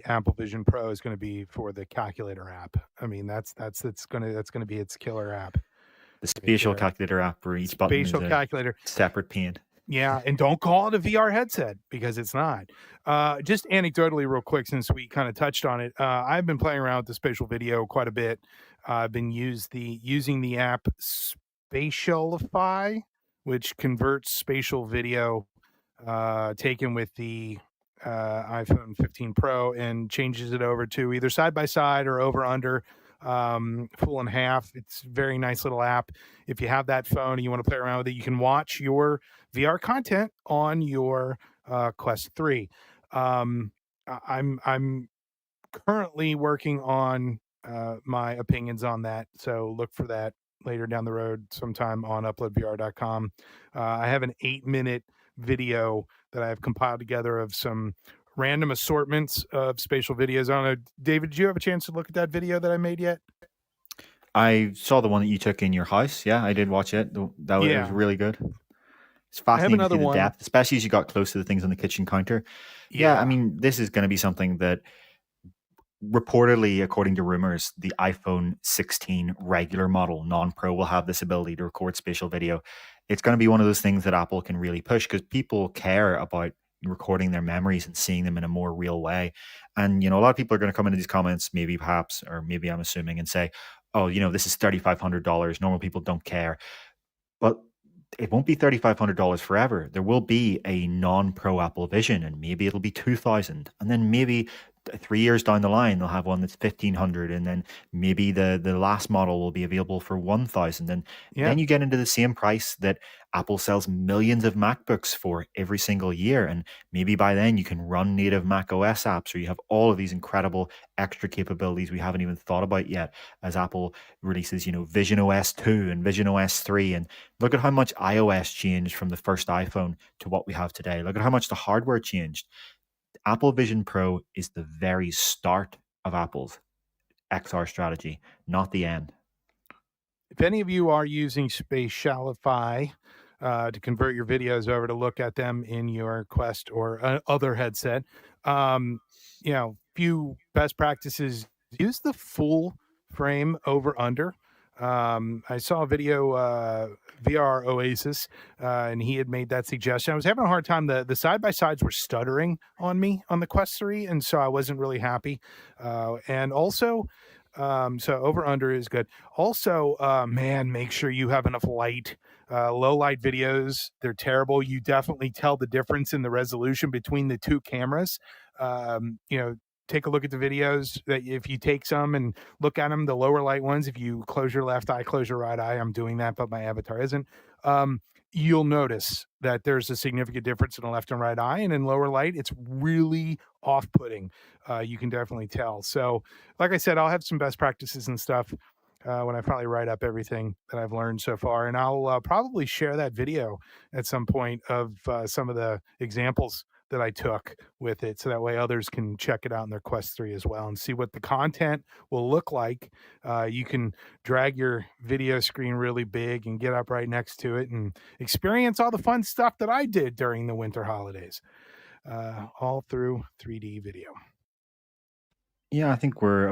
Apple Vision Pro is going to be for the calculator app. I mean, that's going to be its killer app. The spatial calculator app where each button is a separate pane. Yeah, and don't call it a VR headset because it's not. Just anecdotally, real quick, since we kind of touched on it, I've been playing around with the spatial video quite a bit. I've been using the app Spatialify, which converts spatial video taken with the iPhone 15 Pro and changes it over to either side by side or over under, full and half. It's a very nice little app. If you have that phone and you want to play around with it, you can watch your VR content on your Quest 3. I'm currently working on my opinions on that, so look for that later down the road sometime on UploadVR.com. I have an 8-minute video that I've compiled together of some random assortments of spatial videos. I don't know, David, did you have a chance to look at that video that I made yet? I saw the one that you took in your house. Yeah, I did watch it. That was really good. It's fascinating to see the depth, especially as you got close to the things on the kitchen counter. Yeah, I mean, this is going to be something that reportedly, according to rumors, the iPhone 16 regular model, non-Pro, will have this ability to record spatial video. It's going to be one of those things that Apple can really push because people care about recording their memories and seeing them in a more real way. And, a lot of people are going to come into these comments, maybe perhaps, or maybe I'm assuming, and say, oh, this is $3,500. Normal people don't care. But it won't be $3,500 forever. There will be a non-Pro Apple Vision, and maybe it'll be $2,000. And then maybe 3 years down the line, they'll have one that's $1,500, and then maybe the last model will be available for $1,000. And then you get into the same price that Apple sells millions of MacBooks for every single year. And maybe by then you can run native Mac OS apps, or you have all of these incredible extra capabilities we haven't even thought about yet as Apple releases, Vision OS 2 and Vision OS 3. And look at how much iOS changed from the first iPhone to what we have today. Look at how much the hardware changed. Apple Vision Pro is the very start of Apple's XR strategy, not the end. If any of you are using Spatialify to convert your videos over to look at them in your Quest or other headset, few best practices: use the full frame over under. I saw a video, VR Oasis, and he had made that suggestion. I was having a hard time. The side-by-sides were stuttering on me on the Quest 3, and so I wasn't really happy. And also, so over-under is good. Also, make sure you have enough light. Low-light videos, they're terrible. You definitely tell the difference in the resolution between the two cameras. Take a look at the videos. That if you take some and look at them, the lower light ones, if you close your left eye, close your right eye, I'm doing that, but my avatar isn't. You'll notice that there's a significant difference in the left and right eye, and in lower light, it's really off-putting. You can definitely tell. So, like I said, I'll have some best practices and stuff when I finally write up everything that I've learned so far, and I'll probably share that video at some point of some of the examples that I took with it, so that way others can check it out in their Quest 3 as well and see what the content will look like. You can drag your video screen really big and get up right next to it and experience all the fun stuff that I did during the winter holidays, all through 3D video. Yeah, I think we're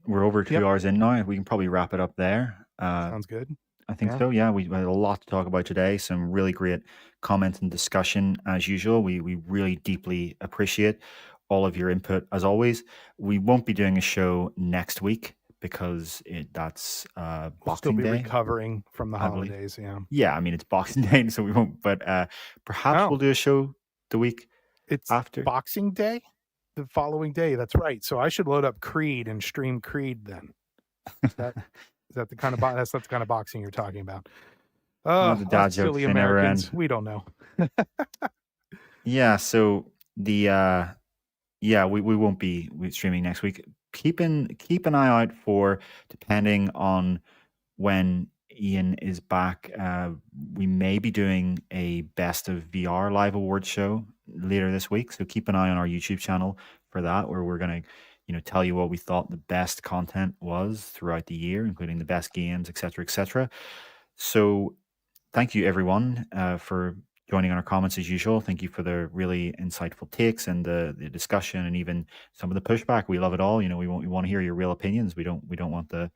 over 2 hours in now. We can probably wrap it up there. Sounds good. I think so. Yeah, we had a lot to talk about today. Some really great comments and discussion as usual. We really deeply appreciate all of your input as always. We won't be doing a show next week because that's Boxing We'll still be Day. recovering from the I believe. holidays. Yeah. Yeah, I mean it's Boxing Day, so we won't. But perhaps we'll do a show the week It's after. Boxing Day, the following day. That's right. So I should load up Creed and stream Creed then. Is that the kind of that's not the kind of boxing you're talking about? Oh, the us dad jokes, silly they never Americans. end. We don't know. Yeah, so the yeah, we won't be streaming next week. Keep an eye out for, depending on when Ian is back, we may be doing a best of VR live awards show later this week. So keep an eye on our YouTube channel for that, where we're gonna, tell you what we thought the best content was throughout the year, including the best games, etc., etc. So thank you, everyone, for joining on our comments as usual. Thank you for the really insightful takes and the discussion, and even some of the pushback. We love it all. We want to hear your real opinions. We don't want the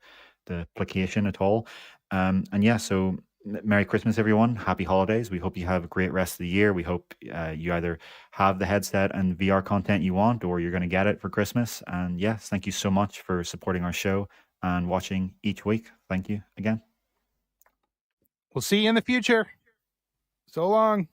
placation at all. And yeah, so Merry Christmas, everyone. Happy holidays. We hope you have a great rest of the year. We hope you either have the headset and VR content you want, or you're going to get it for Christmas. And yes, thank you so much for supporting our show and watching each week. Thank you again. We'll see you in the future. So long.